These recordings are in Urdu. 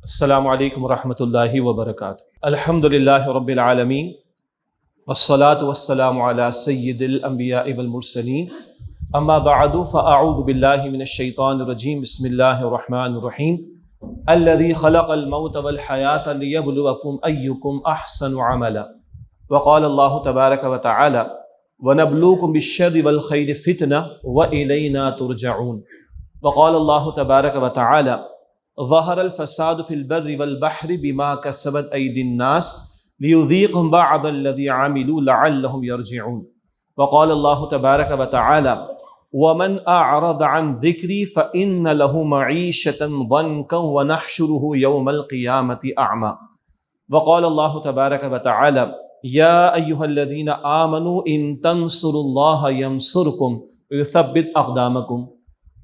السلام علیکم ورحمۃ اللہ وبرکاتہ۔ الحمد للہ رب العالمین والصلاة والسلام علی سید الانبیاء والمرسلین، اما بعد فاعوذ باللہ من الشیطان الرجیم، بسم اللہ الرحمن الرحیم۔ الذی خلق الموت والحیاة لیبلوکم ایکم احسن عملا، وقال اللہ تبارک وتعالی ونبلوکم بالشر والخیر فتنہ والینا ترجعون، وقال اللہ تبارک وتعالی ظہر الفساد فی البر والبحر بما کسبت ایدی الناس لیذیقہم بعض الذی عملوا لعلہم یرجعون، وقال اللہ تبارک وتعالی ومن اعرض عن ذکری فإن له معیشۃ ضنکا ونحشرہ یوم القیامۃ اعمی، وقال اللہ تبارک وتعالی یا ایہا الذین آمنوا ان تنصروا اللہ ینصرکم ویثبت اقدامکم،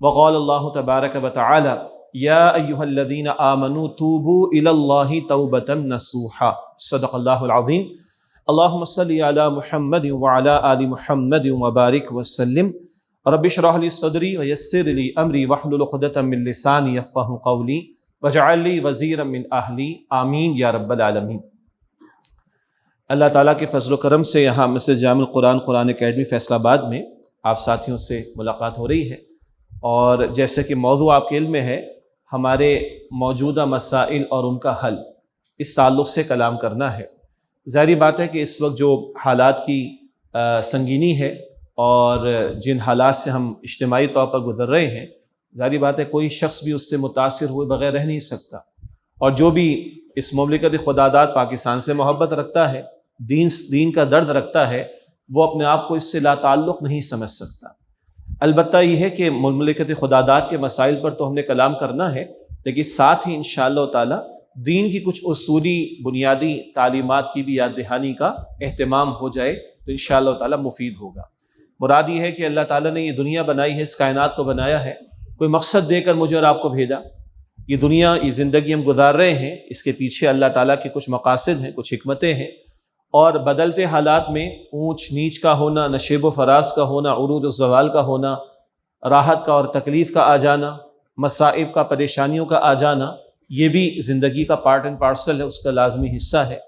وقال اللہ تبارک وتعالی یا ایہا الذین آمنوا توبوا الی اللہ توبۃ نصوحا، صدق اللہ العظیم۔ اللہم صلی علی محمد وعلی آل محمد وبارک وسلم۔ رب اشرح لی صدری ویسر لی امری واحلل عقدۃ من لسانی یفقہوا قولی واجعل لی وزیرا من اہلی، آمین یا رب العالمین۔ اللہ تعالیٰ کے فضل و کرم سے یہاں مسجد جامع القرآن قرآن اکیڈمی فیصل آباد میں آپ ساتھیوں سے ملاقات ہو رہی ہے، اور جیسے کہ موضوع آپ کے علم میں ہے، ہمارے موجودہ مسائل اور ان کا حل، اس تعلق سے کلام کرنا ہے۔ ظاہری بات ہے کہ اس وقت جو حالات کی سنگینی ہے اور جن حالات سے ہم اجتماعی طور پر گزر رہے ہیں، ظاہری بات ہے کوئی شخص بھی اس سے متاثر ہوئے بغیر رہ نہیں سکتا، اور جو بھی اس مملکت خداداد پاکستان سے محبت رکھتا ہے، دین کا درد رکھتا ہے، وہ اپنے آپ کو اس سے لا تعلق نہیں سمجھ سکتا۔ البتہ یہ ہے کہ مملکت خداداد کے مسائل پر تو ہم نے کلام کرنا ہے، لیکن ساتھ ہی انشاءاللہ تعالی دین کی کچھ اصولی بنیادی تعلیمات کی بھی یاد دہانی کا اہتمام ہو جائے تو انشاءاللہ تعالی مفید ہوگا۔ مراد یہ ہے کہ اللہ تعالیٰ نے یہ دنیا بنائی ہے، اس کائنات کو بنایا ہے، کوئی مقصد دے کر مجھے اور آپ کو بھیجا۔ یہ دنیا، یہ زندگی ہم گزار رہے ہیں، اس کے پیچھے اللہ تعالیٰ کے کچھ مقاصد ہیں، کچھ حکمتیں ہیں، اور بدلتے حالات میں اونچ نیچ کا ہونا، نشیب و فراز کا ہونا، عروج و زوال کا ہونا، راحت کا اور تکلیف کا آ جانا، مصائب کا، پریشانیوں کا آ جانا، یہ بھی زندگی کا پارٹ اینڈ پارسل ہے، اس کا لازمی حصہ ہے۔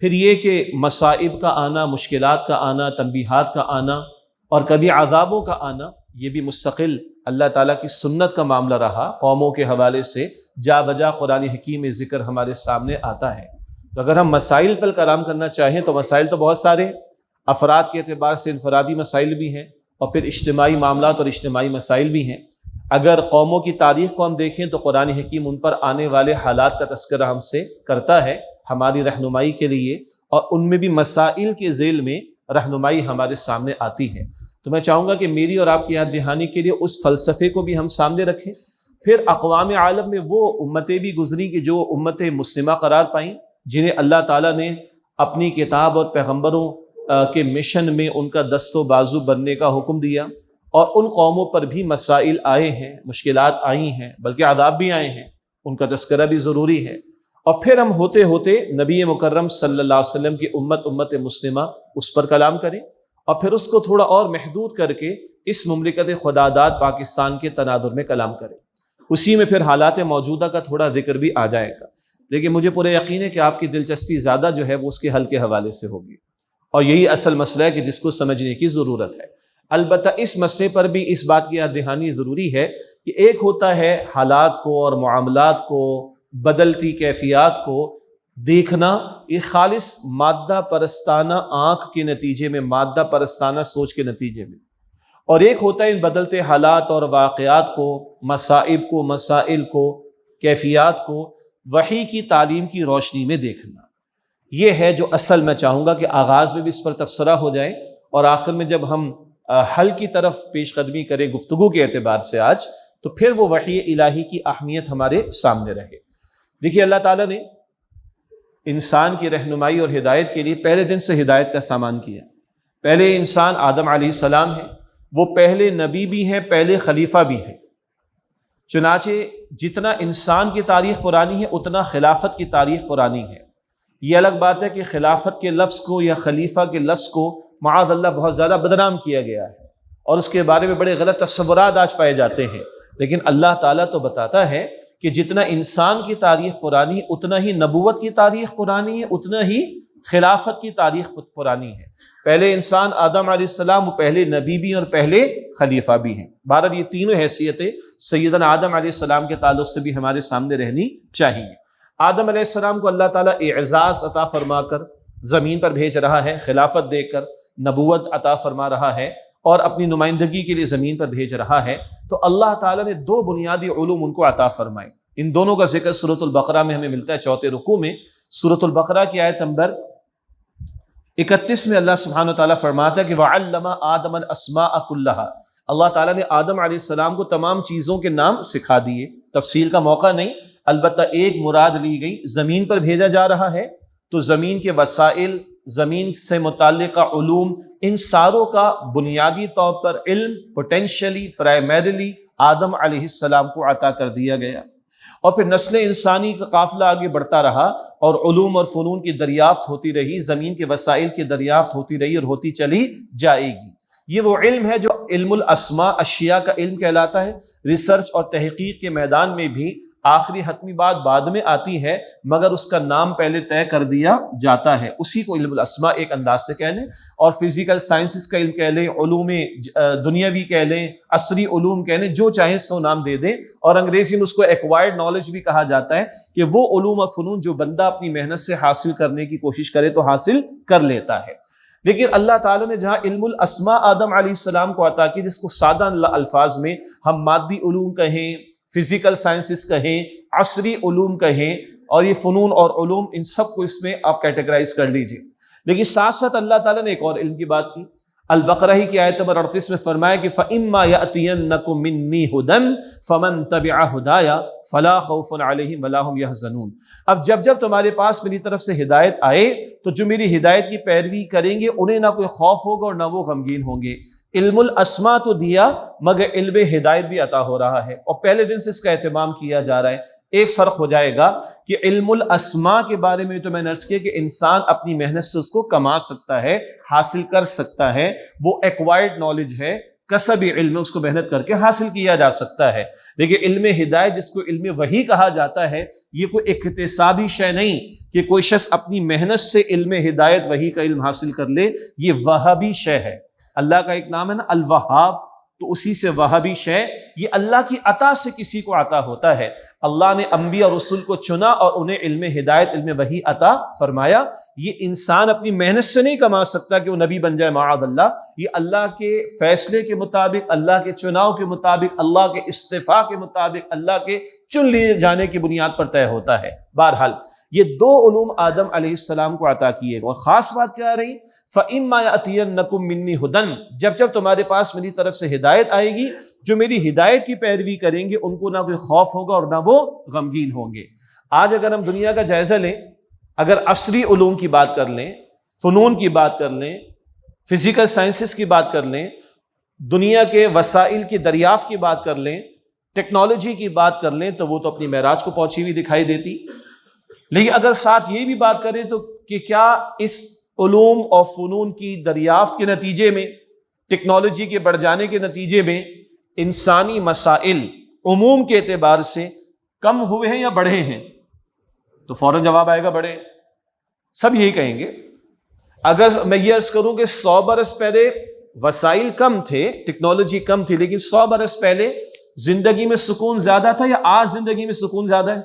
پھر یہ کہ مصائب کا آنا، مشکلات کا آنا، تنبیہات کا آنا اور کبھی عذابوں کا آنا، یہ بھی مستقل اللہ تعالیٰ کی سنت کا معاملہ رہا، قوموں کے حوالے سے جا بجا قرآن حکیم میں ذکر ہمارے سامنے آتا ہے۔ تو اگر ہم مسائل پر کلام کرنا چاہیں تو مسائل تو بہت سارے، افراد کے اعتبار سے انفرادی مسائل بھی ہیں، اور پھر اجتماعی معاملات اور اجتماعی مسائل بھی ہیں۔ اگر قوموں کی تاریخ کو ہم دیکھیں تو قرآن حکیم ان پر آنے والے حالات کا تذکرہ ہم سے کرتا ہے ہماری رہنمائی کے لیے، اور ان میں بھی مسائل کے ذیل میں رہنمائی ہمارے سامنے آتی ہے۔ تو میں چاہوں گا کہ میری اور آپ کی یاد دہانی کے لیے اس فلسفے کو بھی ہم سامنے رکھیں۔ پھر اقوام عالم میں وہ امتیں بھی گزری کہ جو امت مسلمہ قرار پائیں، جنہیں اللہ تعالیٰ نے اپنی کتاب اور پیغمبروں کے مشن میں ان کا دست و بازو بننے کا حکم دیا، اور ان قوموں پر بھی مسائل آئے ہیں، مشکلات آئی ہیں، بلکہ عذاب بھی آئے ہیں، ان کا تذکرہ بھی ضروری ہے۔ اور پھر ہم ہوتے ہوتے نبی مکرم صلی اللہ علیہ وسلم کی امت مسلمہ اس پر کلام کریں، اور پھر اس کو تھوڑا اور محدود کر کے اس مملکت خداداد پاکستان کے تناظر میں کلام کریں۔ اسی میں پھر حالات موجودہ کا تھوڑا ذکر بھی آ جائے گا، لیکن مجھے پورے یقین ہے کہ آپ کی دلچسپی زیادہ جو ہے وہ اس کے حل کے حوالے سے ہوگی، اور یہی اصل مسئلہ ہے کہ جس کو سمجھنے کی ضرورت ہے۔ البتہ اس مسئلے پر بھی اس بات کی یاد دہانی ضروری ہے کہ ایک ہوتا ہے حالات کو اور معاملات کو، بدلتی کیفیات کو دیکھنا، یہ خالص مادہ پرستانہ آنکھ کے نتیجے میں، مادہ پرستانہ سوچ کے نتیجے میں، اور ایک ہوتا ہے ان بدلتے حالات اور واقعات کو، مصائب کو، مسائل کو، کیفیات کو وحی کی تعلیم کی روشنی میں دیکھنا۔ یہ ہے جو اصل میں چاہوں گا کہ آغاز میں بھی اس پر تبصرہ ہو جائے، اور آخر میں جب ہم حل کی طرف پیش قدمی کریں گفتگو کے اعتبار سے آج، تو پھر وہ وحی الہی کی اہمیت ہمارے سامنے رہے۔ دیکھیے، اللہ تعالیٰ نے انسان کی رہنمائی اور ہدایت کے لیے پہلے دن سے ہدایت کا سامان کیا۔ پہلے انسان آدم علیہ السلام ہے، وہ پہلے نبی بھی ہیں، پہلے خلیفہ بھی ہیں۔ چنانچہ جتنا انسان کی تاریخ پرانی ہے اتنا خلافت کی تاریخ پرانی ہے۔ یہ الگ بات ہے کہ خلافت کے لفظ کو یا خلیفہ کے لفظ کو معاذ اللہ بہت زیادہ بدنام کیا گیا ہے، اور اس کے بارے میں بڑے غلط تصورات آج پائے جاتے ہیں، لیکن اللہ تعالیٰ تو بتاتا ہے کہ جتنا انسان کی تاریخ پرانی ہے اتنا ہی نبوت کی تاریخ پرانی ہے، اتنا ہی خلافت کی تاریخ پرانی ہے۔ پہلے انسان آدم علیہ السلام، وہ پہلے نبی بھی اور پہلے خلیفہ بھی ہیں۔ بہرحال یہ تینوں حیثیتیں سیدنا آدم علیہ السلام کے تعلق سے بھی ہمارے سامنے رہنی چاہیے۔ آدم علیہ السلام کو اللہ تعالیٰ اعزاز عطا فرما کر زمین پر بھیج رہا ہے، خلافت دے کر نبوت عطا فرما رہا ہے اور اپنی نمائندگی کے لیے زمین پر بھیج رہا ہے، تو اللہ تعالیٰ نے دو بنیادی علوم ان کو عطا فرمائے۔ ان دونوں کا ذکر سورۃ البقرہ میں ہمیں ملتا ہے، چوتھے رکوع میں۔ سورۃ البقرہ کی آیت نمبر 31 میں اللہ سبحانہ وتعالیٰ فرماتا ہے کہ وَعَلَّمَ آدَمَ الْأَسْمَاءَ كُلَّهَا، اللہ تعالیٰ نے آدم علیہ السلام کو تمام چیزوں کے نام سکھا دیے۔ تفصیل کا موقع نہیں، البتہ ایک مراد لی گئی، زمین پر بھیجا جا رہا ہے تو زمین کے وسائل، زمین سے متعلقہ علوم، ان ساروں کا بنیادی طور پر علم پوٹینشلی پرائمریلی آدم علیہ السلام کو عطا کر دیا گیا، اور پھر نسل انسانی کا قافلہ آگے بڑھتا رہا اور علوم اور فنون کی دریافت ہوتی رہی، زمین کے وسائل کی دریافت ہوتی رہی اور ہوتی چلی جائے گی۔ یہ وہ علم ہے جو علم الاسماء، اشیاء کا علم کہلاتا ہے۔ ریسرچ اور تحقیق کے میدان میں بھی آخری حتمی بات بعد میں آتی ہے، مگر اس کا نام پہلے طے کر دیا جاتا ہے، اسی کو علم الاسماء ایک انداز سے کہہ لیں، اور فزیکل سائنسز کا علم کہہ لیں، علوم دنیاوی کہہ لیں، عصری علوم کہہ لیں، جو چاہیں سو نام دے دیں، اور انگریزی میں اس کو ایکوائرڈ نالج بھی کہا جاتا ہے کہ وہ علوم اور فنون جو بندہ اپنی محنت سے حاصل کرنے کی کوشش کرے تو حاصل کر لیتا ہے۔ لیکن اللہ تعالیٰ نے جہاں علم الاسماء آدم علیہ السلام کو عطا کی، جس کو سادہ الفاظ میں ہم مادی علوم کہیں، فزیکل سائنسز کہیں، عصری علوم کہیں، اور یہ فنون اور علوم، ان سب کو اس میں آپ کیٹیگرائز کر لیجئے۔ لیکن ساتھ ساتھ اللہ تعالیٰ نے ایک اور علم کی بات کی۔ البقرہ ہی کی آیت نمبر 38 میں فرمایا کہ فَإِمَّا يَأْتِيَنَّكُم مِّنِّي هُدًى فَمَن تَبِعَ هُدَايَ فَلَا خَوْفٌ عَلَيْهِمْ وَلَا هُمْ يَحْزَنُونَ۔ اب جب تمہارے پاس میری طرف سے ہدایت آئے تو جو میری ہدایت کی پیروی کریں گے انہیں نہ کوئی خوف ہوگا اور نہ وہ غمگین ہوں گے۔ علم الاسماء تو دیا، مگر علم ہدایت بھی عطا ہو رہا ہے، اور پہلے دن سے اس کا اہتمام کیا جا رہا ہے۔ ایک فرق ہو جائے گا کہ علم الاسماء کے بارے میں تو میں نے عرض کیا کہ انسان اپنی محنت سے اس کو کما سکتا ہے، حاصل کر سکتا ہے، وہ ایکوائرڈ نالج ہے، کسبی علم، اس کو محنت کر کے حاصل کیا جا سکتا ہے۔ لیکن علم ہدایت، جس کو علم وحی کہا جاتا ہے، یہ کوئی اکتسابی شے نہیں کہ کوئی شخص اپنی محنت سے علم ہدایت وحی کا علم حاصل کر لے، یہ وہابی شے ہے۔ اللہ کا ایک نام ہے نا الوہاب، تو اسی سے وہابی شے، یہ اللہ کی عطا سے کسی کو عطا ہوتا ہے۔ اللہ نے انبیاء اور رسول کو چنا اور انہیں علم ہدایت، علم وحی عطا فرمایا۔ یہ انسان اپنی محنت سے نہیں کما سکتا کہ وہ نبی بن جائے، معاذ اللہ، یہ اللہ کے فیصلے کے مطابق، اللہ کے چناؤ کے مطابق، اللہ کے استفاء کے مطابق، اللہ کے چن لیے جانے کی بنیاد پر طے ہوتا ہے۔ بہرحال یہ دو علوم آدم علیہ السلام کو عطا کیے گئے، اور خاص بات کیا رہی؟ فَإِمَّا يَأْتِيَنَّكُم مِّنِّي هُدًى، جب تمہارے پاس میری طرف سے ہدایت آئے گی، جو میری ہدایت کی پیروی کریں گے ان کو نہ کوئی خوف ہوگا اور نہ وہ غمگین ہوں گے۔ آج اگر ہم دنیا کا جائزہ لیں، اگر عصری علوم کی بات کر لیں، فنون کی بات کر لیں، فزیکل سائنسز کی بات کر لیں، دنیا کے وسائل کی دریافت کی بات کر لیں، ٹیکنالوجی کی بات کر لیں، تو وہ تو اپنی معراج کو پہنچی ہوئی دکھائی دیتی۔ لیکن اگر ساتھ یہ بھی بات کریں تو کہ کیا اس علوم اور فنون کی دریافت کے نتیجے میں، ٹیکنالوجی کے بڑھ جانے کے نتیجے میں انسانی مسائل عموم کے اعتبار سے کم ہوئے ہیں یا بڑھے ہیں؟ تو فوراً جواب آئے گا بڑھے۔ سب یہی کہیں گے۔ اگر میں یہ عرض کروں کہ 100 برس پہلے وسائل کم تھے، ٹیکنالوجی کم تھی، لیکن 100 برس پہلے زندگی میں سکون زیادہ تھا یا آج زندگی میں سکون زیادہ ہے؟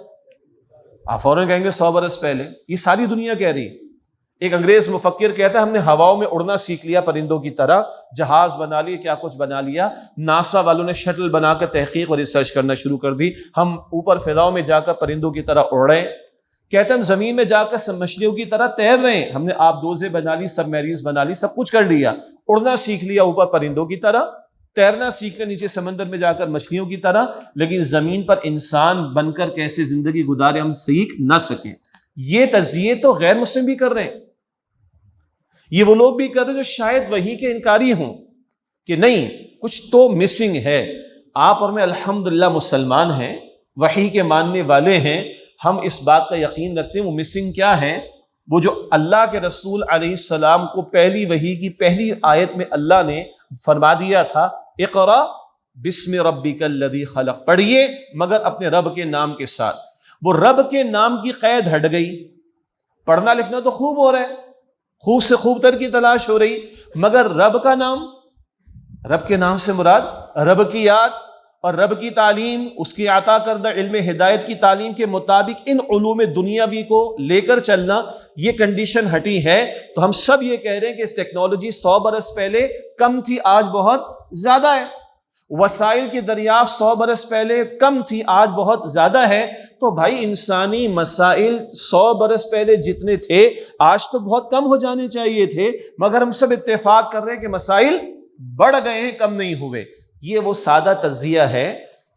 آپ فوراً کہیں گے 100 برس پہلے۔ یہ ساری دنیا کہہ رہی ہے۔ ایک انگریز مفکر کہتا ہے ہم نے ہواؤں میں اڑنا سیکھ لیا پرندوں کی طرح، جہاز بنا لیے، کیا کچھ بنا لیا، ناسا والوں نے شٹل بنا کر تحقیق اور ریسرچ کرنا شروع کر دی، ہم اوپر فضاؤں میں جا کر پرندوں کی طرح اڑ رہے ہیں۔ کہتے ہیں ہم زمین میں جا کر مچھلیوں کی طرح تیر رہے ہیں، ہم نے آب دوزے بنا لی، سب میریز بنا لی، سب کچھ کر لیا، اڑنا سیکھ لیا اوپر پرندوں کی طرح، تیرنا سیکھ کر نیچے سمندر میں جا کر مچھلیوں کی طرح، لیکن زمین پر انسان بن کر کیسے زندگی گزارے ہم سیکھ نہ سکیں۔ یہ تجزیے تو غیر مسلم بھی کر رہے ہیں، یہ وہ لوگ بھی کر رہے ہیں جو شاید وحی کے انکاری ہوں کہ نہیں کچھ تو مسنگ ہے۔ آپ اور میں الحمدللہ مسلمان ہیں، وحی کے ماننے والے ہیں، ہم اس بات کا یقین رکھتے ہیں وہ مسنگ کیا ہے؟ وہ جو اللہ کے رسول علیہ السلام کو پہلی وحی کی پہلی آیت میں اللہ نے فرما دیا تھا اقرا بسم ربک الذی خلق پڑھیے مگر اپنے رب کے نام کے ساتھ. وہ رب کے نام کی قید ہٹ گئی. پڑھنا لکھنا تو خوب ہو رہا ہے, خوب سے خوب تر کی تلاش ہو رہی, مگر رب کا نام, رب کے نام سے مراد رب کی یاد اور رب کی تعلیم, اس کی عطا کردہ علم ہدایت کی تعلیم کے مطابق ان علوم دنیاوی کو لے کر چلنا, یہ کنڈیشن ہٹی ہے. تو ہم سب یہ کہہ رہے ہیں کہ ٹیکنالوجی 100 برس پہلے کم تھی, آج بہت زیادہ ہے. وسائل کی دریافت 100 برس پہلے کم تھی, آج بہت زیادہ ہے. تو بھائی انسانی مسائل 100 برس پہلے جتنے تھے آج تو بہت کم ہو جانے چاہیے تھے, مگر ہم سب اتفاق کر رہے ہیں کہ مسائل بڑھ گئے ہیں, کم نہیں ہوئے. یہ وہ سادہ تجزیہ ہے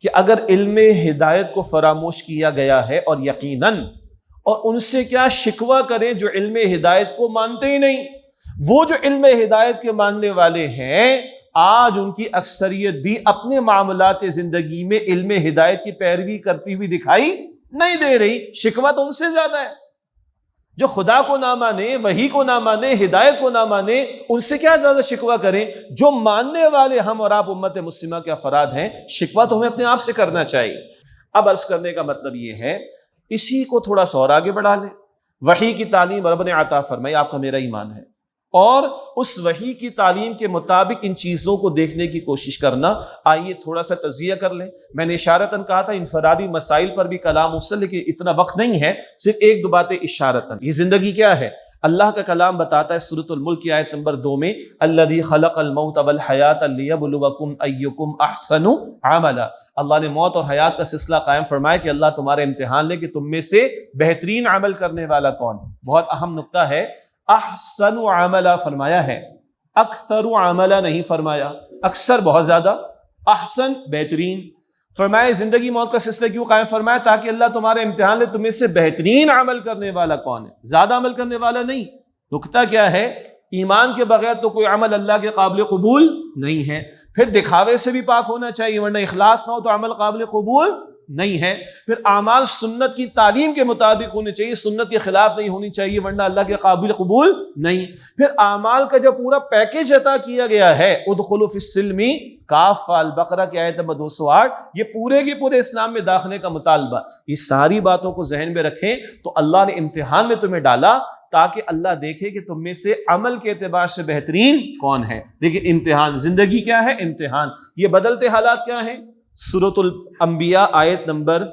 کہ اگر علم ہدایت کو فراموش کیا گیا ہے, اور یقیناً اور ان سے کیا شکوہ کریں جو علم ہدایت کو مانتے ہی نہیں. وہ جو علم ہدایت کے ماننے والے ہیں آج ان کی اکثریت بھی اپنے معاملات زندگی میں علم ہدایت کی پیروی کرتی ہوئی دکھائی نہیں دے رہی. شکوہ تو ان سے زیادہ ہے جو خدا کو نہ مانے, وحی کو نہ مانے, ہدایت کو نہ مانے. ان سے کیا زیادہ شکوہ کریں؟ جو ماننے والے ہم اور آپ امت مسلمہ کے افراد ہیں, شکوہ تو ہمیں اپنے آپ سے کرنا چاہیے. اب عرض کرنے کا مطلب یہ ہے, اسی کو تھوڑا سا اور آگے بڑھا لیں. وحی کی تعلیم رب نے عطا فرمائی, آپ کا میرا ایمان ہے, اور اس وحی کی تعلیم کے مطابق ان چیزوں کو دیکھنے کی کوشش کرنا. آئیے تھوڑا سا تجزیہ کر لیں. میں نے اشارتاً کہا تھا انفرادی مسائل پر بھی کلام افصل, لیکن اتنا وقت نہیں ہے, صرف ایک دو باتیں اشارتاً. یہ زندگی کیا ہے؟ اللہ کا کلام بتاتا ہے سورۃ الملک کی آیت نمبر 2 میں, الذی خلق الموت والحیات لیبلوکم ایکم احسن عملا. اللہ نے موت اور حیات کا سلسلہ قائم فرمایا کہ اللہ تمہارا امتحان لے کہ تم میں سے بہترین عمل کرنے والا کون. بہت اہم نقطہ ہے, احسن عملا فرمایا ہے, اکثر عملا نہیں فرمایا. اکثر بہت زیادہ, احسن بہترین. فرمایا زندگی موت کا سلسلہ کیوں قائم فرمایا؟ تاکہ اللہ تمہارے امتحان لے تم میں سے بہترین عمل کرنے والا کون ہے, زیادہ عمل کرنے والا نہیں. نکتہ کیا ہے؟ ایمان کے بغیر تو کوئی عمل اللہ کے قابل قبول نہیں ہے. پھر دکھاوے سے بھی پاک ہونا چاہیے, ورنہ اخلاص نہ ہو تو عمل قابل قبول نہیں ہے. پھر اعمال سنت کی تعلیم کے مطابق ہونے چاہیے, سنت کے خلاف نہیں ہونی چاہیے, ورنہ اللہ کے قابل قبول نہیں. پھر اعمال کا جو پورا پیکج عطا کیا گیا ہے, ادخلوا فی السلم کافہ, البقرہ کی آیت نمبر 208, یہ پورے کے پورے اسلام میں داخلے کا مطالبہ. یہ ساری باتوں کو ذہن میں رکھیں تو اللہ نے امتحان میں تمہیں ڈالا تاکہ اللہ دیکھے کہ تم میں سے عمل کے اعتبار سے بہترین کون ہے. لیکن امتحان, زندگی کیا ہے؟ امتحان. یہ بدلتے حالات کیا ہیں؟ سورۃ الانبیاء آیت نمبر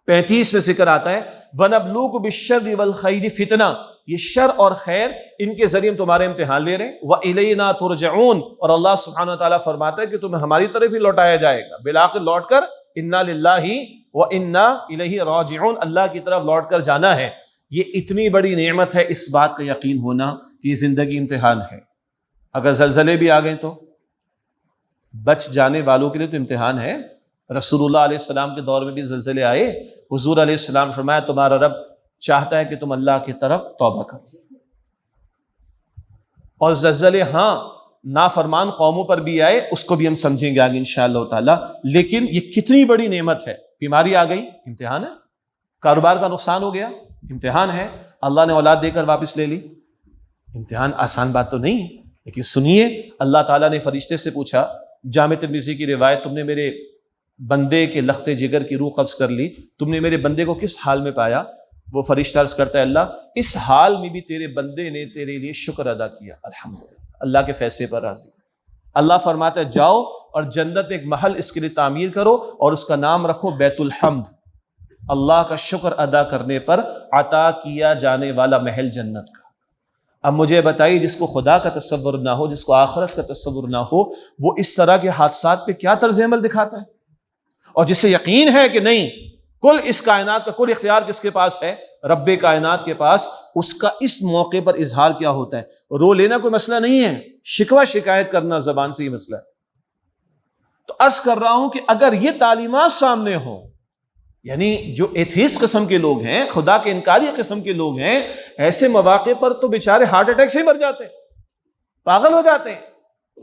35 میں ذکر آتا ہے, وَنَبْلُوكُ بِالشَّرِّ وَالْخَيْرِ فِتْنَةً. یہ شر اور خیر ان کے ذریعے ہم تمہارے امتحان لے رہے ہیں. وَإِلَيْنَا تُرْجَعُونَ, اور اللہ سبحانہ وتعالیٰ فرماتا ہے کہ تمہیں ہماری طرف ہی لوٹایا جائے گا. بالآخر لوٹ کر اِنَّا لِلَّهِ وَإِنَّا إِلَيْهِ رَاجِعُونَ, اللہ کی طرف لوٹ کر جانا ہے. یہ اتنی بڑی نعمت ہے اس بات کا یقین ہونا کہ یہ زندگی امتحان ہے. اگر زلزلے بھی آ گئے تو بچ جانے والوں کے لیے تو امتحان ہے. رسول اللہ علیہ السلام کے دور میں بھی زلزلے آئے. حضور علیہ السلام فرمایا تمہارا رب چاہتا ہے کہ تم اللہ کی طرف توبہ کرو. اور زلزلے ہاں نافرمان قوموں پر بھی آئے, اس کو بھی ہم سمجھیں گے آگے انشاءاللہ تعالی. لیکن یہ کتنی بڑی نعمت ہے. بیماری آ گئی, امتحان ہے. کاروبار کا نقصان ہو گیا, امتحان ہے. اللہ نے اولاد دے کر واپس لے لی, امتحان. آسان بات تو نہیں. لیکن سنیے, اللہ تعالیٰ نے فرشتے سے پوچھا, جامع ترمذی کی روایت, تم نے میرے بندے کے لخت جگر کی روح قبض کر لی, تم نے میرے بندے کو کس حال میں پایا؟ وہ فرشتہ عرض کرتا ہے, اللہ اس حال میں بھی تیرے بندے نے تیرے لیے شکر ادا کیا, الحمدللہ, اللہ کے فیصلے پر راضی. اللہ فرماتا ہے جاؤ اور جنت میں ایک محل اس کے لیے تعمیر کرو اور اس کا نام رکھو بیت الحمد, اللہ کا شکر ادا کرنے پر عطا کیا جانے والا محل جنت کا. اب مجھے بتائیے, جس کو خدا کا تصور نہ ہو, جس کو آخرت کا تصور نہ ہو, وہ اس طرح کے حادثات پہ کیا طرز عمل دکھاتا ہے؟ اور جسے یقین ہے کہ نہیں, کل اس کائنات کا کل اختیار کس کے پاس ہے؟ رب کائنات کے پاس. اس کا اس موقع پر اظہار کیا ہوتا ہے؟ رو لینا کوئی مسئلہ نہیں ہے, شکوہ شکایت کرنا زبان سے ہی مسئلہ ہے. تو عرض کر رہا ہوں کہ اگر یہ تعلیمات سامنے ہوں, یعنی جو ایتھیسٹ قسم کے لوگ ہیں, خدا کے انکاری قسم کے لوگ ہیں, ایسے مواقع پر تو بیچارے ہارٹ اٹیک سے ہی مر جاتے ہیں, پاگل ہو جاتے ہیں.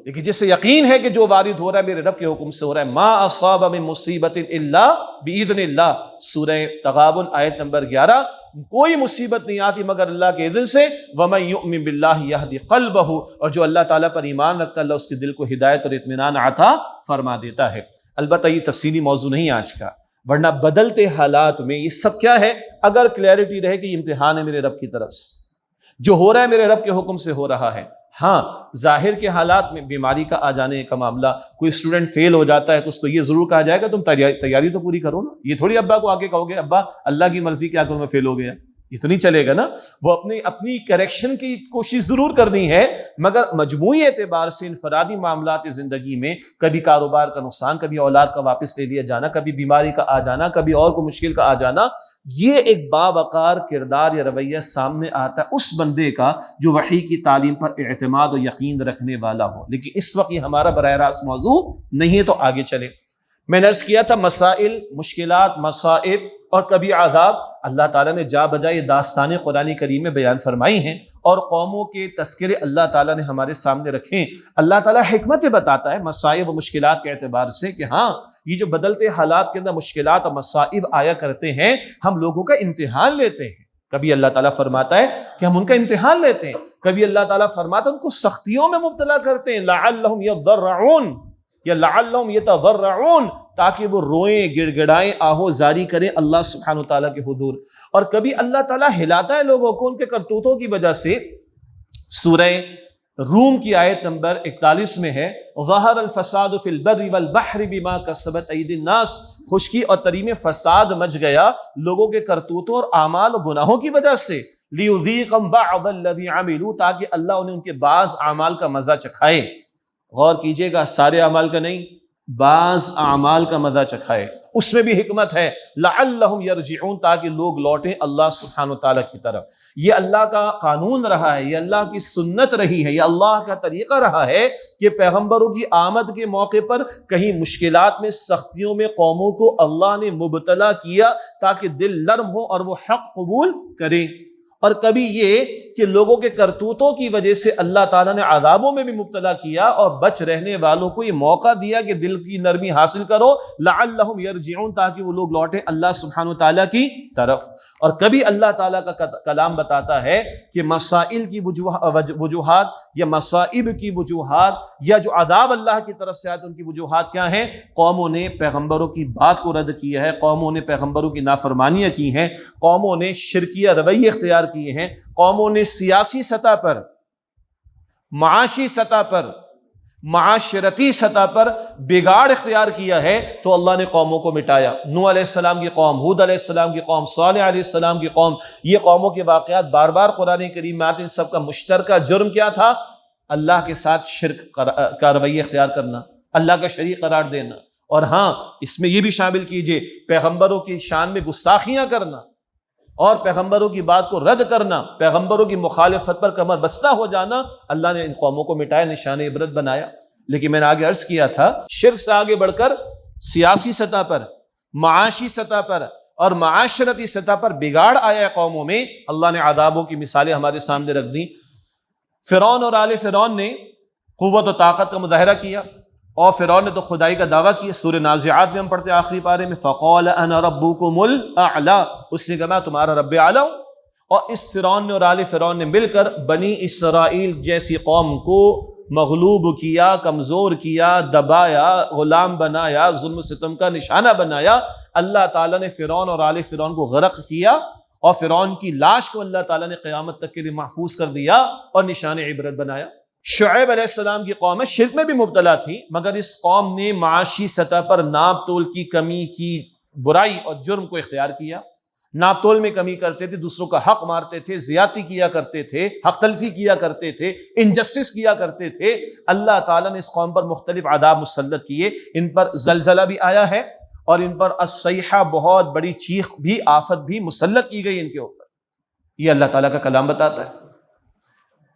لیکن جس سے یقین ہے کہ جو وارد ہو رہا ہے میرے رب کے حکم سے ہو رہا ہے. ما اصاب من مصیبت الا باذن اللہ، سورہ تغابن آیت نمبر 11. کوئی مصیبت نہیں آتی مگر اللہ کے اذن سے. ومن یؤمن باللہ یہدی قلبہ، اور جو اللہ تعالیٰ پر ایمان رکھتا ہے اللہ اس کے دل کو ہدایت اور اطمینان عطا فرما دیتا ہے. البتہ یہ تفصیلی موضوع نہیں آج کا، ورنہ بدلتے حالات میں یہ سب کیا ہے؟ اگر کلیئرٹی رہے کہ یہ امتحان ہے میرے رب کی طرف سے، جو ہو رہا ہے میرے رب کے حکم سے ہو رہا ہے. ہاں ظاہر کے حالات میں بیماری کا آ جانے کا معاملہ، کوئی اسٹوڈنٹ فیل ہو جاتا ہے تو اس کو یہ ضرور کہا جائے گا تم تیاری تو پوری کرو نا. یہ تھوڑی ابا کو آ کے کہو گے ابا اللہ کی مرضی کیا کروں میں فیل ہو گیا، یہ تو نہیں چلے گا نا. وہ اپنی کریکشن کی کوشش ضرور کرنی ہے، مگر مجموعی اعتبار سے انفرادی معاملات زندگی میں کبھی کاروبار کا نقصان، کبھی اولاد کا واپس لے لیا جانا، کبھی بیماری کا آ جانا، کبھی اور کوئی مشکل کا آ جانا، یہ ایک باوقار کردار یا رویہ سامنے آتا ہے اس بندے کا جو وحی کی تعلیم پر اعتماد و یقین رکھنے والا ہو. لیکن اس وقت یہ ہمارا براہ راست موضوع نہیں ہے، تو آگے چلے. میں نے عرض کیا تھا مسائل، مشکلات، مصائب اور کبھی عذاب اللہ تعالیٰ نے جا بجا یہ داستانیں قرآن کریم میں بیان فرمائی ہیں، اور قوموں کے تذکرے اللہ تعالیٰ نے ہمارے سامنے رکھے. اللہ تعالیٰ حکمتیں بتاتا ہے مصائب و مشکلات کے اعتبار سے کہ ہاں یہ جو بدلتے حالات کے اندر مشکلات اور مصائب آیا کرتے ہیں، ہم لوگوں کا امتحان لیتے ہیں. کبھی اللہ تعالیٰ فرماتا ہے کہ ہم ان کا امتحان لیتے ہیں، کبھی اللہ تعالیٰ فرماتا ہے ان کو سختیوں میں مبتلا کرتے ہیں. لعلہم یضرعون یا لعلہم یتضرعون، تاکہ وہ روئیں، گڑ گڑائیں، آہو زاری کریں اللہ سبحانہ وتعالیٰ کے حضور. اور کبھی اللہ تعالیٰ ہلاتا ہے لوگوں کو ان کے کرتوتوں کی وجہ سے. سورہ روم کی آیت نمبر 41 میں ہے ظہر الفساد فی البر والبحر بما کسبت ایدی الناس، خشکی اور تری میں فساد مچ گیا لوگوں کے کرتوتوں اور اعمال و گناہوں کی وجہ سے. لیذیقہم بعض الذی عملوا، تاکہ اللہ انہیں ان کے بعض اعمال کا مزہ چکھائے. غور کیجئے گا، سارے اعمال کا نہیں، بعض اعمال کا مزہ چکھائے. اس میں بھی حکمت ہے، لعلہم یرجعون، تاکہ لوگ لوٹیں اللہ سبحانہ وتعالیٰ کی طرف. یہ اللہ کا قانون رہا ہے، یہ اللہ کی سنت رہی ہے، یہ اللہ کا طریقہ رہا ہے کہ پیغمبروں کی آمد کے موقع پر کہیں مشکلات میں، سختیوں میں قوموں کو اللہ نے مبتلا کیا تاکہ دل نرم ہو اور وہ حق قبول کریں. اور کبھی یہ کہ لوگوں کے کرتوتوں کی وجہ سے اللہ تعالیٰ نے عذابوں میں بھی مبتلا کیا اور بچ رہنے والوں کو یہ موقع دیا کہ دل کی نرمی حاصل کرو، لعلہم یرجعون، تاکہ وہ لوگ لوٹیں اللہ سبحانہ وتعالیٰ کی طرف. اور کبھی اللہ تعالیٰ کا کلام بتاتا ہے کہ مسائل کی وجوہات یا مصائب کی وجوہات یا جو عذاب اللہ کی طرف سے آتے ان کی وجوہات کیا ہیں. قوموں نے پیغمبروں کی بات کو رد کیا ہے، قوموں نے پیغمبروں کی نافرمانیاں کی ہیں، قوموں نے شرکیہ رویے اختیار کیے ہیں، قوموں نے سیاسی سطح پر، معاشی سطح پر، معاشرتی سطح پر بگاڑ اختیار کیا ہے، تو اللہ نے قوموں کو مٹایا. نوح علیہ السلام کی قوم، ہود علیہ السلام کی قوم، صالح علیہ السلام کی قوم، یہ قوموں کے واقعات بار بار قرآن کریم میں آتے ہیں. سب کا مشترکہ جرم کیا تھا؟ اللہ کے ساتھ شرک کا رویہ اختیار کرنا، اللہ کا شریک قرار دینا. اور ہاں اس میں یہ بھی شامل کیجئے پیغمبروں کی شان میں گستاخیاں کرنا اور پیغمبروں کی بات کو رد کرنا، پیغمبروں کی مخالفت پر کمر بستہ ہو جانا. اللہ نے ان قوموں کو مٹایا، نشان عبرت بنایا. لیکن میں نے آگے عرض کیا تھا شرک سے آگے بڑھ کر سیاسی سطح پر، معاشی سطح پر اور معاشرتی سطح پر بگاڑ آیا قوموں میں. اللہ نے عذابوں کی مثالیں ہمارے سامنے رکھ دیں. فرعون اور آل فرعون نے قوت و طاقت کا مظاہرہ کیا، اور فرعون نے تو خدائی کا دعویٰ کیا. سورہ نازعات میں ہم پڑھتے ہیں آخری پارے میں فقال انا ربکم الاعلی، اس نے کہا میں تمہارا رب اعلیٰ ہوں. اور اس فرعون نے اور آل فرعون نے مل کر بنی اسرائیل جیسی قوم کو مغلوب کیا، کمزور کیا، دبایا، غلام بنایا، ظلم و ستم کا نشانہ بنایا. اللہ تعالیٰ نے فرعون اور آل فرعون کو غرق کیا، اور فرعون کی لاش کو اللہ تعالیٰ نے قیامت تک کے لیے محفوظ کر دیا اور نشان عبرت بنایا. شعیب علیہ السلام کی قوم شرک میں بھی مبتلا تھی، مگر اس قوم نے معاشی سطح پر ناپ تول کی کمی کی برائی اور جرم کو اختیار کیا. ناپ تول میں کمی کرتے تھے، دوسروں کا حق مارتے تھے، زیادتی کیا کرتے تھے، حق تلفی کیا کرتے تھے، انجسٹس کیا کرتے تھے. اللہ تعالیٰ نے اس قوم پر مختلف عذاب مسلط کیے. ان پر زلزلہ بھی آیا ہے اور ان پر الصیحہ، بہت بڑی چیخ بھی، آفت بھی مسلط کی گئی ان کے اوپر. یہ اللہ تعالیٰ کا کلام بتاتا ہے.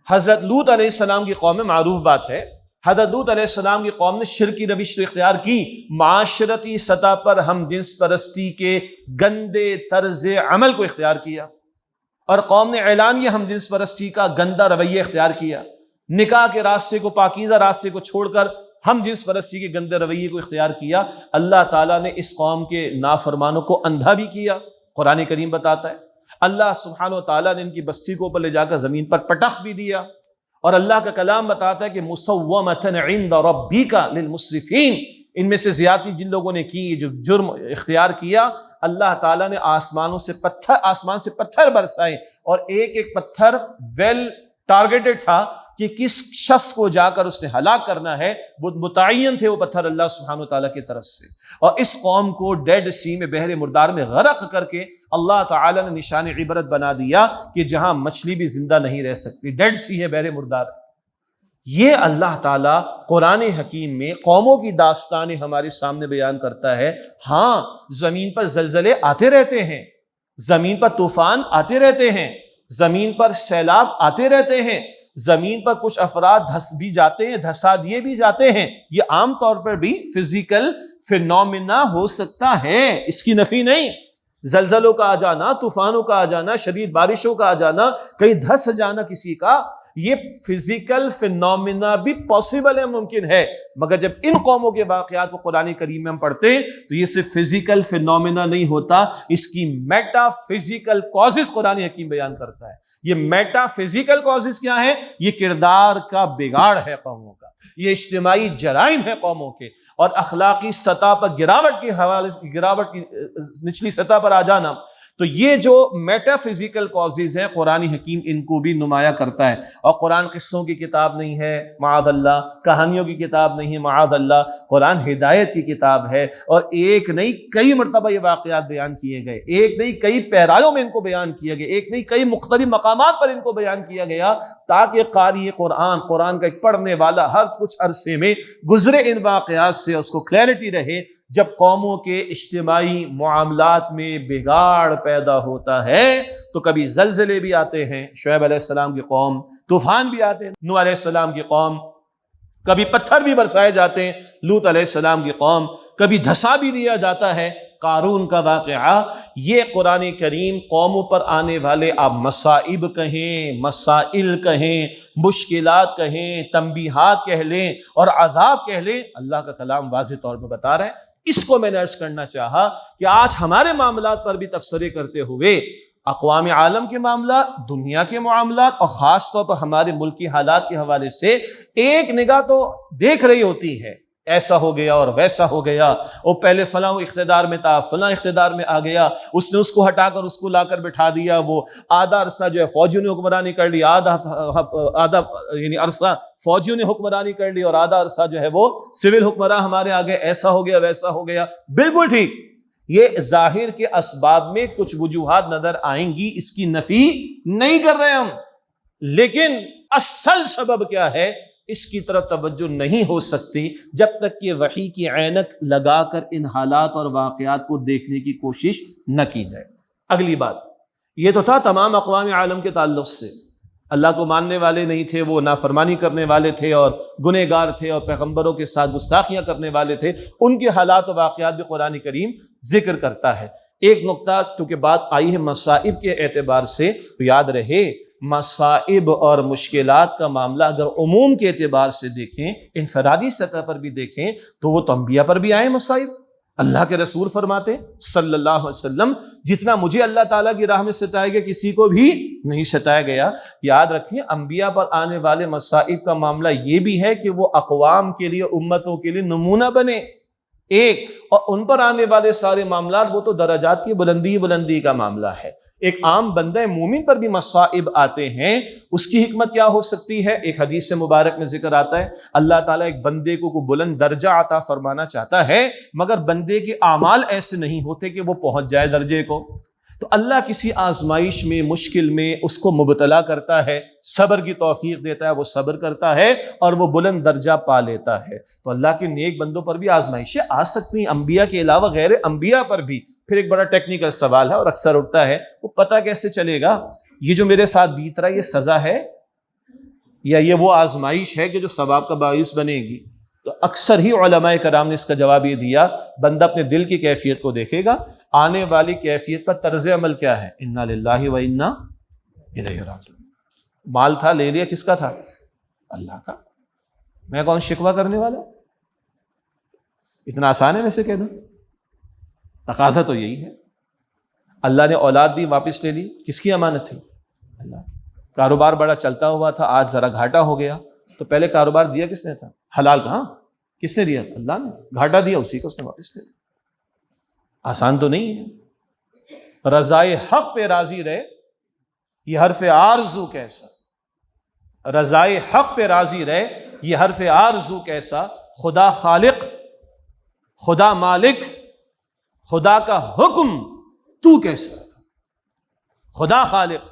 حضرت لوط علیہ السلام کی قوم میں معروف بات ہے، حضرت لوط علیہ السلام کی قوم نے شرک کی روش تو اختیار کی، معاشرتی سطح پر ہم جنس پرستی کے گندے طرز عمل کو اختیار کیا، اور قوم نے اعلان یہ ہم جنس پرستی کا گندا رویہ اختیار کیا. نکاح کے راستے کو، پاکیزہ راستے کو چھوڑ کر ہم جنس پرستی کے گندے رویے کو اختیار کیا، اللہ تعالیٰ نے اس قوم کے نافرمانوں کو اندھا بھی کیا۔ قرآن کریم بتاتا ہے اللہ سبحانہ و تعالیٰ نے ان کی بستی کو اوپر لے جا کر زمین پر پٹخ بھی دیا، اور اللہ کا کلام بتاتا ہے کہ مسومۃ عند ربک للمسرفین، ان میں سے زیادتی جن لوگوں نے کی، جو جرم اختیار کیا، اللہ تعالیٰ نے آسمان سے پتھر برسائے، اور ایک ایک پتھر ویل ٹارگیٹڈ تھا کہ کس شخص کو جا کر اس نے ہلاک کرنا ہے، وہ متعین تھے وہ پتھر اللہ سبحانہ وتعالیٰ کی طرف سے۔ اور اس قوم کو ڈیڈ سی میں، بحر مردار میں غرق کر کے اللہ تعالیٰ نے نشان عبرت بنا دیا کہ جہاں مچھلی بھی زندہ نہیں رہ سکتی، ڈیڈ سی ہے، بحر مردار۔ یہ اللہ تعالیٰ قرآن حکیم میں قوموں کی داستانیں ہمارے سامنے بیان کرتا ہے۔ ہاں، زمین پر زلزلے آتے رہتے ہیں، زمین پر طوفان آتے رہتے ہیں، زمین پر سیلاب آتے رہتے ہیں، زمین پر کچھ افراد دھس بھی جاتے ہیں، دھسا دیے بھی جاتے ہیں، یہ عام طور پر بھی فزیکل فینومینا ہو سکتا ہے، اس کی نفی نہیں۔ زلزلوں کا آ جانا، طوفانوں کا آ جانا، شدید بارشوں کا آ جانا، کہیں دھس جانا کسی کا، یہ فزیکل فینومینا بھی پاسبل ہے، ممکن ہے، مگر جب ان قوموں کے واقعات کو قرآن کریم میں ہم پڑھتے ہیں تو یہ صرف فزیکل فینومینا نہیں ہوتا، اس کی میٹا فزیکل کازز قرآن حکیم بیان کرتا ہے۔ یہ میٹا فزیکل کازز کیا ہے؟ یہ کردار کا بگاڑ ہے قوموں کا، یہ اجتماعی جرائم ہے قوموں کے، اور اخلاقی سطح پر گراوٹ کے حوالے سے، گراوٹ کی نچلی سطح پر آ جانا، تو یہ جو میٹا فزیکل کازز ہیں قرآن حکیم ان کو بھی نمایاں کرتا ہے۔ اور قرآن قصوں کی کتاب نہیں ہے معاذ اللہ، کہانیوں کی کتاب نہیں ہے معاذ اللہ، قرآن ہدایت کی کتاب ہے، اور ایک نہیں کئی مرتبہ یہ واقعات بیان کیے گئے، ایک نہیں کئی پیرایوں میں ان کو بیان کیا گیا، ایک نہیں کئی مختلف مقامات پر ان کو بیان کیا گیا، تاکہ قاری قرآن کا ایک پڑھنے والا ہر کچھ عرصے میں گزرے ان واقعات سے، اس کو کلیئرٹی رہے۔ جب قوموں کے اجتماعی معاملات میں بگاڑ پیدا ہوتا ہے تو کبھی زلزلے بھی آتے ہیں، شعیب علیہ السلام کی قوم، طوفان بھی آتے ہیں، نوح علیہ السلام کی قوم، کبھی پتھر بھی برسائے جاتے ہیں، لوط علیہ السلام کی قوم، کبھی دھسا بھی دیا جاتا ہے، قارون کا واقعہ۔ یہ قرآن کریم قوموں پر آنے والے آپ مصائب کہیں، مسائل کہیں، مشکلات کہیں، تنبیہات کہہ لیں اور عذاب کہہ لیں، اللہ کا کلام واضح طور پر بتا رہا ہے۔ اس کو میں نے عرض کرنا چاہا کہ آج ہمارے معاملات پر بھی تبصرے کرتے ہوئے اقوام عالم کے معاملات، دنیا کے معاملات، اور خاص طور پر ہمارے ملک کی حالات کے حوالے سے ایک نگاہ تو دیکھ رہی ہوتی ہے، ایسا ہو گیا اور ویسا ہو گیا، وہ پہلے فلاں اقتدار میں تھا، فلاں اقتدار میں آ گیا، اس نے اس کو ہٹا کر اس کو لا کر بٹھا دیا، وہ آدھا عرصہ جو ہے فوجیوں نے حکمرانی کر لی، آدھا یعنی عرصہ فوجیوں نے حکمرانی کر لی، اور آدھا عرصہ جو ہے وہ سول حکمراں ہمارے آگے، ایسا ہو گیا ویسا ہو گیا۔ بالکل ٹھیک، یہ ظاہر کے اسباب میں کچھ وجوہات نظر آئیں گی، اس کی نفی نہیں کر رہے ہم، لیکن اصل سبب کیا ہے اس کی طرف توجہ نہیں ہو سکتی جب تک کہ وحی کی عینک لگا کر ان حالات اور واقعات کو دیکھنے کی کوشش نہ کی جائے۔ اگلی بات یہ تو تھا تمام اقوام عالم کے تعلق سے، اللہ کو ماننے والے نہیں تھے، وہ نافرمانی کرنے والے تھے اور گنہگار تھے اور پیغمبروں کے ساتھ گستاخیاں کرنے والے تھے، ان کے حالات و واقعات بھی قرآن کریم ذکر کرتا ہے۔ ایک نقطہ کیونکہ بات آئی ہے مصائب کے اعتبار سے، تو یاد رہے مصائب اور مشکلات کا معاملہ اگر عموم کے اعتبار سے دیکھیں، انفرادی سطح پر بھی دیکھیں، تو وہ تو انبیاء پر بھی آئے مصائب۔ اللہ کے رسول فرماتے صلی اللہ علیہ وسلم جتنا مجھے اللہ تعالیٰ کی راہ میں ستایا گیا کسی کو بھی نہیں ستایا گیا۔ یاد رکھیں انبیاء پر آنے والے مصائب کا معاملہ یہ بھی ہے کہ وہ اقوام کے لیے، امتوں کے لیے نمونہ بنے ایک، اور ان پر آنے والے سارے معاملات وہ تو درجات کی بلندی کا معاملہ ہے۔ ایک عام بندہ مومن پر بھی مصائب آتے ہیں، اس کی حکمت کیا ہو سکتی ہے؟ ایک حدیث مبارک میں ذکر آتا ہے اللہ تعالیٰ ایک بندے کو بلند درجہ عطا فرمانا چاہتا ہے، مگر بندے کے اعمال ایسے نہیں ہوتے کہ وہ پہنچ جائے درجے کو، تو اللہ کسی آزمائش میں، مشکل میں اس کو مبتلا کرتا ہے، صبر کی توفیق دیتا ہے، وہ صبر کرتا ہے اور وہ بلند درجہ پا لیتا ہے۔ تو اللہ کے نیک بندوں پر بھی آزمائشیں آ سکتی ہیں، انبیاء کے علاوہ غیر انبیاء پر بھی۔ پھر ایک بڑا ٹیکنیکل سوال ہے اور اکثر اٹھتا ہے، وہ پتہ کیسے چلے گا یہ جو میرے ساتھ بیت رہا ہے یہ سزا ہے یا یہ وہ آزمائش ہے کہ جو ثواب کا باعث بنے گی؟ تو اکثر ہی علماء کرام نے اس کا جواب یہ دیا، بندہ اپنے دل کی کیفیت کو دیکھے گا، آنے والی کیفیت پر طرز عمل کیا ہے، انا للہ و انا الیہ راجعون۔ مال تھا، لے لیا، کس کا تھا؟ اللہ کا. میں کون شکوہ کرنے والا؟ اتنا آسان ہے میں سے کہہ دوں؟ تقاضا تو یہی ہے. اللہ نے اولاد دی، واپس لے لی، کس کی امانت تھی؟ اللہ. کاروبار بڑا چلتا ہوا تھا، آج ذرا گھاٹا ہو گیا، تو پہلے کاروبار دیا کس نے تھا؟ حلال کہاں، کس نے دیا؟ اللہ نے. گھاٹا دیا اسی کو اس نے واپس لے لیا. آسان تو نہیں ہے. رضائے حق پہ راضی رہے، یہ حرف آرزو کیسا. رضائے حق پہ راضی رہے، یہ حرف آرزو کیسا. خدا خالق، خدا مالک، خدا کا حکم تو کیسا. خدا خالق،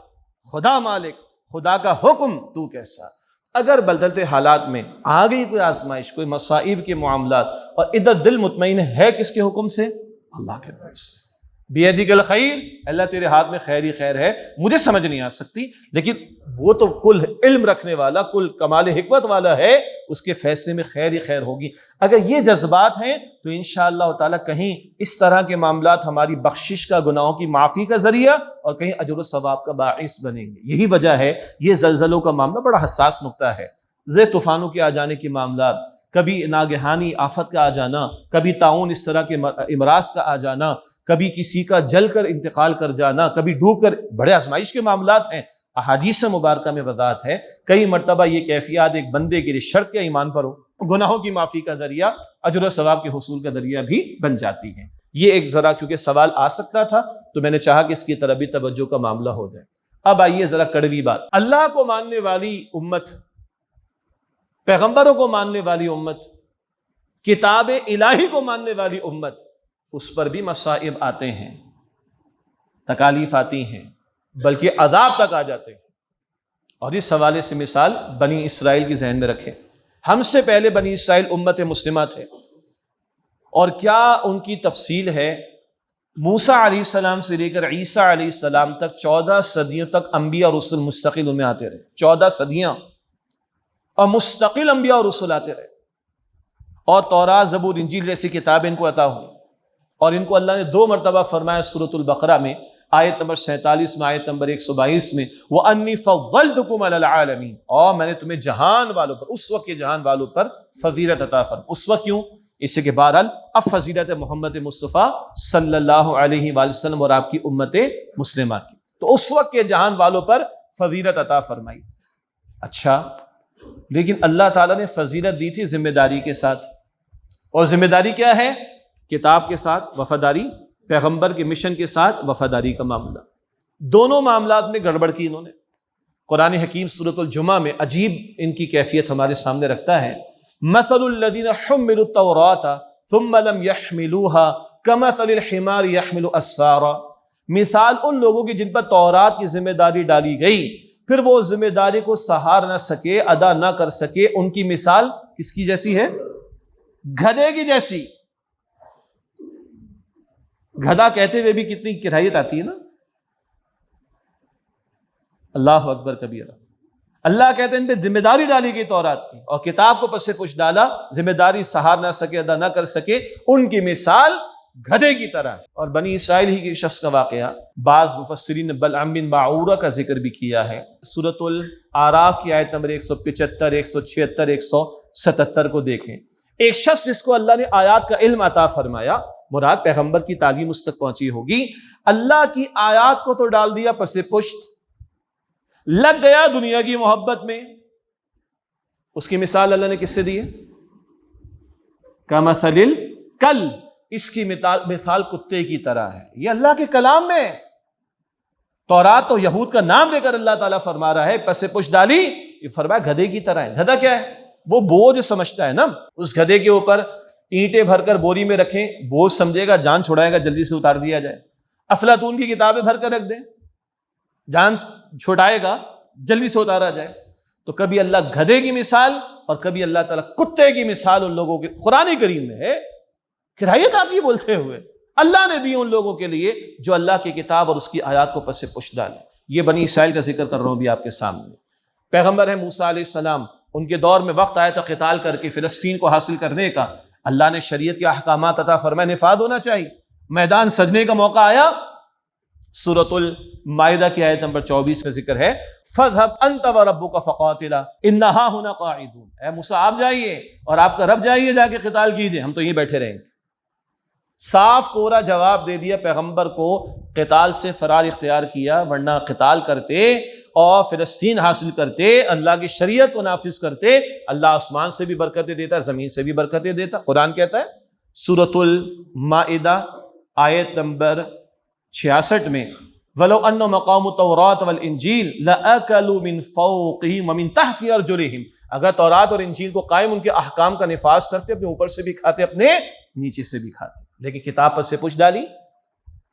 خدا مالک، خدا کا حکم تو کیسا. اگر بدلتے حالات میں آ گئی کوئی آزمائش، کوئی مصائب کے معاملات، اور ادھر دل مطمئن ہے کس کے حکم سے؟ اللہ کے حکم سے. بیدک الخیر، اللہ تیرے ہاتھ میں خیر ہی خیر ہے. مجھے سمجھ نہیں آ سکتی، لیکن وہ تو کل علم رکھنے والا، کل کمال حکمت والا ہے، اس کے فیصلے میں خیر ہی خیر ہوگی. اگر یہ جذبات ہیں تو انشاءاللہ تعالیٰ کہیں اس طرح کے معاملات ہماری بخشش کا، گناہوں کی معافی کا ذریعہ، اور کہیں اجر و ثواب کا باعث بنیں گے. یہی وجہ ہے یہ زلزلوں کا معاملہ بڑا حساس نقطہ ہے. زیر طوفانوں کے آ جانے کے معاملات، کبھی ناگہانی آفت کا آ جانا، کبھی طاعون اس طرح کے امراض کا آ جانا، کبھی کسی کا جل کر انتقال کر جانا، کبھی ڈوب کر، بڑے آزمائش کے معاملات ہیں. احادیث مبارکہ میں وضاحت ہے کئی مرتبہ یہ کیفیات ایک بندے کے لیے شرط کے ایمان پر ہو، گناہوں کی معافی کا ذریعہ، اجر و ثواب کے حصول کا ذریعہ بھی بن جاتی ہیں. یہ ایک ذرا چونکہ سوال آ سکتا تھا تو میں نے چاہا کہ اس کی طرف بھی توجہ کا معاملہ ہو جائے. اب آئیے ذرا کڑوی بات. اللہ کو ماننے والی امت، پیغمبروں کو ماننے والی امت، کتاب الہی کو ماننے والی امت، اس پر بھی مصائب آتے ہیں، تکالیف آتی ہیں، بلکہ عذاب تک آ جاتے ہیں. اور اس حوالے سے مثال بنی اسرائیل کی ذہن میں رکھیں. ہم سے پہلے بنی اسرائیل امت مسلمہ تھے، اور کیا ان کی تفصیل ہے. موسیٰ علیہ السلام سے لے کر عیسیٰ علیہ السلام تک 14 صدیوں تک انبیاء اور رسل مستقل ان میں آتے رہے. 14 صدیاں اور مستقل انبیاء اور رسل آتے رہے، اور تورات، زبور، انجیل جیسی کتابیں ان کو عطا ہوئی. اور ان کو اللہ نے 2 مرتبہ فرمایا سورۃ البقرہ میں، آیت نمبر 47 میں، آیت نمبر 122 میں، وَأَنِّي فَضَّلْتُكُمْ عَلَى الْعَالَمِينَ، اور میں نے تمہیں جہان والوں پر، اس وقت کے جہان والوں پر فضیلت عطا فرمائی. اس وقت کیوں؟ اس سے کہ بہرحال اب فضیلت محمد مصطفیٰ صلی اللہ علیہ وآلہ وسلم اور آپ کی امت مسلمہ کی، تو اس وقت کے جہان والوں پر فضیلت عطا فرمائی. اچھا، لیکن اللہ تعالیٰ نے فضیلت دی تھی ذمہ داری کے ساتھ، اور ذمہ داری کیا ہے؟ کتاب کے ساتھ وفاداری، پیغمبر کے مشن کے ساتھ وفاداری کا معاملہ. دونوں معاملات میں گڑبڑ کی انہوں نے. قرآن حکیم سورۃ الجمعہ میں عجیب ان کی کیفیت ہمارے سامنے رکھتا ہے. مثل الذین حملوا التوراۃ ثم لم يحملوها كمثل الحمار يحمل اسفارا، مثال ان لوگوں کی جن پر تورات کی ذمہ داری ڈالی گئی، پھر وہ ذمہ داری کو سہار نہ سکے، ادا نہ کر سکے. ان کی مثال کس کی جیسی ہے؟ گدھے کی جیسی. گدھا کہتے ہوئے بھی کتنی کراہیت آتی ہے نا. اللہ اکبر کبیرہ. اللہ کہتے ہیں ان پہ ذمہ داری ڈالی گئی تورات کی، اور کتاب کو پس پش ڈالا، ذمہ داری سہار نہ سکے، ادا نہ کر سکے. ان کی مثال گدھے کی طرح. اور بنی اسرائیل ہی کے شخص کا واقعہ بعض مفسرین نے بلعام بن باعورہ کا ذکر بھی کیا ہے. سورۃ الاعراف کی آیت نمبر 175، 176، 177 کو دیکھیں. ایک شخص جس کو اللہ نے آیات کا علم عطا فرمایا، مراد پیغمبر کی تعلیم اس تک پہنچی ہوگی، اللہ کی آیات کو تو ڈال دیا پس پشت، لگ گیا دنیا کی محبت میں. اس کی مثال اللہ نے کس سے دی ہے؟ کمثل الکلب، اس کی مثال کتے کی طرح ہے. یہ اللہ کے کلام میں، تورات تو یہود کا نام لے کر اللہ تعالیٰ فرما رہا ہے، پس پشت ڈالی، یہ فرمایا گدھے کی طرح ہے. گدھا کیا ہے؟ وہ بوجھ سمجھتا ہے نا. اس گدھے کے اوپر اینٹیں بھر کر بوری میں رکھیں، بوجھ سمجھے گا، جان چھڑائے گا، جلدی سے اتار دیا جائے. افلاطون کی کتابیں بھر کر رکھ دیں، جان چھڑائے گا، جلدی سے اتارا جائے. تو کبھی اللہ گدھے کی مثال اور کبھی اللہ تعالیٰ کتے کی مثال ان لوگوں کے قرآن کریم میں ہے. کراہیت آتی ہے بولتے ہوئے. اللہ نے دی ان لوگوں کے لیے جو اللہ کی کتاب اور اس کی آیات کو پس پش ڈالے. یہ بنی اسرائیل کا ذکر کر رہا ہوں بھی آپ کے سامنے. پیغمبر ہے موسیٰ علیہ السلام، ان کے دور میں وقت آیا تھا قتال کر کے فلسطین کو حاصل کرنے کا. اللہ نے شریعت کے احکامات عطا فرمائے، نفاذ ہونا چاہیے. میدان سجنے کا موقع آیا، سورۃ مائدہ کی آیت نمبر 24 کا ذکر ہے فَاذْهَبْ أَنْتَ وَرَبُّكَ فَقَاتِلَا إِنَّهَا هُنَا قَاعِدُونَ، اے موسیٰ آپ جائیے اور آپ کا رب جائیے، جا کے قتال کیجئے، ہم تو یہیں بیٹھے رہیں گے۔ صاف کورا جواب دے دیا پیغمبر کو، قتال سے فرار اختیار کیا، ورنہ قتال کرتے اور فلسطین حاصل کرتے، اللہ کی شریعت کو نافذ کرتے، اللہ آسمان سے بھی برکتیں دیتا، زمین سے بھی برکتیں دیتا۔ قرآن کہتا ہے سورۃ المائدہ آیت نمبر 66 میں وَلَوْ أَنَّهُمْ أَقَامُوا التَّوْرَاةَ وَالْإِنْجِيلَ لَأَكَلُوا مِنْ فَوْقِهِمْ وَمِنْ تَحْتِ أَرْجُلِهِمْ، اگر تورات اور انجیل کو قائم، ان کے احکام کا نفاذ کرتے، اپنے اوپر سے بھی کھاتے، اپنے نیچے سے بھی کھاتے، لیکن کتاب پر سے پوچھ ڈالی۔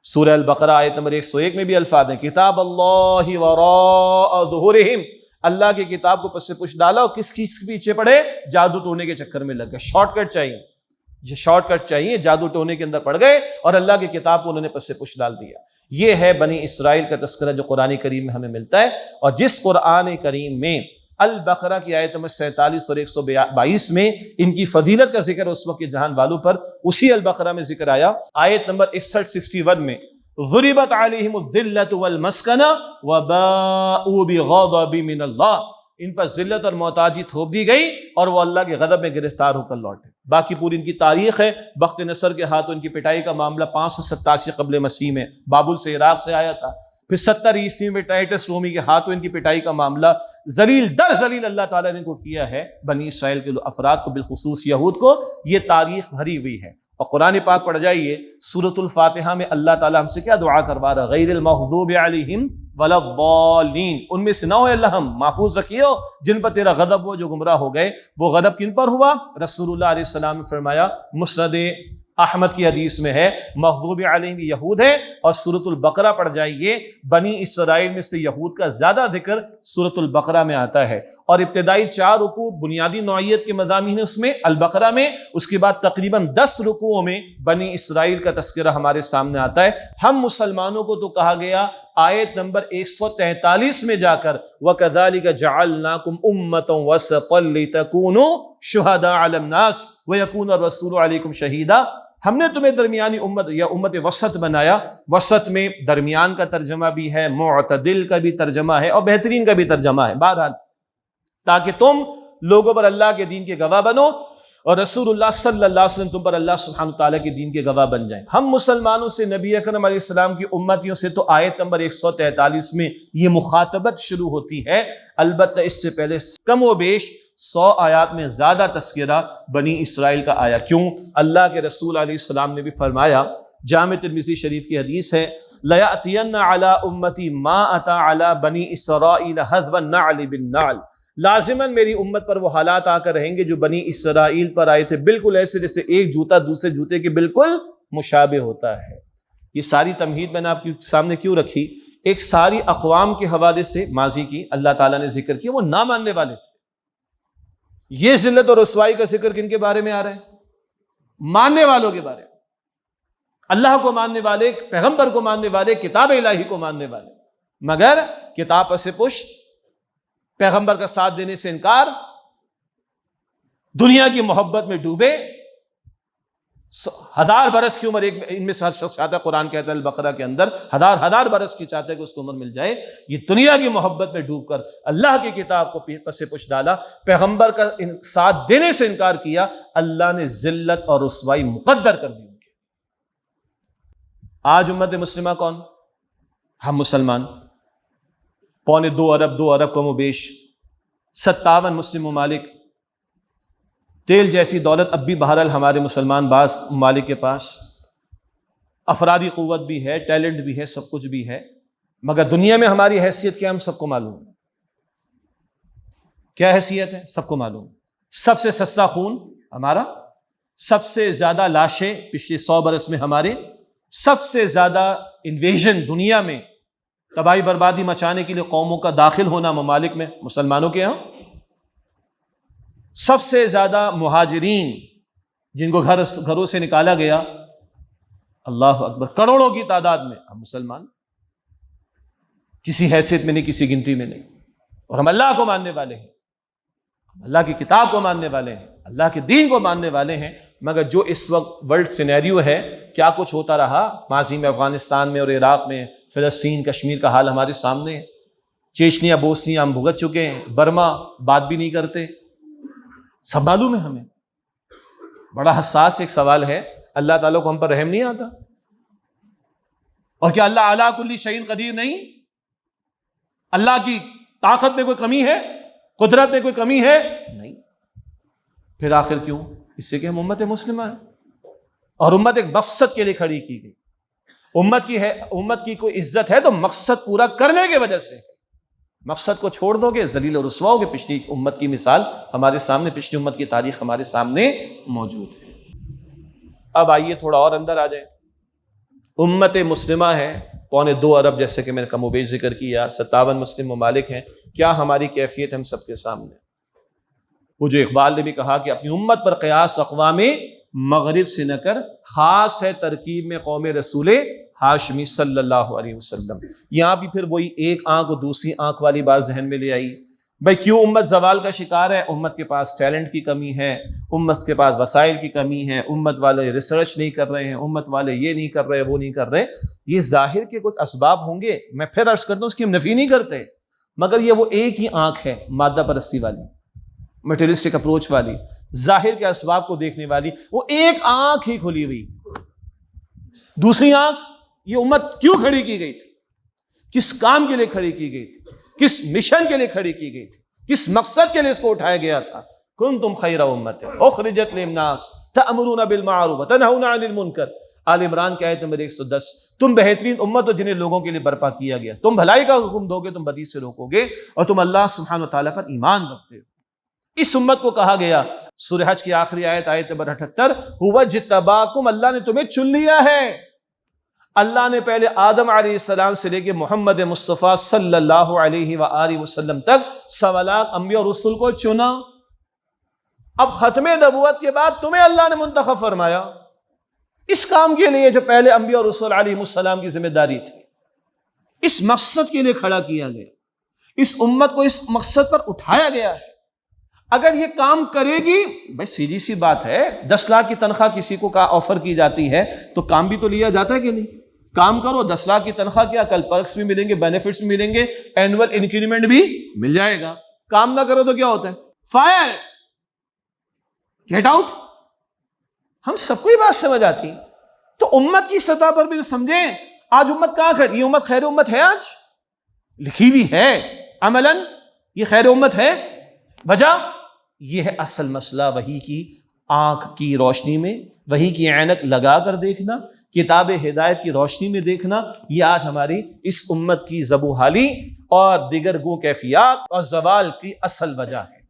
سورہ البقرہ آیت نمبر 101 میں بھی الفاظ ہیں کتاب اللہ وراء ظہورہم، اللہ کی کتاب کو پس سے پوچھ ڈالا، اور کس چیز کے پیچھے پڑے؟ جادو ٹونے کے چکر میں لگ گئے، شارٹ کٹ چاہیے، شارٹ کٹ چاہیے، جادو ٹونے کے اندر پڑ گئے اور اللہ کی کتاب کو انہوں نے پس سے پوچھ ڈال دیا۔ یہ ہے بنی اسرائیل کا تذکرہ جو قرآن کریم میں ہمیں ملتا ہے، اور جس قرآن کریم میں البقرہ کی آیت نمبر 47 اور 122 میں ان کی فضیلت کا ذکر اس وقت کے جہان والوں پر اسی البقرہ میں ذکر آیا۔ آیت نمبر 61 میں ضربت علیہم الذلۃ والمسکنہ وباءوا بغضب من اللہ، ان پر ذلت اور محتاجی تھوپ دی گئی اور وہ اللہ کے غضب میں گرفتار ہو کر لوٹے۔ باقی پوری ان کی تاریخ ہے، بخت نصر کے ہاتھوں ان کی پٹائی کا معاملہ 587 قبل مسیح میں بابل سے عراق سے آیا تھا، پھر 70 عیسوی میں ٹائٹس رومی کے ہاتھوں ان کی پٹائی کا معاملہ ذلیل در ذلیل اللہ تعالیٰ نے کو کیا ہے بنی اسرائیل کے افراد کو، بالخصوص یہود کو۔ یہ تاریخ بھری ہوئی ہے، اور قرآن پاک پڑھ جائیے سورۃ الفاتحہ میں اللہ تعالیٰ ہم سے کیا دعا کروا رہا، غیر المغضوب علیہم ولا الضالین، ان میں سے نہ ہو اللہ، ہم محفوظ رکھیو جن پر تیرا غضب ہو، جو گمراہ ہو گئے۔ وہ غضب کن پر ہوا؟ رسول اللہ علیہ السلام نے فرمایا، مسند احمد کی حدیث میں ہے مغضوب علیہم یہود ہے، اور سورۃ البقرہ پڑھ جائیے، بنی اسرائیل میں سے یہود کا زیادہ ذکر سورۃ البقرہ میں آتا ہے، اور ابتدائی 4 رکوع بنیادی نوعیت کے مضامین اس میں البقرہ میں، اس کے بعد تقریباً 10 رکوعوں میں بنی اسرائیل کا تذکرہ ہمارے سامنے آتا ہے۔ ہم مسلمانوں کو تو کہا گیا آیت نمبر 143 میں جا کر وَكَذَلِكَ جَعَلْنَاكُمْ أُمَّةً وَسَطًا لِتَكُونُوا شُهَدَاءَ عَلَى النَّاسِ وَيَكُونَ الرَّسُولُ عَلَيْكُمْ شَهِيدًا، ہم نے تمہیں درمیانی امت یا امت وسط بنایا۔ وسط میں درمیان کا ترجمہ بھی ہے، معتدل کا بھی ترجمہ ہے، اور بہترین کا بھی ترجمہ ہے، بہرحال تاکہ تم لوگوں پر اللہ کے دین کے گواہ بنو، اور رسول اللہ صلی اللہ علیہ وسلم تم پر اللہ سبحانہ تعالیٰ کے دین کے گواہ بن جائیں۔ ہم مسلمانوں سے نبی اکرم علیہ السلام کی امتیوں سے تو آیت نمبر 143 میں یہ مخاطبت شروع ہوتی ہے، البتہ اس سے پہلے کم و بیش 100 آیات میں زیادہ تذکرہ بنی اسرائیل کا آیا۔ کیوں؟ اللہ کے رسول علیہ السلام نے بھی فرمایا، جامع ترمذی شریف کی حدیث ہے، لَيَأْتِيَنَّ عَلَىٰ أُمَّتِي مَا أَتَىٰ عَلَىٰ بَنِي إِسْرَائِيلَ حَذْوَ النَّعْلِ بِالنَّعْلِ، لازماً میری امت پر وہ حالات آ کر رہیں گے جو بنی اسرائیل پر آئے تھے، بالکل ایسے جیسے ایک جوتا دوسرے جوتے کے بالکل مشابہ ہوتا ہے۔ یہ ساری تمہید میں نے آپ کے سامنے کیوں رکھی؟ ایک ساری اقوام کے حوالے سے ماضی کی اللہ تعالیٰ نے ذکر کیا، وہ نہ ماننے والے تھے۔ یہ ذلت اور رسوائی کا ذکر کن کے بارے میں آ رہا ہے؟ ماننے والوں کے بارے میں، اللہ کو ماننے والے، پیغمبر کو ماننے والے، کتاب الہی کو ماننے والے، مگر کتاب پر سے پشت، پیغمبر کا ساتھ دینے سے انکار، دنیا کی محبت میں ڈوبے، 1000 برس کی عمر، ایک ان میں سے ہر شخص چاہتا ہے، قرآن کہتا ہے البقرہ کے اندر 1000 برس کی چاہتا ہے کہ اس کو عمر مل جائے، یہ دنیا کی محبت میں ڈوب کر اللہ کی کتاب کو پس سے پش ڈالا، پیغمبر کا ساتھ دینے سے انکار کیا، اللہ نے ذلت اور رسوائی مقدر کر دی ان کے۔ آج امت مسلمہ کون؟ ہم مسلمان، 2.25 ارب کم و بیش، 57 مسلم ممالک، تیل جیسی دولت اب بھی بہرحال ہمارے مسلمان بعض ممالک کے پاس، افرادی قوت بھی ہے، ٹیلنٹ بھی ہے، سب کچھ بھی ہے، مگر دنیا میں ہماری حیثیت کیا ہم سب کو معلوم ہے، کیا حیثیت ہے سب کو معلوم، سب سے سستا خون ہمارا، سب سے زیادہ لاشیں پچھلے 100 برس میں ہمارے، سب سے زیادہ انویژن دنیا میں تباہی بربادی مچانے کے لیے قوموں کا داخل ہونا ممالک میں مسلمانوں کے ہاں، سب سے زیادہ مہاجرین جن کو گھروں سے نکالا گیا، اللہ اکبر، کروڑوں کی تعداد میں ہم مسلمان، کسی حیثیت میں نہیں، کسی گنتی میں نہیں، اور ہم اللہ کو ماننے والے ہیں، ہم اللہ کی کتاب کو ماننے والے ہیں، اللہ کے دین کو ماننے والے ہیں، مگر جو اس وقت ورلڈ سینیریو ہے، کیا کچھ ہوتا رہا ماضی میں افغانستان میں اور عراق میں، فلسطین، کشمیر کا حال ہمارے سامنے ہے، چیچنیا، بوسنیا ہم بھگت چکے ہیں، برما بات بھی نہیں کرتے، سب معلوم ہے ہمیں۔ بڑا حساس ایک سوال ہے، اللہ تعالیٰ کو ہم پر رحم نہیں آتا؟ اور کیا اللہ علی کل شیء قدیر نہیں؟ اللہ کی طاقت میں کوئی کمی ہے؟ قدرت میں کوئی کمی ہے؟ نہیں۔ پھر آخر کیوں؟ اس سے کہ ہم امت مسلمہ ہیں، اور امت ایک مقصد کے لیے کھڑی کی گئی۔ امت کی کوئی عزت ہے تو مقصد پورا کرنے کی وجہ سے۔ مقصد کو چھوڑ دو گے ذلیل و رسوا ہوگے۔ پچھلی امت کی مثال ہمارے سامنے، پچھلی امت کی تاریخ ہمارے سامنے موجود ہے۔ اب آئیے تھوڑا اور اندر آ جائیں۔ امت مسلمہ ہے 2.25 ارب، جیسے کہ میں نے کم و بیش ذکر کیا، 57 مسلم ممالک ہیں۔ کیا ہماری کیفیت ہم سب کے سامنے؟ وہ جو اقبال نے بھی کہا کہ اپنی امت پر قیاس اقوام مغرب سے نہ کر، خاص ہے ترکیب میں قوم رسول ہاشمی صلی اللہ علیہ وسلم۔ یہاں بھی پھر وہی ایک آنکھ اور دوسری آنکھ والی بات ذہن میں لے آئی۔ بھائی کیوں امت زوال کا شکار ہے؟ امت کے پاس ٹیلنٹ کی کمی ہے، امت کے پاس وسائل کی کمی ہے، امت والے ریسرچ نہیں کر رہے ہیں، امت والے یہ نہیں کر رہے، وہ نہیں کر رہے۔ یہ ظاہر کے کچھ اسباب ہوں گے، میں پھر عرض کرتا ہوں اس کی ہم نفی نہیں کرتے، مگر یہ وہ ایک ہی آنکھ ہے مادہ پرستی والی، میٹیریلسٹک اپروچ والی، ظاہر کے اسباب کو دیکھنے والی، وہ ایک آنکھ ہی کھلی ہوئی۔ دوسری آنکھ، یہ امت کیوں کھڑی کی گئی تھی؟ کس کام کے لیے کھڑی کی گئی تھی؟ کس مشن کے لیے کھڑی کی گئی تھی؟ کس مقصد کے لیے اس کو اٹھایا گیا تھا؟ کنتم خیر امت اخرجت للناس تأمرون بالمعروف وتنہون عن المنکر۔ آل عمران کی آیت نمبر 110۔ تم بہترین امت ہو جنہیں لوگوں کے لیے برپا کیا گیا، تم بھلائی کا حکم دو گے، تم بدی سے روکو گے، اور تم اللہ سبحانہ وتعالیٰ پر ایمان رکھتے ہو۔ اس امت کو کہا گیا، سورہ حج کی آخری آیت، آیت نمبر 78، هو اجتباکم، اللہ نے تمہیں چن لیا ہے۔ اللہ نے پہلے آدم علیہ السلام سے لے کے محمد مصطفیٰ صلی اللہ علیہ وآلہ وسلم تک سوالات انبیاء اور رسول کو چنا۔ اب ختم نبوت کے بعد تمہیں اللہ نے منتخب فرمایا اس کام کے لیے جو پہلے انبیاء اور رسول علیہ السلام کی ذمہ داری تھی۔ اس مقصد کے لیے کھڑا کیا گیا، اس امت کو اس مقصد پر اٹھایا گیا ہے۔ اگر یہ کام کرے گی، بھائی سیدھی سی بات ہے، 10 لاکھ کی تنخواہ کسی کو آفر کی جاتی ہے تو کام بھی تو لیا جاتا ہے کہ نہیں؟ کام کرو، 10 لاکھ کی تنخواہ، کیا کل پرکس بھی ملیں گے، بینیفٹس بھی ملیں گے، اینول انکریمنٹ بھی مل جائے گا۔ کام نہ کرو تو کیا ہوتا ہے؟ Fire, gate out. ہم سب کو یہ بات سمجھ آتی، تو امت کی سطح پر بھی سمجھیں۔ آج امت کہاں کھڑی؟ یہ امت خیر امت ہے؟ آج لکھی ہوئی ہے عملاً یہ خیر امت ہے؟ وجہ یہ ہے اصل مسئلہ وحی کی آنکھ کی روشنی میں، وحی کی عینک لگا کر دیکھنا، کتاب ہدایت کی روشنی میں دیکھنا۔ یہ آج ہماری اس امت کی زبوحالی اور دیگر گو کیفیات اور زوال کی اصل وجہ ہے۔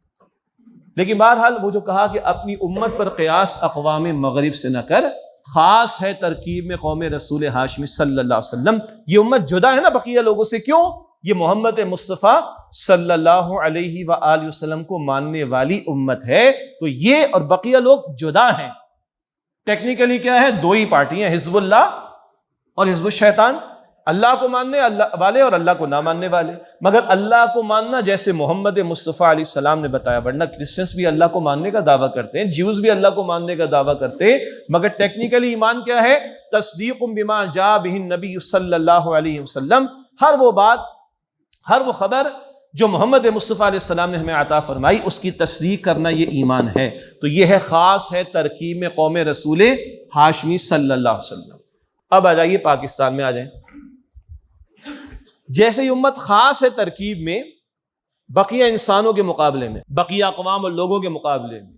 لیکن بہرحال وہ جو کہا کہ اپنی امت پر قیاس اقوام مغرب سے نہ کر، خاص ہے ترکیب میں قوم رسول ہاشمی صلی اللہ علیہ وسلم۔ یہ امت جدا ہے نا بقیہ لوگوں سے، کیوں؟ یہ محمد مصطفیٰ صلی اللہ علیہ وآلہ وسلم کو ماننے والی امت ہے، تو یہ اور بقیہ لوگ جدا ہیں۔ ٹیکنیکلی کیا ہے؟ 2 ہی پارٹیاں، حزب اللہ اور حزب الشیطان، اللہ کو ماننے والے اور اللہ کو نہ ماننے والے۔ مگر اللہ کو ماننا جیسے محمد مصطفیٰ علیہ السلام نے بتایا، ورنہ کرسچنس بھی اللہ کو ماننے کا دعویٰ کرتے ہیں، جیوز بھی اللہ کو ماننے کا دعویٰ کرتے ہیں، مگر ٹیکنیکلی ایمان کیا ہے؟ تصدیق بما جاء بہ النبی صلی اللہ علیہ وسلم۔ ہر وہ بات، ہر وہ خبر جو محمد مصطفیٰ علیہ السلام نے ہمیں عطا فرمائی، اس کی تصدیق کرنا یہ ایمان ہے۔ تو یہ ہے خاص ہے ترکیب میں قوم رسول ہاشمی صلی اللہ علیہ وسلم۔ اب آ جائیے پاکستان میں آ جائیں۔ جیسے یہ امت خاص ہے ترکیب میں بقیہ انسانوں کے مقابلے میں، بقیہ اقوام اور لوگوں کے مقابلے میں،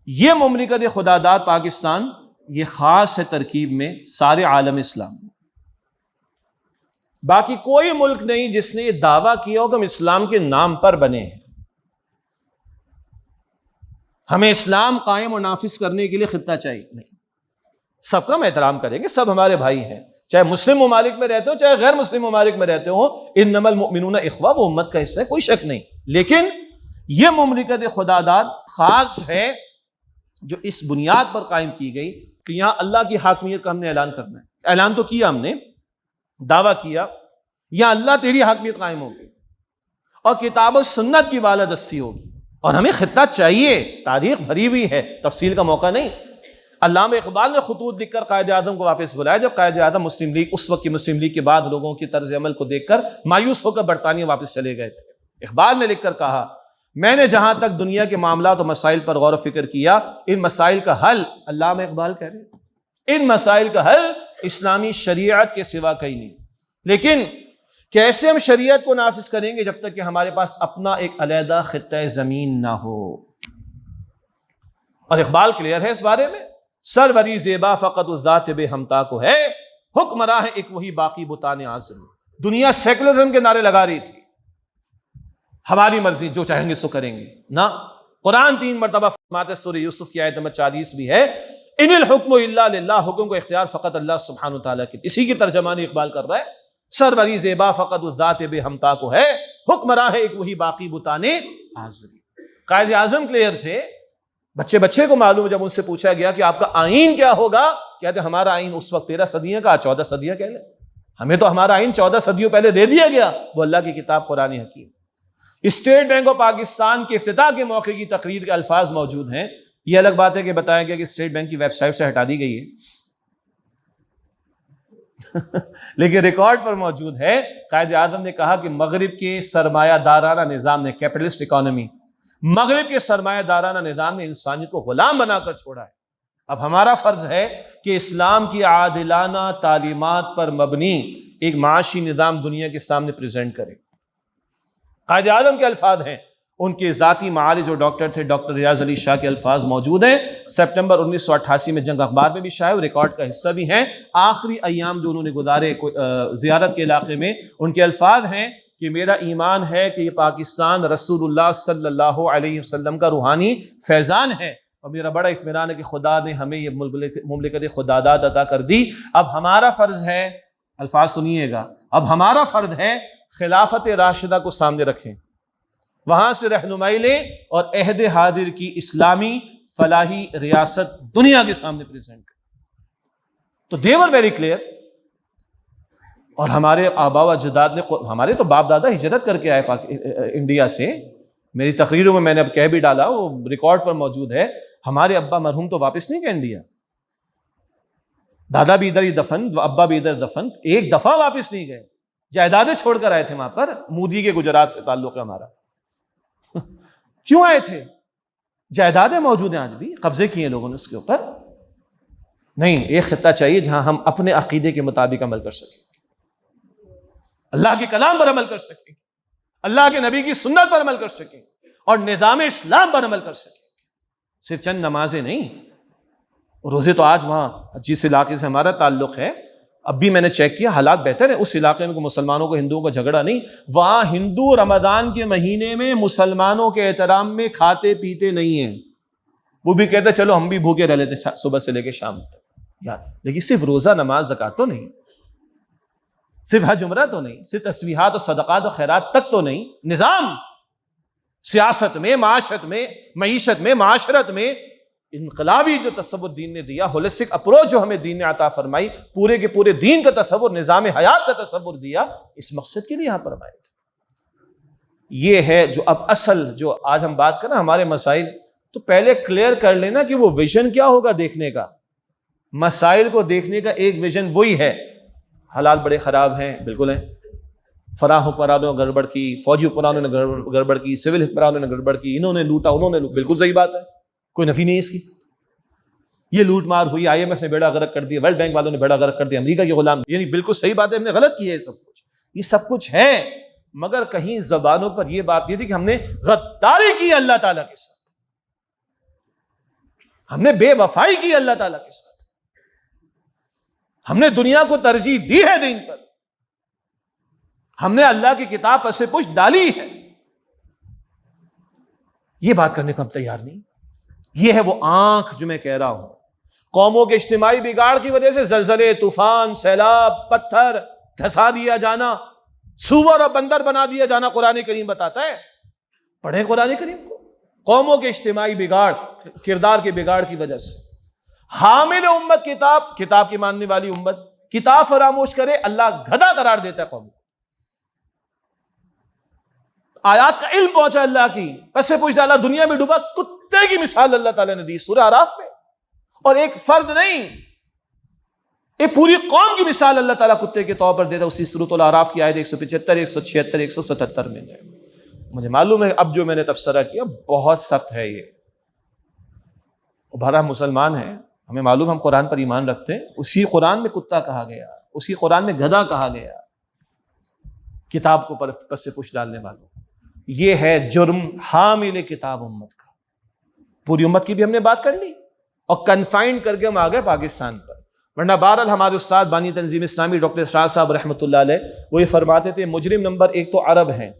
یہ مملکت خدا داد پاکستان یہ خاص ہے ترکیب میں سارے عالم اسلام میں۔ باقی کوئی ملک نہیں جس نے یہ دعویٰ کیا ہو کہ ہم اسلام کے نام پر بنے ہیں، ہمیں اسلام قائم و نافذ کرنے کے لیے خطہ چاہیے، نہیں۔ سب کا ہم احترام کریں گے، سب ہمارے بھائی ہیں، چاہے مسلم ممالک میں رہتے ہو چاہے غیر مسلم ممالک میں رہتے ہو، انما المؤمنون اخوہ، وہ امت کا حصہ ہے، کوئی شک نہیں۔ لیکن یہ مملکت خدا داد خاص ہے جو اس بنیاد پر قائم کی گئی کہ یہاں اللہ کی حاکمیت کا ہم نے اعلان کرنا ہے۔ اعلان تو کیا ہم نے، دعویٰ کیا، یہاں اللہ تیری حاکمیت قائم ہوگی اور کتاب و سنت کی بالادستی ہوگی، اور ہمیں خطہ چاہیے، تاریخ بھری ہوئی ہے، تفصیل کا موقع نہیں۔ علامہ اقبال نے خطوط لکھ کر قائد اعظم کو واپس بلایا جب قائد اعظم مسلم لیگ، اس وقت کی مسلم لیگ کے بعد لوگوں کی طرز عمل کو دیکھ کر مایوس ہو کر برطانیہ واپس چلے گئے تھے۔ اقبال نے لکھ کر کہا، میں نے جہاں تک دنیا کے معاملات و مسائل پر غور و فکر کیا، ان مسائل کا حل، علامہ اقبال کہہ رہے ہیں، ان مسائل کا حل اسلامی شریعت کے سوا کہیں نہیں۔ لیکن کیسے ہم شریعت کو نافذ کریں گے جب تک کہ ہمارے پاس اپنا ایک علیحدہ خطہ زمین نہ ہو؟ اور اقبال کلیئر ہے اس بارے میں، سروری زیبا فقط الذات بے ہمتا کو ہے، حکمراں ہے ایک وہی باقی بتان اعظم۔ دنیا سیکولرزم کے نعرے لگا رہی تھی، ہماری مرضی، جو چاہیں گے سو کریں گے، نہ، قرآن 3 مرتبہ فرماتا ہے، سورہ یوسف کی آیت نمبر 40 بھی ہے، ان الحکم الا للہ، حکم کو اختیار فقط اللہ سبحانہ وتعالیٰ کی۔ اسی کی ترجمانی اقبال کر رہا ہے، سروری زیبا فقط الذات بے ہمتا کو ہے، حکمراں ہے ایک وہی باقی بتان اعظم۔ قائد اعظم کلیئر تھے، بچے کو معلوم، جب ان سے پوچھا گیا کہ آپ کا آئین کیا ہوگا، کہتے ہمارا آئین اس وقت 13 صدیوں کا، 14 صدیاں کہہ لیں، ہمیں تو ہمارا آئین 14 صدیوں پہلے دے دیا گیا، وہ اللہ کی کتاب قرآن حکیم۔ اسٹیٹ بینک آف پاکستان کے افتتاح کے موقع کی تقریر کے الفاظ موجود ہیں، یہ الگ بات ہے کہ بتایا گیا کہ اسٹیٹ بینک کی ویب سائٹ سے ہٹا دی گئی ہے لیکن ریکارڈ پر موجود ہے، قائد اعظم نے کہا کہ مغرب کے سرمایہ دارانہ نظام نے، کیپٹلسٹ اکانومی، مغرب کے سرمایہ دارانہ نظام نے انسانیت کو غلام بنا کر چھوڑا ہے۔ اب ہمارا فرض ہے کہ اسلام کی عادلانہ تعلیمات پر مبنی ایک معاشی نظام دنیا کے سامنے پریزنٹ کرے۔ قائد اعظم کے الفاظ ہیں، ان کے ذاتی معالج جو ڈاکٹر تھے، ڈاکٹر ریاض علی شاہ کے الفاظ موجود ہیں، سپٹمبر 1988 میں جنگ اخبار میں بھی شائع، ریکارڈ کا حصہ بھی ہیں۔ آخری ایام جو انہوں نے گزارے زیارت کے علاقے میں، ان کے الفاظ ہیں کہ میرا ایمان ہے کہ یہ پاکستان رسول اللہ صلی اللہ علیہ وسلم کا روحانی فیضان ہے، اور میرا بڑا اطمینان ہے کہ خدا نے ہمیں یہ مملکت خداداد عطا کر دی۔ اب ہمارا فرض ہے، الفاظ سنیے گا، اب ہمارا فرض ہے خلافت راشدہ کو سامنے رکھیں، وہاں سے رہنمائی لیں اور عہد حاضر کی اسلامی فلاحی ریاست دنیا کے سامنے پریزنٹ کریں۔ تو they were very clear۔ اور ہمارے آبا و اجداد نے، ہمارے تو باپ دادا ہجرت کر کے آئے انڈیا سے، میری تقریروں میں نے اب کہہ بھی ڈالا، وہ ریکارڈ پر موجود ہے، ہمارے ابا مرحوم تو واپس نہیں گئے انڈیا، دادا بھی ادھر ہی دفن، ابا بھی ادھر دفن، ایک دفعہ واپس نہیں گئے، جائیدادیں چھوڑ کر آئے تھے وہاں پر، مودی کے گجرات سے تعلق ہے ہمارا کیوں آئے تھے؟ جائیدادیں موجود ہیں، آج بھی قبضے کیے لوگوں نے اس کے اوپر۔ نہیں، ایک خطہ چاہیے جہاں ہم اپنے عقیدے کے مطابق عمل کر سکیں، اللہ کے کلام پر عمل کر سکیں، اللہ کے نبی کی سنت پر عمل کر سکیں، اور نظام اسلام پر عمل کر سکیں۔ صرف چند نمازیں نہیں، روزے تو آج وہاں جس علاقے سے ہمارا تعلق ہے، اب بھی میں نے چیک کیا، حالات بہتر ہیں اس علاقے میں، کہ مسلمانوں کو ہندوؤں کا جھگڑا نہیں، وہاں ہندو رمضان کے مہینے میں مسلمانوں کے احترام میں کھاتے پیتے نہیں ہیں، وہ بھی کہتے چلو ہم بھی بھوکے رہ لیتے صبح سے لے کے شام تک یار، لیکن صرف روزہ نماز زکوٰۃ تو نہیں، صرف حج عمرہ تو نہیں، صرف تسبیحات و صدقات و خیرات تک تو نہیں، نظام سیاست میں، معاشرت میں، معیشت میں، معاشرت میں انقلابی جو تصور دین نے دیا، ہولسٹک اپروچ جو ہمیں دین نے عطا فرمائی، پورے کے پورے دین کا تصور، نظام حیات کا تصور دیا، اس مقصد کے لیے یہاں پر آئے تھے۔ یہ ہے جو اب اصل جو آج ہم بات کریں ہمارے مسائل، تو پہلے کلیئر کر لینا کہ وہ ویژن کیا ہوگا دیکھنے کا، مسائل کو دیکھنے کا ایک ویژن وہی ہے۔ حالات بڑے خراب ہیں، بالکل ہیں، فراہ حکمرانوں نے گڑبڑ کی، فوجی حکمرانوں نے گڑبڑ کی، سول حکمرانوں نے گڑبڑ کی، انہوں نے لوٹا، انہوں نے بالکل صحیح بات ہے، کوئی نفی نہیں اس کی، یہ لوٹ مار ہوئی، آئی ایم ایف نے بیڑا غرق کر دیا، ورلڈ بینک والوں نے بیڑا غرق کر دیا، امریکہ کے غلام، یعنی بالکل صحیح بات ہے، ہم نے غلط کی ہے، یہ سب کچھ ہے، مگر کہیں زبانوں پر یہ بات یہ تھی کہ ہم نے غداری کی اللہ تعالیٰ کے ساتھ، ہم نے بے وفائی کی اللہ تعالیٰ کے ساتھ، ہم نے دنیا کو ترجیح دی ہے دین پر، ہم نے اللہ کی کتاب پس پشت ڈالی ہے، یہ بات کرنے کو ہم تیار نہیں۔ یہ ہے وہ آنکھ جو میں کہہ رہا ہوں، قوموں کے اجتماعی بگاڑ کی وجہ سے زلزلے، طوفان، سیلاب، پتھر دھسا دیا جانا، سور اور بندر بنا دیا جانا، قرآن کریم بتاتا ہے، پڑھیں قرآن کریم کو، قوموں کے اجتماعی بگاڑ، کردار کے بگاڑ کی وجہ سے، حامل امت کتاب کی ماننے والی امت کتاب فراموش کرے، اللہ گدھا قرار دیتا ہے قوم کو۔ آیات کا علم پہنچا اللہ کی، پس پوچھ ڈالا، دنیا میں ڈوبا، کتے کی مثال اللہ تعالیٰ نے دی سورہ اعراف میں، اور ایک فرد نہیں، ایک پوری قوم کی مثال اللہ تعالیٰ کتے کے طور پر دیتا ہے، اسی سورۃ الاعراف کی آیت 175 176 177 میں ہے۔ مجھے معلوم ہے اب جو میں نے تبصرہ کیا بہت سخت ہے، یہ بھرا مسلمان ہے، ہمیں معلوم ہم قرآن پر ایمان رکھتے ہیں، اسی قرآن میں کتا کہا گیا، اسی قرآن میں گدھا کہا گیا، کتاب کو پس سے پوچھ ڈالنے والوں۔ یہ ہے جرم حامل کتاب امت کا۔ پوری امت کی بھی ہم نے بات کر لی اور کنفائنڈ کر کے ہم آ گئے پاکستان پر، ورنہ بہرحال ہمارے استاد بانی تنظیم اسلامی ڈاکٹر اسرار صاحب رحمۃ اللہ علیہ وہ یہ فرماتے تھے مجرم نمبر 1 تو عرب ہیں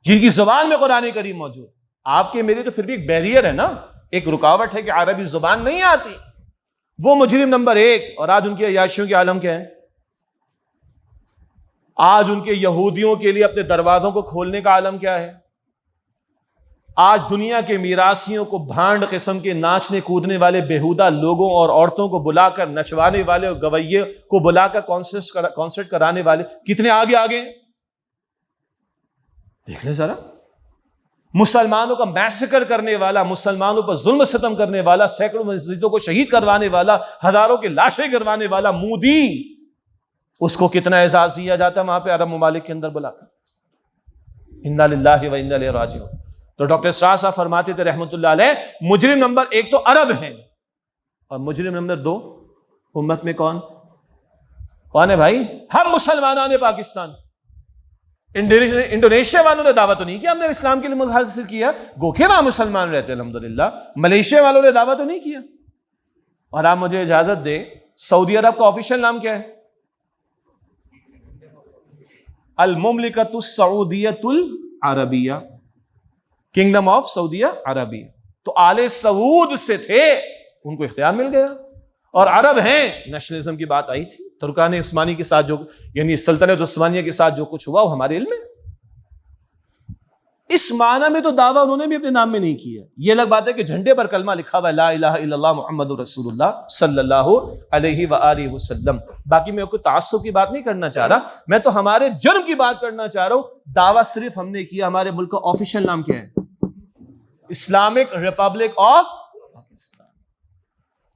جن کی زبان میں قرآن کریم موجود، آپ کے میرے تو پھر بھی ایک بیریئر ہے نا، ایک رکاوٹ ہے کہ عربی زبان نہیں آتی، وہ مجرم نمبر 1۔ اور آج ان کے عیاشیوں کے عالم کیا ہے؟ آج ان کے یہودیوں کے لیے اپنے دروازوں کو کھولنے کا عالم کیا ہے؟ آج دنیا کے میراثیوں کو بھانڈ قسم کے ناچنے کودنے والے بیہودہ لوگوں اور عورتوں کو بلا کر نچوانے والے اور گویے کو بلا کر کانسرٹ کرانے والے کتنے آگے آگے ہیں؟ دیکھ لیں ذرا، مسلمانوں کا میسیکر کرنے والا، مسلمانوں پر ظلم ستم کرنے والا، سینکڑوں مسجدوں کو شہید کروانے والا، ہزاروں کی لاشیں کروانے والا مودی، اس کو کتنا اعزاز دیا جاتا ہے وہاں پہ عرب ممالک کے اندر بلا کر۔ انا للہ و انا الیہ راجعون۔ تو ڈاکٹر اسرار صاحب فرماتے تھے رحمۃ اللہ علیہ مجرم نمبر 1 تو عرب ہیں، اور مجرم نمبر 2 امت میں کون ہے بھائی؟ ہم مسلمانان پاکستان۔ انڈونیشیا والوں نے دعویٰ تو نہیں کیا ہم نے اسلام کے لیے ملک حاصل کیا، گوکے وہاں مسلمان رہتے الحمدللہ۔ ملیشیا والوں نے دعویٰ تو نہیں کیا۔ اور آپ مجھے اجازت دے، سعودی عرب کا آفیشیل نام کیا ہے؟ المملکۃ السعودیۃ العربیہ، کنگڈم آف سعودیہ عربیہ۔ تو آل سعود سے تھے، ان کو اختیار مل گیا، اور عرب ہیں۔ نیشنلزم کی بات آئی تھی، ترکان عثمانی کے ساتھ جو، یعنی سلطنت عثمانیہ کے ساتھ جو کچھ ہوا وہ ہمارے علم میں۔ اس معنی میں تو دعویٰ انہوں نے بھی اپنے نام میں نہیں کیا۔ یہ الگ بات ہے کہ جھنڈے پر کلمہ لکھا ہوا ہے لا الہ الا اللہ محمد رسول اللہ صلی اللہ علیہ وآلہ وسلم۔ باقی میں کوئی تعصب کی بات نہیں کرنا چاہ رہا، میں تو ہمارے جرم کی بات کرنا چاہ رہا ہوں۔ دعویٰ صرف ہم نے کیا، ہمارے ملک کا آفیشیل نام کیا ہے؟ Islamic republic of Pakistan.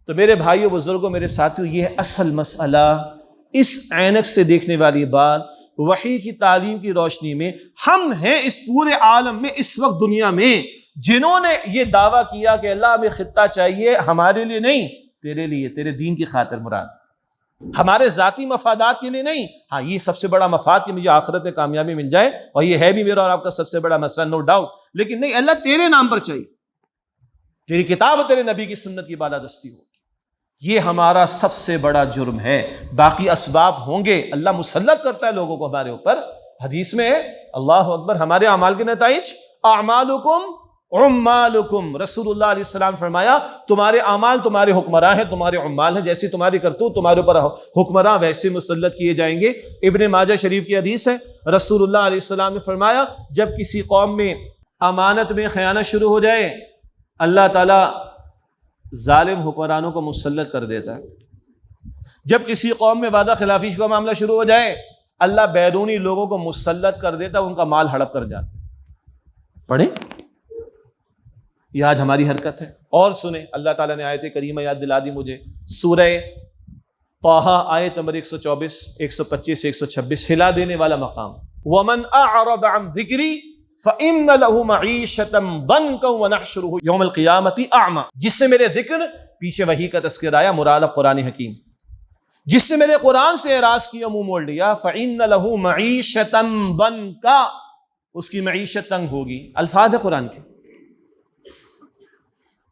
تو میرے بھائیوں بزرگوں میرے ساتھیوں، یہ ہے اصل مسئلہ۔ اس عینک سے دیکھنے والی بات، وحی کی تعلیم کی روشنی میں ہم ہیں اس پورے عالم میں اس وقت دنیا میں جنہوں نے یہ دعویٰ کیا کہ اللہ ہمیں خطہ چاہیے، ہمارے لیے نہیں، تیرے لیے، تیرے دین کی خاطر مراد، ہمارے ذاتی مفادات کے لیے نہیں۔ ہاں یہ سب سے بڑا مفاد کہ مجھے آخرت میں کامیابی مل جائے، اور یہ ہے بھی میرا اور آپ کا سب سے بڑا مسئلہ، نو ڈاؤٹ، لیکن نہیں، اللہ تیرے نام پر چاہیے، تیری کتاب اور تیرے نبی کی سنت کی بالادستی ہو۔ یہ ہمارا سب سے بڑا جرم ہے۔ باقی اسباب ہوں گے، اللہ مسلط کرتا ہے لوگوں کو ہمارے اوپر۔ حدیث میں ہے اللہ اکبر، ہمارے اعمال کے نتائج اعمالکم عمالکم، رسول اللہ علیہ السلام فرمایا تمہارے اعمال تمہارے حکمراں ہیں، تمہارے عمال ہیں، جیسی تمہاری کرتوت تمہارے اوپر حکمراں ویسے مسلط کیے جائیں گے۔ ابن ماجہ شریف کی حدیث ہے، رسول اللہ علیہ السلام نے فرمایا جب کسی قوم میں امانت میں خیانت شروع ہو جائے، اللہ تعالیٰ ظالم حکمرانوں کو مسلط کر دیتا ہے۔ جب کسی قوم میں وعدہ خلافی کا معاملہ شروع ہو جائے، اللہ بیرونی لوگوں کو مسلط کر دیتا ہے، ان کا مال ہڑپ کر جاتا ہے۔ پڑھیں، یہ آج ہماری حرکت ہے۔ اور سنیں، اللہ تعالیٰ نے آیت کریمہ یاد دلا دی مجھے، سورہ طٰہٰ آیت نمبر 124 125 126، ہلا دینے والا مقام، وَمَنْ أَعْرَضَ عَنْ ذِكْرِي فَإِنَّ لَهُ مَعِيشَةً ضَنْكًا وَنَحْشُرُهُ يَوْمَ الْقِيَامَةِ أَعْمَىٰ۔ جس سے میرے ذکر، پیچھے وحی کا تذکر آیا، مراد قرآن حکیم، جس سے میرے قرآن سے اعراض کیا، منہ موڑ لیا، فَإِنَّ لَهُ مَعِيشَةً ضَنْكًا، اس کی معیشت تنگ ہوگی۔ الفاظ ہے قرآن کے۔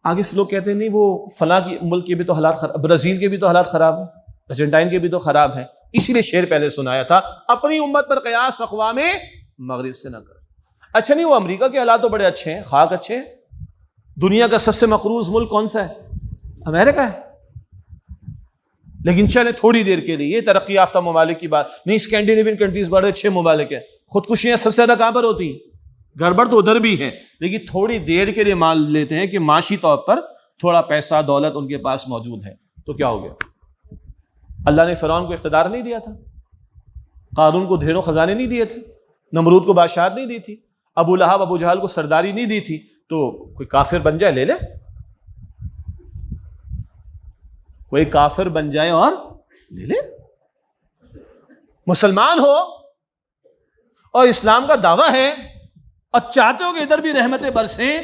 آگے سے لوگ کہتے ہیں نہیں وہ فلاں کی ملک کے بھی تو حالات خراب، برازیل کے بھی تو حالات خراب ہیں، ارجنٹائن کے بھی تو خراب ہیں، اسی لیے شعر پہلے سنایا تھا، اپنی امت پر قیاس اقوام مغرب سے نہ کر۔ اچھا نہیں، وہ امریکہ کے حالات تو بڑے اچھے ہیں، خاک اچھے ہیں۔ دنیا کا سب سے مقروض ملک کون سا ہے؟ امریکہ ہے۔ لیکن چلے تھوڑی دیر کے لیے، یہ ترقی یافتہ ممالک کی بات نہیں، اسکینڈینیوین کنٹریز بڑے اچھے ممالک ہیں۔ خودکشیاں سب سے زیادہ کہاں پر ہوتی ہیں؟ گڑبڑ تو ادھر بھی ہے، لیکن تھوڑی دیر کے لیے مان لیتے ہیں کہ معاشی طور پر تھوڑا پیسہ دولت ان کے پاس موجود ہے، تو کیا ہو گیا؟ اللہ نے فرعون کو اقتدار نہیں دیا تھا، قارون کو ڈھیروں خزانے نہیں دیے تھے، نمرود کو بادشاہت نہیں دی تھی، ابو لہب ابو جہل کو سرداری نہیں دی تھی، تو کوئی کافر بن جائے لے لے، کوئی کافر بن جائے اور لے لے۔ مسلمان ہو اور اسلام کا دعویٰ ہے اور چاہتے ہو کہ ادھر بھی رحمتیں برسیں،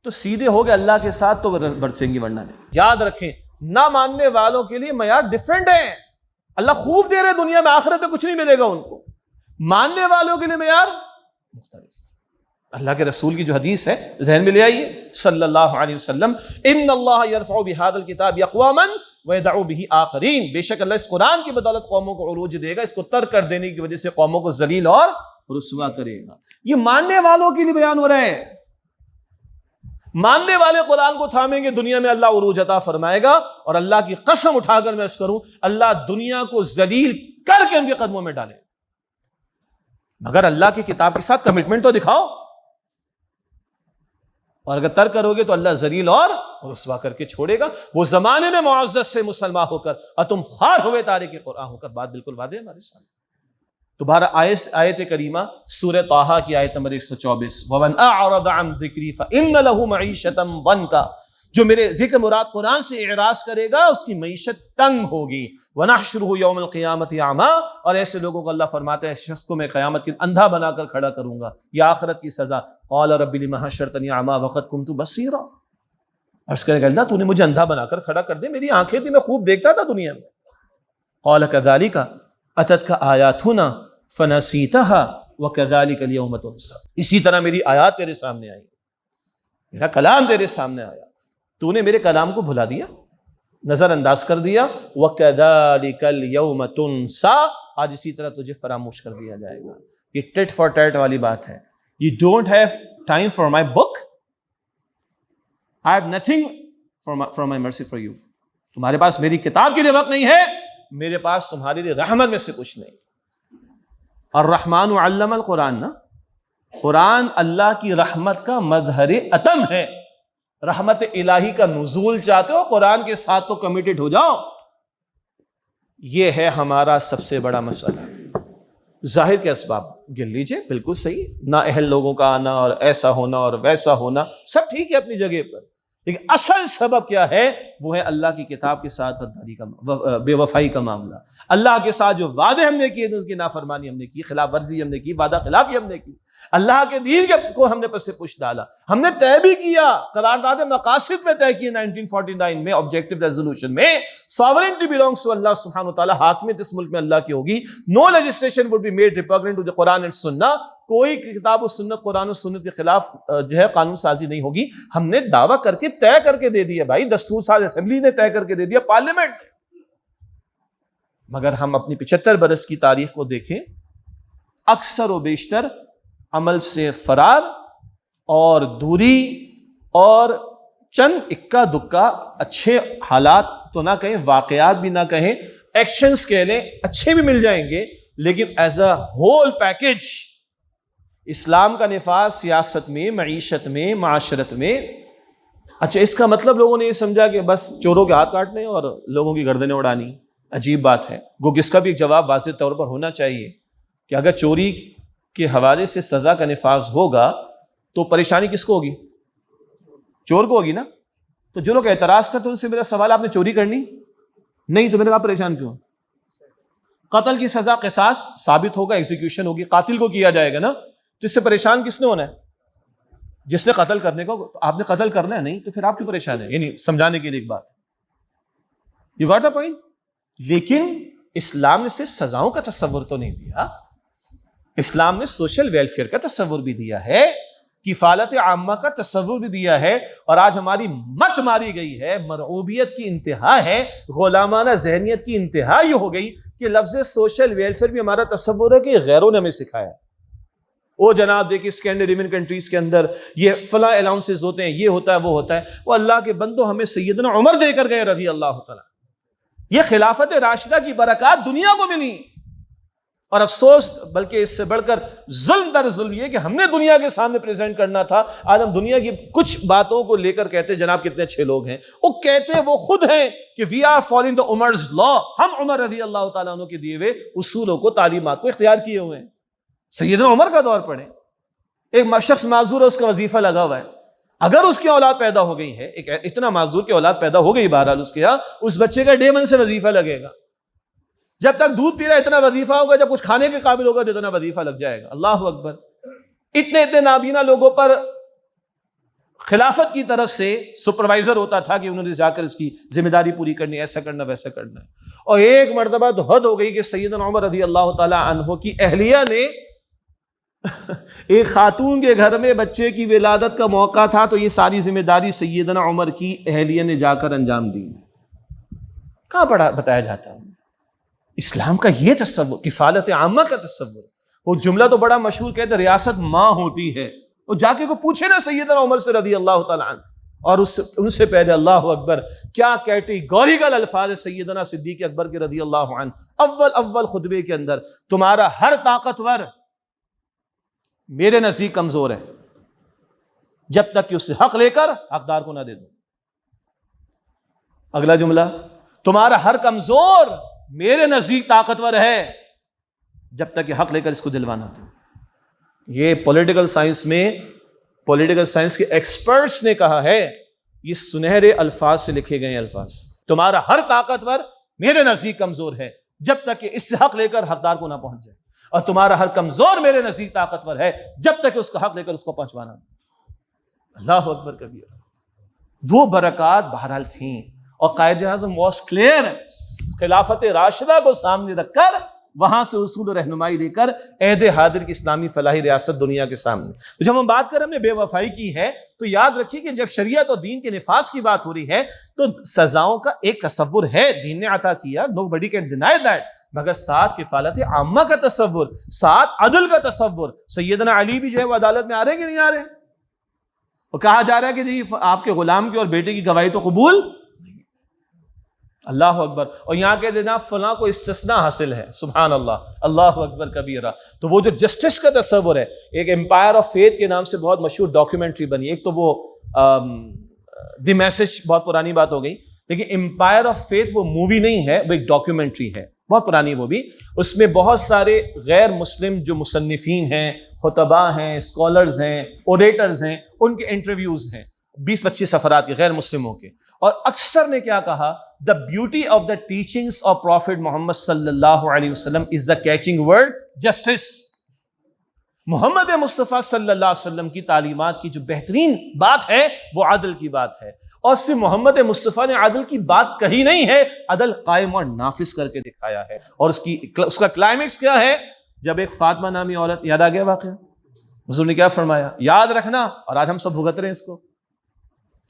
تو سیدھے ہو گئے اللہ کے ساتھ تو برسیں گی، ورنہ نہیں۔ یاد رکھیں، نہ ماننے والوں کے لیے معیار ڈیفرنٹ ہے۔ اللہ خوب دے رہے دنیا میں، آخرت میں کچھ نہیں ملے گا ان کو۔ ماننے والوں کے لیے معیار مختلف۔ اللہ کے رسول کی جو حدیث ہے ذہن میں لے آئیے، صلی اللہ علیہ وسلم، ان اللہ یرفع بہذا الکتاب اقواما ویدع بہ آخرین، بے شک اللہ اس قرآن کی بدولت قوموں کو عروج دے گا، اس کو ترک کر دینے کی وجہ سے قوموں کو ذلیل اور رسوا کرے گا۔ یہ ماننے والوں کے لیے بیان ہو رہا ہے۔ ماننے والے قرآن کو تھامیں گے، دنیا میں اللہ عروج عطا فرمائے گا، اور اللہ کی قسم اٹھا کر میں عرض کروں، اللہ دنیا کو ذلیل کر کے ان کے قدموں میں ڈالے، مگر اللہ کی کتاب کے ساتھ کمٹمنٹ تو دکھاؤ، اور اگر ترک کرو گے تو اللہ ذلیل اور رسوا کر کے چھوڑے گا۔ وہ زمانے میں معزز سے مسلمان ہو کر اور تم خوار ہوئے تارک قرآن ہو کر، بات بالکل واضح ہے ہمارے سامنے۔ دوبارہ آیت کریمہ سورہ طٰہٰ کی آیت نمبر 124، وَمَنْ أَعْرَضَ عَنْ ذِكْرِي فَإِنَّ لَهُ مَعِيشَةً ضَنْكًا، جو میرے ذکر مراد قرآن سے اعراض کرے گا اس کی معیشت تنگ ہوگی۔ وَنَحْشُرُهُ يَوْمَ الْقِيَامَةِ أَعْمَىٰ، اور ایسے لوگوں کو اللہ فرماتا ہے اس شخص کو میں قیامت کے اندھا بنا کر کھڑا کروں گا، یہ آخرت کی سزا۔ قَالَ رَبِّ لِمَ حَشَرْتَنِي أَعْمَىٰ وَقَدْ كُنتُ بَصِيرًا، عرض کرے گا اللہ تو نے مجھے اندھا بنا کر کھڑا کر دے، میری آنکھیں تھی، میں خوب دیکھتا تھا دنیا میں۔ قَالَ كَذَلِكَ أَتَتْكَ آيَاتُنَا فَنَسِيتَهَا وَكَذَلِكَ الْيَوْمَ تُنسَىٰ، اسی طرح میری آیات تیرے سامنے آئی، میرا کلام تیرے سامنے آیا، تو نے میرے کلام کو بھلا دیا، نظر انداز کر دیا۔ وَكَذَلِكَ الْيَوْمَ تُنسَىٰ، آج اسی طرح تجھے فراموش کر دیا جائے گا۔ یہ ٹٹ فار ٹیٹ والی بات ہے۔ You don't have time for my book, I have nothing from my mercy for you، تمہارے پاس میری کتاب کے لیے وقت نہیں ہے، میرے پاس تمہارے لیے رحمت میں سے کچھ نہیں۔ الرحمن علم القرآن، نا، قرآن اللہ کی رحمت کا مظہر اتم ہے۔ رحمت الہی کا نزول چاہتے ہو، قرآن کے ساتھ تو کمیٹڈ ہو جاؤ۔ یہ ہے ہمارا سب سے بڑا مسئلہ۔ ظاہر کے اسباب گن لیجئے، بالکل صحیح، نہ اہل لوگوں کا آنا اور ایسا ہونا اور ویسا ہونا سب ٹھیک ہے اپنی جگہ پر، لیکن اصل سبب کیا ہے؟ وہ ہے اللہ کی کتاب کے ساتھ غداری کا، بے وفائی کا معاملہ۔ اللہ کے ساتھ جو وعدے ہم نے کیے، اس کی نافرمانی ہم نے کی، خلاف ورزی ہم نے کی، وعدہ خلافی ہم نے کی، اللہ کے دین کو ہم نے پس پش ڈالا۔ ہم نے طے بھی کیا، قرارداد مقاصد میں طے کیے 1949 میں، آبجیکٹو ریزولوشن میں، ساورنٹی belongs to اللہ سبحانہ وتعالی، حاکمیت اس ملک میں اللہ کی ہوگی، no legislation would be made repugnant to the Quran and Sunnah، کوئی کتاب و سنت، قرآن و سنت کے خلاف جو ہے قانون سازی نہیں ہوگی۔ ہم نے دعویٰ کر کے طے کر کے دے دیا بھائی، دستور ساز اسمبلی نے طے کر کے دے دیا، پارلیمنٹ نے۔ مگر ہم اپنی 75 برس کی تاریخ کو دیکھیں، اکثر و بیشتر عمل سے فرار اور دوری اور چند اکا دکا اچھے حالات تو نہ کہیں، واقعات بھی نہ کہیں، ایکشنز کہہ لیں، اچھے بھی مل جائیں گے، لیکن ایز اے ہول پیکج اسلام کا نفاذ سیاست میں، معیشت میں، معاشرت میں۔ اچھا، اس کا مطلب لوگوں نے یہ سمجھا کہ بس چوروں کے ہاتھ کاٹنے اور لوگوں کی گردنیں اڑانی۔ عجیب بات ہے، گو اس کا بھی ایک جواب واضح طور پر ہونا چاہیے کہ اگر چوری کے حوالے سے سزا کا نفاذ ہوگا تو پریشانی کس کو ہوگی؟ چور کو ہوگی نا۔ تو جو لوگ اعتراض کرتے ہیں ان سے میرا سوال، آپ نے چوری کرنی نہیں تو میں نے کہا پریشان کیوں؟ قتل کی سزا قصاص ثابت ہوگا، ایگزیکیوشن ہوگی، قاتل کو کیا جائے گا نا، تو اس سے پریشان کس نے ہونا ہے؟ جس نے قتل کرنے کو۔ آپ نے قتل کرنا ہے نہیں تو پھر آپ کیوں پریشان ہیں؟ یعنی سمجھانے کے لیے ایک بات، یو گاٹ دا پوائنٹ۔ لیکن اسلام نے صرف سزاؤں کا تصور تو نہیں دیا، اسلام نے سوشل ویلفیئر کا تصور بھی دیا ہے، کفالت عامہ کا تصور بھی دیا ہے، اور آج ہماری مت ماری گئی ہے، مرعوبیت کی انتہا ہے، غلامانہ ذہنیت کی انتہا یہ ہو گئی کہ لفظ سوشل ویلفیئر بھی ہمارا تصور ہے کہ غیروں نے ہمیں سکھایا۔ وہ جناب دیکھیے اسکینڈینیوین کنٹریز کے اندر یہ فلاں الاؤنسز ہوتے ہیں، یہ ہوتا ہے، وہ ہوتا ہے۔ وہ اللہ کے بندو، ہمیں سیدنا عمر دے کر گئے رضی اللہ تعالیٰ۔ یہ خلافت راشدہ کی برکات دنیا کو ملی، اور افسوس بلکہ اس سے بڑھ کر ظلم در ظلم یہ کہ ہم نے دنیا کے سامنے پریزنٹ کرنا تھا۔ آج ہم دنیا کی کچھ باتوں کو لے کر کہتے ہیں جناب کتنے اچھے لوگ ہیں، وہ کہتے ہیں وہ خود ہیں کہ وی آر فالوئنگ دا عمر's لا، ہم عمر رضی اللہ تعالیٰ عنہ کے دیے ہوئے اصولوں کو، تعلیمات کو اختیار کیے ہوئے ہیں۔ سیدنا عمر کا دور پڑھیں، ایک شخص معذور ہے، اس کا وظیفہ لگا ہوا ہے، اگر اس کی اولاد پیدا ہو گئی ہے، ایک اتنا معذور کی اولاد پیدا ہو گئی بہرحال اس کے یہاں، اس بچے کا ڈے 1 سے وظیفہ لگے گا، جب تک دودھ پی رہا ہے اتنا وظیفہ ہوگا، جب کچھ کھانے کے قابل ہوگا تو اتنا وظیفہ لگ جائے گا۔ اللہ اکبر۔ اتنے نابینا لوگوں پر خلافت کی طرف سے سپروائزر ہوتا تھا کہ انہوں نے جا کر اس کی ذمہ داری پوری کرنی، ایسا کرنا ویسا کرنا ہے۔ اور ایک مرتبہ تو حد ہو گئی کہ سیدنا عمر رضی اللہ تعالی عنہ کی اہلیہ نے ایک خاتون کے گھر میں بچے کی ولادت کا موقع تھا، تو یہ ساری ذمہ داری سیدنا عمر کی اہلیہ نے جا کر انجام دی۔ کہاں بتایا جاتا ہے اسلام کا یہ تصور، کفالت عامہ کا تصور؟ وہ جملہ تو بڑا مشہور کہتے ہیں ریاست ماں ہوتی ہے، وہ جا کے کو پوچھے نا سیدنا عمر سے رضی اللہ تعالیٰ عنہ، اور ان سے پہلے اللہ اکبر کیا کیٹیگوری کا الفاظ ہے سیدنا صدیق اکبر کے رضی اللہ عنہ، اول خطبے کے اندر، تمہارا ہر طاقتور میرے نزدیک کمزور ہے جب تک کہ اس سے حق لے کر حقدار کو نہ دے دو۔ اگلا جملہ، تمہارا ہر کمزور میرے نزدیک طاقتور ہے جب تک کہ حق لے کر اس کو دلوانا دو۔ یہ پولیٹیکل سائنس کے ایکسپرٹس نے کہا ہے، یہ سنہرے الفاظ سے لکھے گئے الفاظ، تمہارا ہر طاقتور میرے نزدیک کمزور ہے جب تک کہ اس سے حق لے کر حقدار کو نہ پہنچ جائے، اور تمہارا ہر کمزور میرے نزدیک طاقتور ہے جب تک کہ اس کا حق لے کر اس کو پہنچوانا دو۔ اللہ اکبر کبیر۔ وہ برکات بہرحال تھیں، اور قائد اعظم واز کلیئر، خلافت راشدہ کو سامنے رکھ کر وہاں سے اصول و رہنمائی لے کر عہد حاضر کی اسلامی فلاحی ریاست دنیا کے سامنے۔ تو جب ہم بات کریں ہم نے بے وفائی کی ہے، تو یاد رکھیے کہ جب شریعت اور دین کے نفاذ کی بات ہو رہی ہے تو سزاؤں کا ایک تصور ہے، دین نے عطا کیا، نو بڈی کین ڈینائی دیٹ، مگر ساتھ کفالت عامہ کا تصور، ساتھ عدل کا تصور۔ سیدنا علی بھی جو ہے وہ عدالت میں آ رہے کہ نہیں آ رہے؟ اور کہا جا رہا ہے کہ جی آپ کے غلام کی اور بیٹے کی گواہی تو قبول۔ اللہ اکبر۔ اور یہاں کہ دینا فلاں کو استثناء حاصل ہے، سبحان اللہ، اللہ اکبر کبیرہ۔ تو وہ جو جسٹس کا تصور ہے، ایک امپائر آف فیتھ کے نام سے بہت مشہور ڈاکیومنٹری بنی، ایک تو وہ دی میسج، بہت پرانی بات ہو گئی، لیکن امپائر آف فیتھ وہ مووی نہیں ہے، وہ ایک ڈاکیومنٹری ہے، بہت پرانی وہ بھی۔ اس میں بہت سارے غیر مسلم جو مصنفین ہیں، خطباء ہیں، اسکالرز ہیں، اوریٹرز ہیں، ان کے انٹرویوز ہیں 20-25 افراد کے غیر مسلموں کے، اور اکثر نے کیا کہا، the beauty of the teachings of Prophet Muhammad صلی اللہ علیہ وسلم is the catching word justice۔ محمد مصطفیٰ صلی اللہ علیہ وسلم کی تعلیمات کی جو بہترین بات ہے وہ عدل کی بات ہے، اور صرف محمد مصطفیٰ نے عدل کی بات کہی نہیں ہے، عدل قائم اور نافذ کر کے دکھایا ہے۔ اور اس کا کلائمیکس کیا ہے؟ جب ایک فاطمہ نامی عورت، یاد آ گیا واقعہ، حضور نے کیا فرمایا؟ یاد رکھنا، اور آج ہم سب بھگت رہے ہیں اس کو،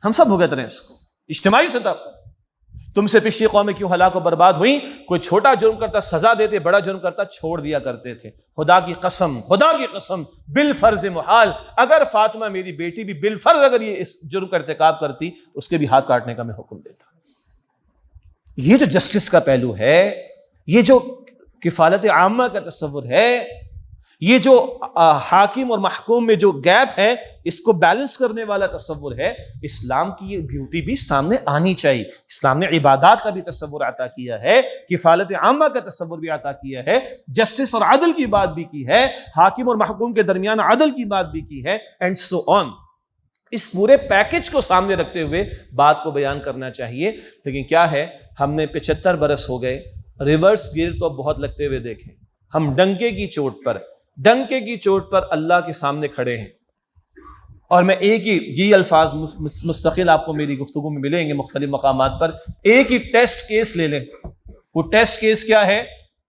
ہم سب بھگت رہے ہیں اس کو اجتماعی سطح پر۔ تم سے پچھلی قومیں کیوں ہلاک و برباد ہوئیں؟ کوئی چھوٹا جرم کرتا سزا دیتے، بڑا جرم کرتا چھوڑ دیا کرتے تھے۔ خدا کی قسم بالفرض محال، اگر فاطمہ میری بیٹی بھی بالفرض اگر یہ اس جرم کا ارتکاب کرتی، اس کے بھی ہاتھ کاٹنے کا میں حکم دیتا۔ یہ جو جسٹس کا پہلو ہے، یہ جو کفالت عامہ کا تصور ہے، یہ جو حاکم اور محکوم میں جو گیپ ہے اس کو بیلنس کرنے والا تصور ہے، اسلام کی یہ بیوٹی بھی سامنے آنی چاہیے۔ اسلام نے عبادات کا بھی تصور عطا کیا ہے، کفالت عامہ کا تصور بھی عطا کیا ہے، جسٹس اور عدل کی بات بھی کی ہے، حاکم اور محکوم کے درمیان عدل کی بات بھی کی ہے، اینڈ سو آن۔ اس پورے پیکج کو سامنے رکھتے ہوئے بات کو بیان کرنا چاہیے۔ لیکن کیا ہے، ہم نے 75 برس ہو گئے، ریورس گیئر تو بہت لگتے ہوئے دیکھیں، ہم ڈنکے کی چوٹ پر اللہ کے سامنے کھڑے ہیں۔ اور میں ایک ہی یہ الفاظ مستقل آپ کو میری گفتگو میں ملیں گے مختلف مقامات پر، ایک ہی ٹیسٹ کیس لے لیں۔ وہ ٹیسٹ کیس کیا ہے؟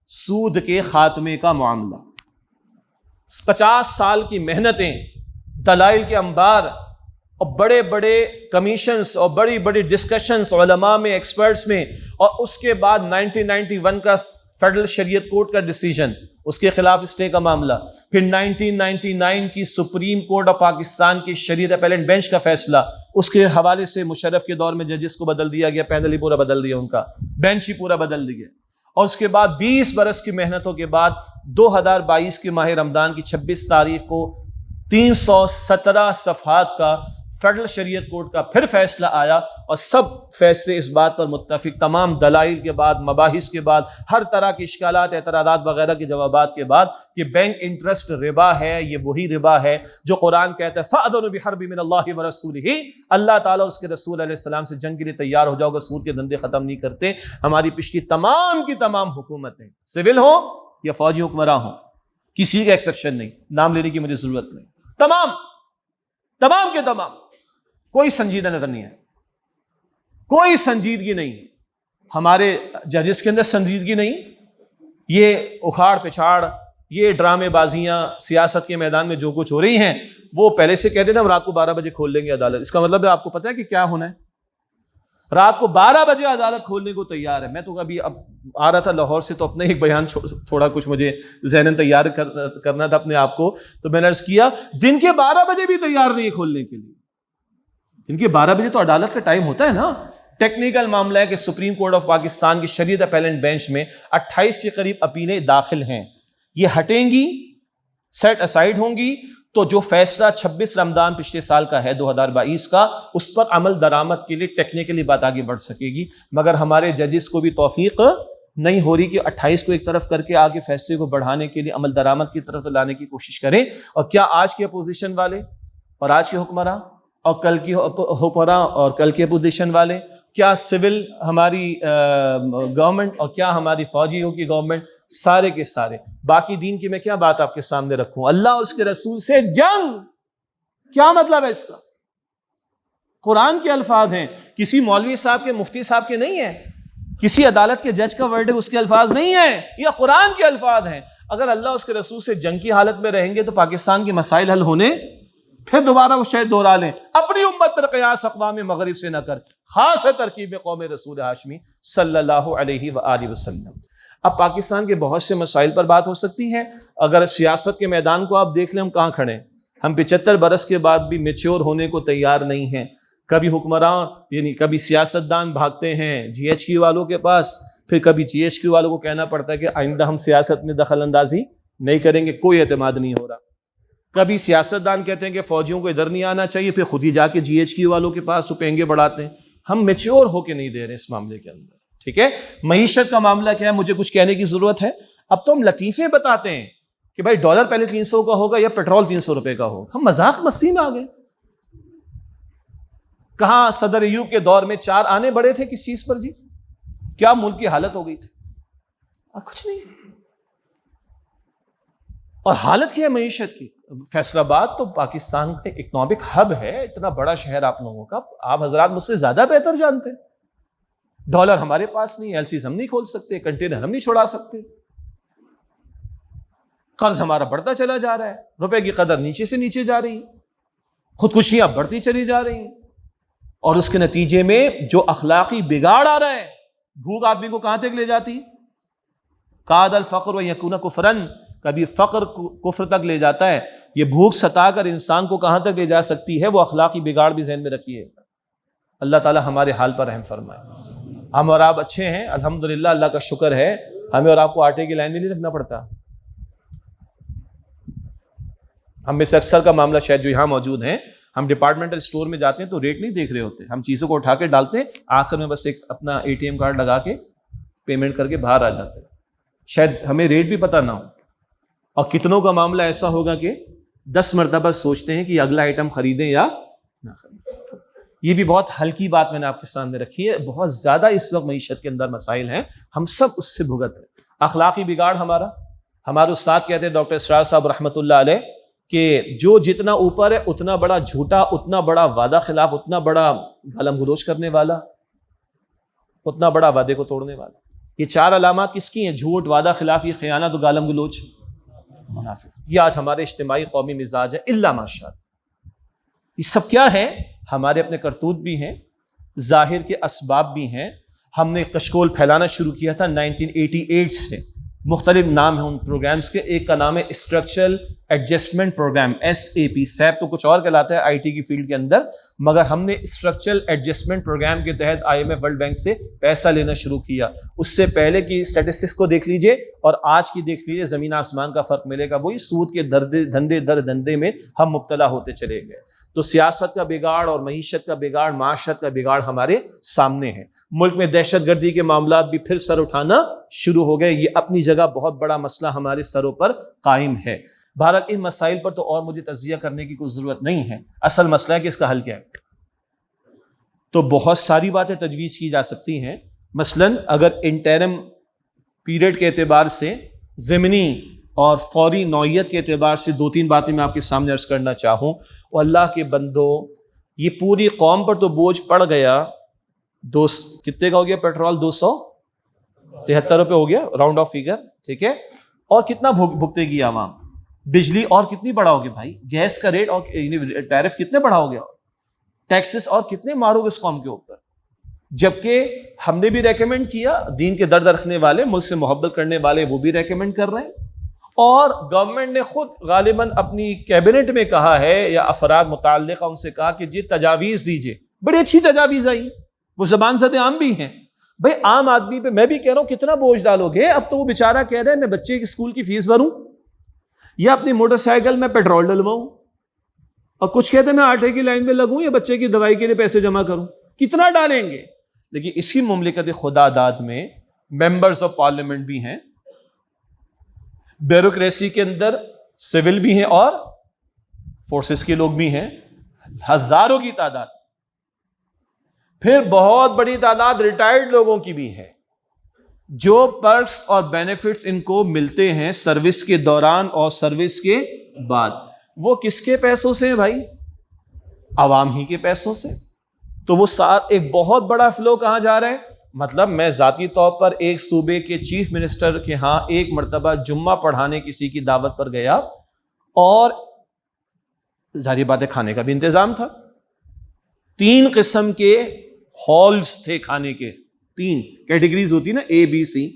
سود کے خاتمے کا معاملہ۔ 50 سال کی محنتیں، دلائل کے انبار، اور بڑے بڑے کمیشنز اور بڑی بڑی ڈسکشنز علماء میں، ایکسپرٹس میں، اور اس کے بعد 1991 کا فیڈرل شریعت کورٹ کا ڈیسیجن، اس کے خلاف اسٹے کا معاملہ، پھر 1999 کی سپریم کورٹ آف پاکستان کی شریعت اپیلنٹ بینچ کا فیصلہ، اس کے حوالے سے مشرف کے دور میں ججز کو بدل دیا گیا، پینل ہی پورا بدل دیا، ان کا بینچ ہی پورا بدل دیا، اور اس کے بعد 20 برس کی محنتوں کے بعد 2022 کے ماہ رمضان کی 26 تاریخ کو 317 صفحات کا فیڈرل شریعت کورٹ کا پھر فیصلہ آیا اور سب فیصلے اس بات پر متفق، تمام دلائل کے بعد، مباحث کے بعد، ہر طرح کے اشکالات، اعتراضات وغیرہ کے جوابات کے بعد کہ بینک انٹرسٹ ربا ہے، یہ وہی ربا ہے جو قرآن کہتا ہے فَأَذَنُوا بِحَرْبٍ مِّنَ اللَّهِ وَرَسُولِهِ، اللہ تعالیٰ اور اس کے رسول علیہ السلام سے جنگ کے لیے تیار ہو جاؤ گا، سود کے دھندے ختم نہیں کرتے۔ ہماری پچھلی تمام کی تمام حکومتیں، سول ہو یا فوجی حکمراں ہوں، کسی کا ایکسیپشن نہیں، نام لینے کی مجھے ضرورت نہیں، تمام کے تمام، کوئی سنجیدہ نظر نہیں ہے، کوئی سنجیدگی نہیں، ہمارے ججز کے اندر سنجیدگی نہیں، یہ اکھاڑ پچھاڑ، یہ ڈرامے بازیاں سیاست کے میدان میں جو کچھ ہو رہی ہیں، وہ پہلے سے کہتے تھے ہم رات کو 12 بجے کھول دیں گے عدالت، اس کا مطلب ہے آپ کو پتہ ہے کہ کیا ہونا ہے؟ رات کو 12 بجے عدالت کھولنے کو تیار ہے۔ میں تو ابھی اب آ رہا تھا لاہور سے، تو اپنے ایک بیان تھوڑا کچھ مجھے ذہناً تیار کرنا تھا اپنے آپ کو، تو میں نے عرض کیا دن کے 12 بجے بھی تیار نہیں ہے کھولنے کے لیے، دن کے 12 بجے تو عدالت کا ٹائم ہوتا ہے نا۔ ٹیکنیکل معاملہ ہے کہ سپریم کورٹ آف پاکستان کی شریعت اپیلنٹ بینچ میں 28 کے قریب اپیلیں داخل ہیں، یہ ہٹیں گی، سیٹ اسائڈ ہوں گی، تو جو فیصلہ 26 رمضان پچھلے سال کا ہے 2022 کا، اس پر عمل درآمد کے لیے ٹیکنیکلی بات آگے بڑھ سکے گی، مگر ہمارے ججز کو بھی توفیق نہیں ہو رہی کہ 28 کو ایک طرف کر کے آگے فیصلے کو بڑھانے کے لیے عمل درآمد کی طرف لانے کی کوشش کریں۔ اور کیا آج کے اپوزیشن والے اور آج کے حکمراں اور کل کی حکمراں اور کل کے اپوزیشن والے، کیا سول ہماری گورنمنٹ اور کیا ہماری فوجیوں کی گورنمنٹ، سارے کے سارے، باقی دین کی میں کیا بات آپ کے سامنے رکھوں؟ اللہ اور اس کے رسول سے جنگ، کیا مطلب ہے اس کا؟ قرآن کے الفاظ ہیں، کسی مولوی صاحب کے، مفتی صاحب کے نہیں ہیں، کسی عدالت کے جج کا ورڈ اس کے الفاظ نہیں ہیں، یہ قرآن کے الفاظ ہیں۔ اگر اللہ اس کے رسول سے جنگ کی حالت میں رہیں گے تو پاکستان کے مسائل حل ہونے، پھر دوبارہ وہ شاید دوہرا لیں، اپنی امت پر قیاس اقوام مغرب سے نہ کر، خاص ہے ترکیب قوم رسول ہاشمی صلی اللہ علیہ وآلہ وسلم۔ اب پاکستان کے بہت سے مسائل پر بات ہو سکتی ہے، اگر سیاست کے میدان کو آپ دیکھ لیں ہم کہاں کھڑے ہیں، ہم 75 برس کے بعد بھی میچور ہونے کو تیار نہیں ہیں۔ کبھی حکمراں یعنی کبھی سیاستدان بھاگتے ہیں جی ایچ کیو والوں کے پاس، پھر کبھی جی ایچ کیو والوں کو کہنا پڑتا ہے کہ آئندہ ہم سیاست میں دخل اندازی نہیں کریں گے، کوئی اعتماد نہیں ہو رہا۔ کبھی سیاستدان کہتے ہیں کہ فوجیوں کو ادھر نہیں آنا چاہیے، پھر خود ہی جا کے جی ایچ کیو والوں کے پاس وہ پینگے بڑھاتے ہیں۔ ہم میچور ہو کے نہیں دے رہے اس معاملے کے اندر، ٹھیک ہے؟ معیشت کا معاملہ کیا ہے، مجھے کچھ کہنے کی ضرورت ہے؟ اب تو ہم لطیفے بتاتے ہیں کہ بھائی ڈالر پہلے 300 کا ہوگا یا پیٹرول 300 روپے کا ہوگا، ہم مذاق مستی میں آ گئے۔ کہاں صدر ایوب کے دور میں 4 آنے بڑے تھے کس چیز پر جی؟ کیا ملک کی حالت ہو گئی تھی؟ کچھ نہیں۔ اور حالت کیا ہے معیشت کی؟ فیصل آباد تو پاکستان کا اکنامک ہب ہے، اتنا بڑا شہر آپ لوگوں کا، آپ حضرات مجھ سے زیادہ بہتر جانتے ہیں۔ ڈالر ہمارے پاس نہیں، ایل سیز ہم نہیں کھول سکتے، کنٹینر ہم نہیں چھوڑا سکتے، قرض ہمارا بڑھتا چلا جا رہا ہے، روپے کی قدر نیچے سے نیچے جا رہی، خودکشیاں بڑھتی چلی جا رہی ہیں، اور اس کے نتیجے میں جو اخلاقی بگاڑ آ رہا ہے، بھوک آدمی کو کہاں تک لے جاتی؟ کاد الفقر و یکون کفرن، کبھی فقر کفر تک لے جاتا ہے۔ یہ بھوک ستا کر انسان کو کہاں تک لے جا سکتی ہے، وہ اخلاقی بگاڑ بھی ذہن میں رکھیے۔ اللہ تعالی ہمارے حال پر رحم فرمائے۔ ہم اور آپ اچھے ہیں الحمدللہ، اللہ کا شکر ہے، ہمیں اور آپ کو آٹے کی لائن میں نہیں رکھنا پڑتا۔ ہم میں سے اکثر کا معاملہ شاید جو یہاں موجود ہیں، ہم ڈپارٹمنٹل اسٹور میں جاتے ہیں تو ریٹ نہیں دیکھ رہے ہوتے، ہم چیزوں کو اٹھا کے ڈالتے ہیں، آخر میں بس ایک اپنا اے ٹی ایم کارڈ لگا کے پیمنٹ کر کے باہر آ جاتے ہیں، شاید ہمیں ریٹ بھی پتہ نہ ہو۔ اور کتنوں کا معاملہ ایسا ہوگا کہ 10 مرتبہ سوچتے ہیں کہ یہ اگلا آئٹم خریدیں یا نہ خریدیں۔ یہ بھی بہت ہلکی بات میں نے آپ کے سامنے رکھی ہے، بہت زیادہ اس وقت معیشت کے اندر مسائل ہیں، ہم سب اس سے بھگت رہے ہیں۔ اخلاقی بگاڑ ہمارے استاد کہتے ہیں ڈاکٹر اسرار صاحب رحمۃ اللہ علیہ کہ جو جتنا اوپر ہے اتنا بڑا جھوٹا، اتنا بڑا وعدہ خلاف، اتنا بڑا گالم گلوچ کرنے والا، اتنا بڑا وعدے کو توڑنے والا۔ یہ 4 علامات کس کی ہیں؟ جھوٹ، وعدہ خلافی، خیانت و گالم گلوچ، منافق۔ یہ آج ہمارے اجتماعی قومی مزاج ہے، الا ماشاء اللہ۔ یہ سب کیا ہے؟ ہمارے اپنے کرتوت بھی ہیں، ظاہر کے اسباب بھی ہیں۔ ہم نے کشکول پھیلانا شروع کیا تھا 1988 سے، مختلف نام ہیں ان پروگرامز کے، ایک کا نام ہے اسٹرکچرل ایڈجسٹمنٹ پروگرام SAP. سیپ تو کچھ اور کہلاتا ہے IT کی فیلڈ کے اندر، مگر ہم نے اسٹرکچرل ایڈجسٹمنٹ پروگرام کے تحت IMF ورلڈ بینک سے پیسہ لینا شروع کیا. اس سے پہلے کی اسٹیٹسٹکس کو دیکھ لیجئے اور آج کی دیکھ لیجئے، زمین آسمان کا فرق ملے گا. وہی سود کے دھندے در دھندے میں ہم مبتلا ہوتے چلے گئے. تو سیاست کا بگاڑ اور معیشت کا بگاڑ، معاشرت کا بگاڑ ہمارے سامنے ہے. ملک میں دہشت گردی کے معاملات بھی پھر سر اٹھانا شروع ہو گئے. یہ اپنی جگہ بہت بڑا مسئلہ ہمارے سروں پر قائم ہے. بہرحال ان مسائل پر تو اور مجھے تجزیہ کرنے کی کوئی ضرورت نہیں ہے. اصل مسئلہ ہے کہ اس کا حل کیا ہے. تو بہت ساری باتیں تجویز کی جا سکتی ہیں. مثلاً اگر انٹرم پیریڈ کے اعتبار سے، ضمنی اور فوری نوعیت کے اعتبار سے 2-3 باتیں میں آپ کے سامنے عرض کرنا چاہوں. اور اللہ کے بندو، یہ پوری قوم پر تو بوجھ پڑ گیا. کتنے کا ہو گیا پیٹرول؟ 273 روپے ہو گیا، راؤنڈ آف فیگر، ٹھیک ہے. اور کتنا بھگتے گی عوام؟ بجلی اور کتنی بڑھاؤ گے بھائی؟ گیس کا ریٹ اور ٹیرف کتنے بڑھاؤ گے؟ ٹیکسز اور کتنے مارو گے اس قوم کے اوپر؟ جبکہ ہم نے بھی ریکمینڈ کیا، دین کے درد رکھنے والے، ملک سے محبت کرنے والے، وہ بھی ریکمینڈ کر رہے ہیں. اور گورنمنٹ نے خود غالباً اپنی کیبنٹ میں کہا ہے، یا افراد متعلقہ ان سے کہا کہ جی تجاویز دیجئے. بڑی اچھی تجاویز آئی، وہ زبان زد عام بھی ہیں. بھائی عام آدمی پہ میں بھی کہہ رہا ہوں کتنا بوجھ ڈالو گے؟ اب تو وہ بیچارہ کہہ رہے ہیں میں بچے کی اسکول کی فیس بھروں یا اپنی موٹر سائیکل میں پیٹرول ڈلواؤں، اور کچھ کہتے ہیں میں آٹے کی لائن میں لگوں یا بچے کی دوائی کے لیے پیسے جمع کروں. کتنا ڈالیں گے؟ لیکن اسی مملکت خدا داد میں ممبرز آف پارلیمنٹ بھی ہیں، بیوروکریسی کے اندر سول بھی ہیں اور فورسز کے لوگ بھی ہیں، ہزاروں کی تعداد. پھر بہت بڑی تعداد ریٹائرڈ لوگوں کی بھی ہے، جو پرکس اور بینیفٹس ان کو ملتے ہیں سروس کے دوران اور سروس کے بعد. وہ کس کے پیسوں سے ہیں بھائی؟ عوام ہی کے پیسوں سے. تو وہ ساتھ ایک بہت بڑا فلو کہاں جا رہا ہے؟ مطلب میں ذاتی طور پر ایک صوبے کے چیف منسٹر کے ہاں ایک مرتبہ جمعہ پڑھانے کسی کی دعوت پر گیا، اور ظاہر بات ہے کھانے کا بھی انتظام تھا. 3 قسم کے ہالز تھے کھانے کے، 3 کیٹیگریز ہوتی نا، ABC.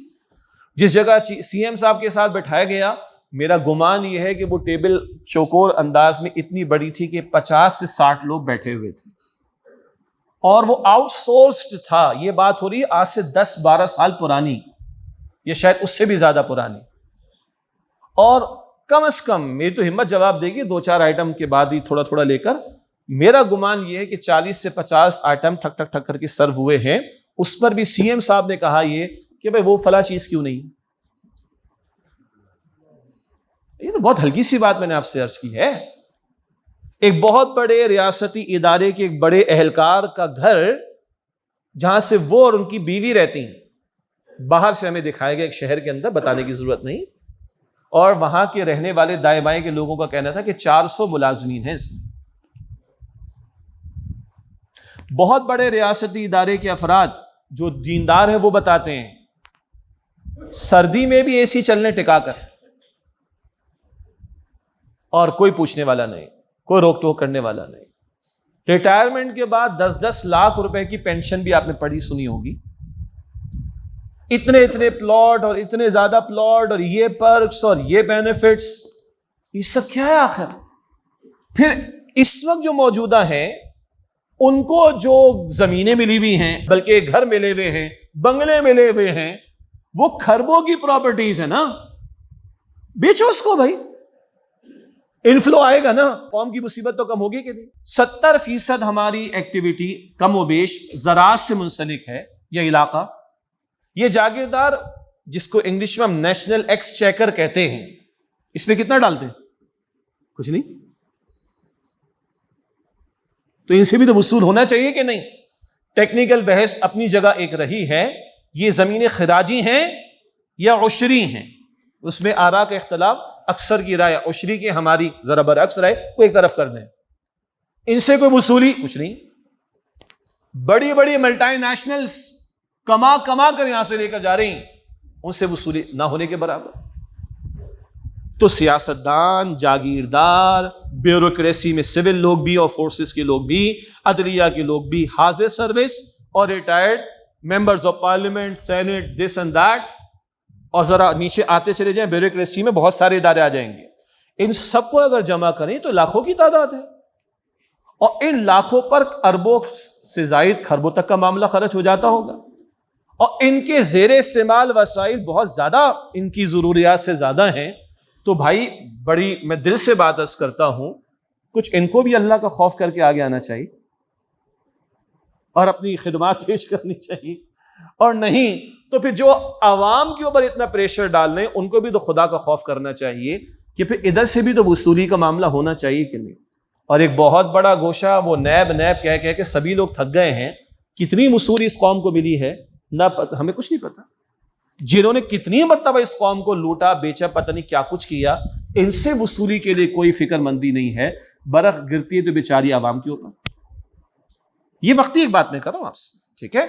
جس جگہ CM صاحب کے ساتھ بٹھایا گیا، میرا گمان یہ ہے کہ وہ ٹیبل چوکور انداز میں اتنی بڑی تھی کہ 50 سے 60 لوگ بیٹھے ہوئے تھے، اور وہ آؤٹ سورسڈ تھا. یہ بات ہو رہی ہے آج سے 10-12 سال پرانی، یہ شاید اس سے بھی زیادہ پرانی. اور کم از کم میری تو ہمت جواب دے گی 2-4 آئٹم کے بعد ہی تھوڑا تھوڑا لے کر، میرا گمان یہ ہے کہ 40 سے 50 آئٹم ٹھک ٹھک ٹھک کر کے سرو ہوئے ہیں. اس پر بھی CM صاحب نے کہا یہ کہ بھائی وہ فلاں چیز کیوں نہیں. یہ تو بہت ہلکی سی بات میں نے آپ سے عرض کی ہے. ایک بہت بڑے ریاستی ادارے کے ایک بڑے اہلکار کا گھر، جہاں سے وہ اور ان کی بیوی رہتی ہیں، باہر سے ہمیں دکھایا گیا ایک شہر کے اندر، بتانے کی ضرورت نہیں. اور وہاں کے رہنے والے دائیں بائیں کے لوگوں کا کہنا تھا کہ 400 ملازمین ہیں اس میں. بہت بڑے ریاستی ادارے کے افراد جو دیندار ہیں وہ بتاتے ہیں سردی میں بھی AC چلنے ٹکا کر، اور کوئی پوچھنے والا نہیں، کوئی روک ٹوک کرنے والا نہیں. ریٹائرمنٹ کے بعد 10-10 لاکھ روپے کی پینشن بھی آپ نے پڑھی سنی ہوگی. اتنے پلاٹ اور اتنے زیادہ پلاٹ اور یہ پرکس اور یہ بینیفٹس، یہ سب کیا ہے آخر؟ پھر اس وقت جو موجودہ ہیں ان کو جو زمینیں ملی ہوئی ہیں، بلکہ گھر ملے ہوئے ہیں، بنگلے ملے ہوئے ہیں، وہ کھربوں کی پراپرٹیز ہیں نا. بیچو اس کو بھائی، انفلو آئے گا نا، قوم کی مصیبت تو کم ہوگی کہ نہیں. 70% ہماری ایکٹیویٹی کم و بیش زراعت سے منسلک ہے. یہ علاقہ، یہ جاگیردار جس کو انگلش میں ہم نیشنل ایکسچیکر کہتے ہیں، اس میں کتنا ڈالتے ہیں؟ کچھ نہیں. تو ان سے بھی تو وصول ہونا چاہیے کہ نہیں. ٹیکنیکل بحث اپنی جگہ ایک رہی ہے، یہ زمینیں خراجی ہیں یا عشری ہیں، اس میں آراء کا اختلاف. اکثر کی رائے عشری کی، ہماری ذرا برعکس رائے، کو ایک طرف کر دیں. ان سے کوئی وصولی کچھ نہیں. بڑی بڑی ملٹی نیشنلز کما کر یہاں سے لے کر جا رہی ہیں، ان سے وصولی نہ ہونے کے برابر. تو سیاستدان، جاگیردار، بیوروکریسی میں سول لوگ بھی اور فورسز کے لوگ بھی، عدلیہ کے لوگ بھی، حاضر سروس اور retired members of parliament, senate, this and that. اور ذرا نیچے آتے چلے جائیں، بیوروکریسی میں بہت سارے ادارے آ جائیں گے. ان سب کو اگر جمع کریں تو لاکھوں کی تعداد ہے، اور ان لاکھوں پر اربوں سے زائد خربوں تک کا معاملہ خرچ ہو جاتا ہوگا، اور ان کے زیر استعمال وسائل بہت زیادہ ان کی ضروریات سے زیادہ ہیں. تو بھائی بڑی میں دل سے بات عرض کرتا ہوں، کچھ ان کو بھی اللہ کا خوف کر کے آگے آنا چاہیے اور اپنی خدمات پیش کرنی چاہیے، اور نہیں تو پھر جو عوام کے اوپر اتنا پریشر ڈال رہے ہیں ان کو بھی تو خدا کا خوف کرنا چاہیے کہ پھر ادھر سے بھی تو وصولی کا معاملہ ہونا چاہیے کہ نہیں. اور ایک بہت بڑا گوشہ وہ نیب کہہ کہ سبھی لوگ تھک گئے ہیں. کتنی وصولی اس قوم کو ملی ہے نہ ہمیں کچھ نہیں پتا. جنہوں نے کتنی مرتبہ اس قوم کو لوٹا بیچا، پتہ نہیں کیا کچھ کیا، ان سے وصولی کے لیے کوئی فکر مندی نہیں ہے. برخ گرتی ہے تو بیچاری عوام کے اوپر. یہ وقتی ایک بات میں کر رہا ہوں آپ سے، ٹھیک ہے.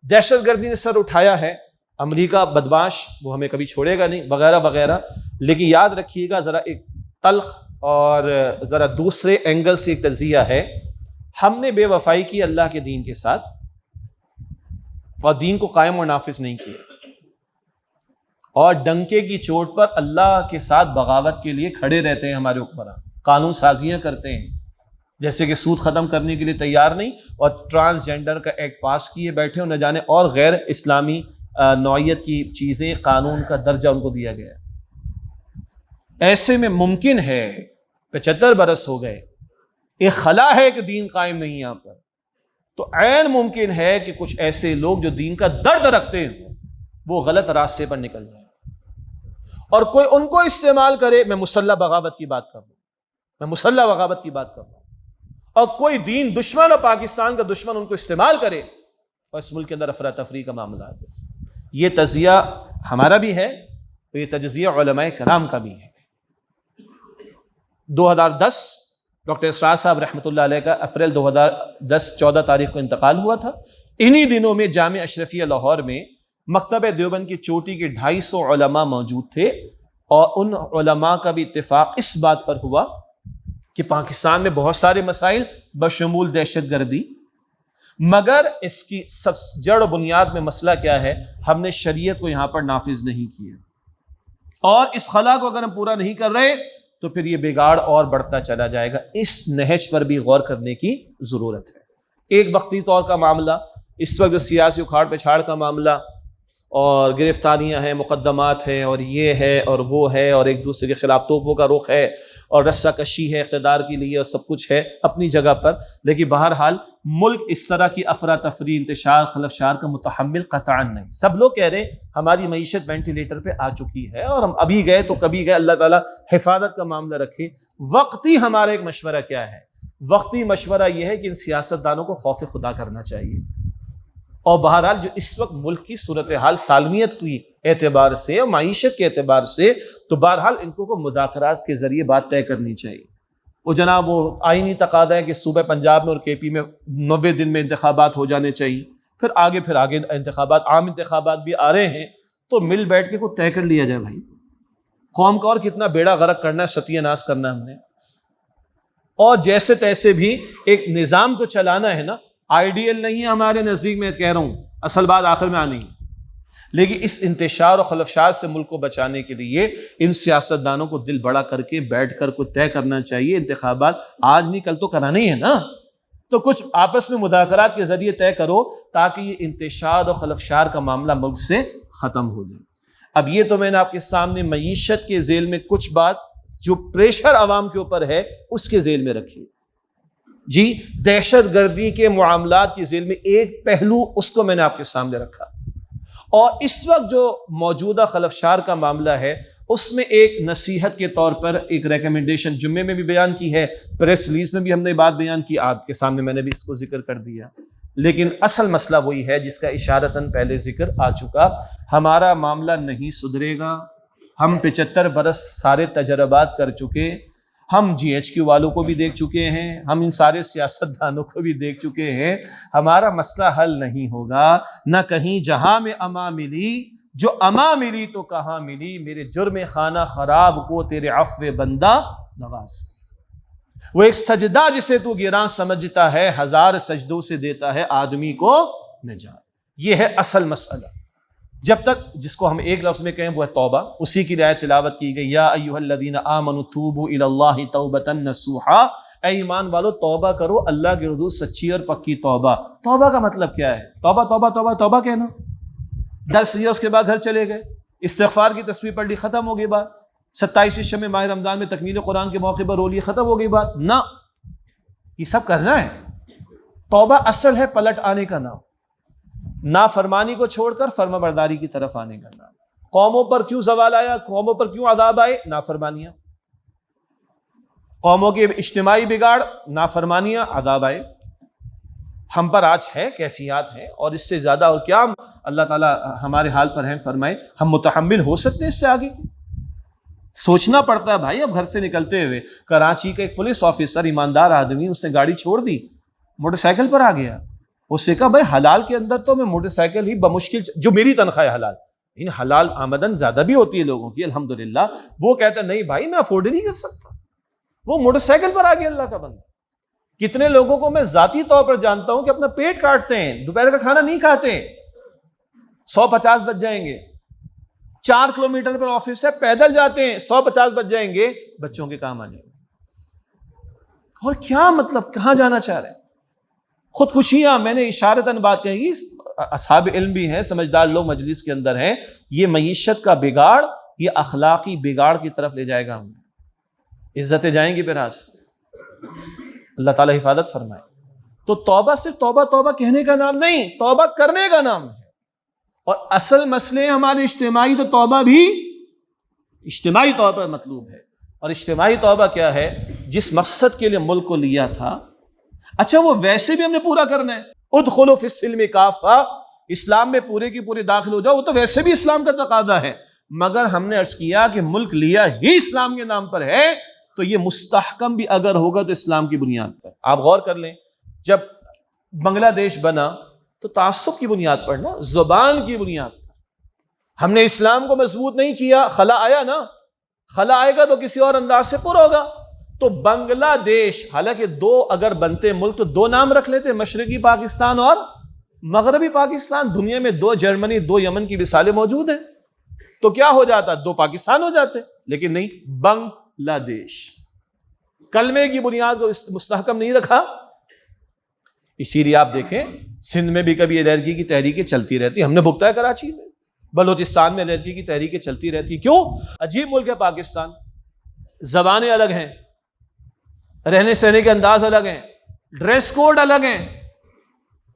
دہشت گردی نے سر اٹھایا ہے، امریکہ بدماش وہ ہمیں کبھی چھوڑے گا نہیں وغیرہ وغیرہ. لیکن یاد رکھیے گا ذرا ایک تلخ اور ذرا دوسرے اینگل سے ایک تجزیہ ہے. ہم نے بے وفائی کی اللہ کے دین کے ساتھ، اور دین کو قائم اور نافذ نہیں کیا، اور ڈنکے کی چوٹ پر اللہ کے ساتھ بغاوت کے لیے کھڑے رہتے ہیں. ہمارے حکمران قانون سازیاں کرتے ہیں، جیسے کہ سود ختم کرنے کے لیے تیار نہیں، اور ٹرانسجینڈر کا ایکٹ پاس کیے بیٹھے اور نہ جانے اور غیر اسلامی نوعیت کی چیزیں، قانون کا درجہ ان کو دیا گیا. ایسے میں ممکن ہے 75 برس ہو گئے، ایک خلا ہے کہ دین قائم نہیں یہاں پر، تو عین ممکن ہے کہ کچھ ایسے لوگ جو دین کا درد رکھتے ہیں وہ غلط راستے پر نکل جائیں، اور کوئی ان کو استعمال کرے. میں مسلح بغاوت کی بات کر رہا ہوں، میں مسلح بغاوت کی بات کر رہا ہوں. اور کوئی دین دشمن اور پاکستان کا دشمن ان کو استعمال کرے اور اس ملک کے اندر افراتفری کا معاملہ آ جائے. یہ تجزیہ ہمارا بھی ہے، اور یہ تجزیہ علماء کرام کا بھی ہے. 2010 ڈاکٹر اسرار صاحب رحمۃ اللہ علیہ کا اپریل 2010 14 تاریخ کو انتقال ہوا تھا. انہی دنوں میں جامعہ اشرفیہ لاہور میں مکتبہ دیوبند کی چوٹی کے 250 علماء موجود تھے، اور ان علماء کا بھی اتفاق اس بات پر ہوا کہ پاکستان میں بہت سارے مسائل بشمول دہشت گردی، مگر اس کی سب جڑ و بنیاد میں مسئلہ کیا ہے؟ ہم نے شریعت کو یہاں پر نافذ نہیں کیا، اور اس خلا کو اگر ہم پورا نہیں کر رہے تو پھر یہ بگاڑ اور بڑھتا چلا جائے گا. اس نہج پر بھی غور کرنے کی ضرورت ہے. ایک وقتی طور کا معاملہ، اس وقت جو سیاسی اکھاڑ پچھاڑ کا معاملہ اور گرفتاریاں ہیں، مقدمات ہیں، اور یہ ہے اور وہ ہے، اور ایک دوسرے کے خلاف توپوں کا رخ ہے، اور رسہ کشی ہے اقتدار کے لیے، اور سب کچھ ہے اپنی جگہ پر. لیکن بہرحال ملک اس طرح کی افراتفری، انتشار، خلفشار کا متحمل قطعاً نہیں. سب لوگ کہہ رہے ہیں ہماری معیشت وینٹیلیٹر پہ آ چکی ہے، اور ہم ابھی گئے تو کبھی گئے. اللہ تعالیٰ حفاظت کا معاملہ رکھے. وقتی ہمارا ایک مشورہ کیا ہے؟ وقتی مشورہ یہ ہے کہ ان سیاستدانوں کو خوف خدا کرنا چاہیے، اور بہرحال جو اس وقت ملک کی صورتحال سالمیت کی اعتبار سے اور معیشت کے اعتبار سے، تو بہرحال ان کو مذاکرات کے ذریعے بات طے کرنی چاہیے. وہ جناب وہ آئینی تقاضا ہے کہ صوبہ پنجاب میں اور کے پی میں 90 دن میں انتخابات ہو جانے چاہیے، پھر آگے انتخابات، عام انتخابات بھی آ رہے ہیں، تو مل بیٹھ کے کوئی طے کر لیا جائے. بھائی قوم کا اور کتنا بیڑا غرق کرنا ہے، ستیہ ناس کرنا ہم نے، اور جیسے تیسے بھی ایک نظام تو چلانا ہے نا. آئیڈیل نہیں ہے ہمارے نزدیک، میں کہہ رہا ہوں، اصل بات آخر میں آنی ہے. لیکن اس انتشار اور خلفشار سے ملک کو بچانے کے لیے ان سیاستدانوں کو دل بڑا کر کے بیٹھ کر کوئی طے کرنا چاہیے. انتخابات آج نہیں کل تو کرانا ہی ہے نا، تو کچھ آپس میں مذاکرات کے ذریعے طے کرو تاکہ یہ انتشار اور خلفشار کا معاملہ ملک سے ختم ہو جائے. اب یہ تو میں نے آپ کے سامنے معیشت کے ذیل میں کچھ بات جو پریشر عوام کے اوپر ہے اس کے ذیل میں رکھی. جی دہشت گردی کے معاملات کے ذیل میں ایک پہلو اس کو میں نے آپ کے سامنے رکھا، اور اس وقت جو موجودہ خلفشار کا معاملہ ہے اس میں ایک نصیحت کے طور پر ایک ریکمنڈیشن جمعے میں بھی بیان کی ہے، پریس ریلیز میں بھی ہم نے بات بیان کی، آپ کے سامنے میں نے بھی اس کو ذکر کر دیا. لیکن اصل مسئلہ وہی ہے جس کا اشارتاً پہلے ذکر آ چکا. ہمارا معاملہ نہیں سدھرے گا. ہم 75 برس سارے تجربات کر چکے، ہم جی ایچ کیو والوں کو بھی دیکھ چکے ہیں، ہم ان سارے سیاستدانوں کو بھی دیکھ چکے ہیں. ہمارا مسئلہ حل نہیں ہوگا. نہ کہیں جہاں میں اما ملی، جو اما ملی تو کہاں ملی، میرے جرم خانہ خراب کو تیرے عفو بندہ نواز. وہ ایک سجدہ جسے تو گراں سمجھتا ہے، 1000 سجدوں سے دیتا ہے آدمی کو نجات. یہ ہے اصل مسئلہ. جب تک جس کو ہم ایک لفظ میں کہیں وہ ہے توبہ. اسی کی آیت تلاوت کی گئی یا ایھا الذین آمنوا توبوا الی اللہ توبۃ نصوحا، اے ایمان والو توبہ کرو اللہ کے حضور سچی اور پکی توبہ. توبہ کا مطلب کیا ہے؟ توبہ توبہ توبہ توبہ کہنا. 10 ایئرس کے بعد گھر چلے گئے، استغفار کی تسبیح پڑھ لی، ختم ہو گئی بات. 27 شب ماہ رمضان میں تکمیل قرآن کے موقع پر رو لی، ختم ہو گئی بات. نہ، یہ سب کرنا ہے. توبہ اصل ہے پلٹ آنے کا نام، نافرمانی کو چھوڑ کر فرما برداری کی طرف آنے کا نام. قوموں پر کیوں زوال آیا، قوموں پر کیوں عذاب آئے؟ نافرمانیاں. قوموں کے اجتماعی بگاڑ، نافرمانیاں، عذاب آئے. ہم پر آج ہے، کیفیات ہیں، اور اس سے زیادہ اور کیا اللہ تعالیٰ ہمارے حال پر رحم فرمائے. ہم متحمل ہو سکتے ہیں اس سے آگے کی؟ سوچنا پڑتا ہے بھائی. اب گھر سے نکلتے ہوئے کراچی کا ایک پولیس آفیسر، ایماندار آدمی، اس نے گاڑی چھوڑ دی، موٹر سائیکل پر آ گیا. اس سے کہا بھائی حلال کے اندر تو میں موٹر سائیکل ہی بمشکل، جو میری تنخواہ حلال، ان حلال آمدن زیادہ بھی ہوتی ہے لوگوں کی الحمدللہ. وہ کہتا ہے نہیں بھائی میں افورڈ نہیں کر سکتا. وہ موٹر سائیکل پر آ گیا اللہ کا بندہ. کتنے لوگوں کو میں ذاتی طور پر جانتا ہوں کہ اپنا پیٹ کاٹتے ہیں، دوپہر کا کھانا نہیں کھاتے ہیں، 150 بج جائیں گے، 4 کلومیٹر پر آفس ہے، پیدل جاتے ہیں، 150 بج جائیں گے، بچوں کے کام آ جائیں گے. اور کیا مطلب، کہاں جانا چاہ رہے ہیں؟ خودکشیاں. میں نے اشارتاً بات کہی، اصحاب علم بھی ہیں، سمجھدار لوگ مجلس کے اندر ہیں. یہ معیشت کا بگاڑ، یہ اخلاقی بگاڑ کی طرف لے جائے گا. ہم عزتیں جائیں گی پراس. اللہ تعالیٰ حفاظت فرمائے. تو توبہ صرف توبہ توبہ کہنے کا نام نہیں، توبہ کرنے کا نام ہے. اور اصل مسئلے ہمارے اجتماعی، تو توبہ بھی اجتماعی طور پر مطلوب ہے. اور اجتماعی توبہ کیا ہے؟ جس مقصد کے لیے ملک کو لیا تھا، اچھا وہ ویسے بھی ہم نے پورا کرنا ہے. ادخلوا فی السلم کافہ، اسلام میں پورے کی پورے داخل ہو جاؤ. وہ تو ویسے بھی اسلام کا تقاضا ہے، مگر ہم نے عرض کیا کہ ملک لیا ہی اسلام کے نام پر ہے، تو یہ مستحکم بھی اگر ہوگا تو اسلام کی بنیاد پر. آپ غور کر لیں، جب بنگلہ دیش بنا تو تعصب کی بنیاد پر نا، زبان کی بنیاد پر. ہم نے اسلام کو مضبوط نہیں کیا. خلا آیا نا، خلا آئے گا تو کسی اور انداز سے پر ہوگا. تو بنگلہ دیش، حالانکہ 2 اگر بنتے ملک تو 2 نام رکھ لیتے، مشرقی پاکستان اور مغربی پاکستان. دنیا میں 2 جرمنی 2 یمن کی مثالیں موجود ہیں. تو کیا ہو جاتا؟ 2 پاکستان ہو جاتے. لیکن نہیں، بنگلہ دیش. کلمے کی بنیاد کو مستحکم نہیں رکھا. اسی لیے آپ دیکھیں سندھ میں بھی کبھی الرجی کی تحریکیں چلتی رہتی. ہم نے بھگتا ہے کراچی میں، بلوچستان میں الرجی کی تحریکیں چلتی رہتی. کیوں؟ عجیب ملک ہے پاکستان. زبانیں الگ ہیں، رہنے سہنے کے انداز الگ ہیں، ڈریس کوڈ الگ ہیں،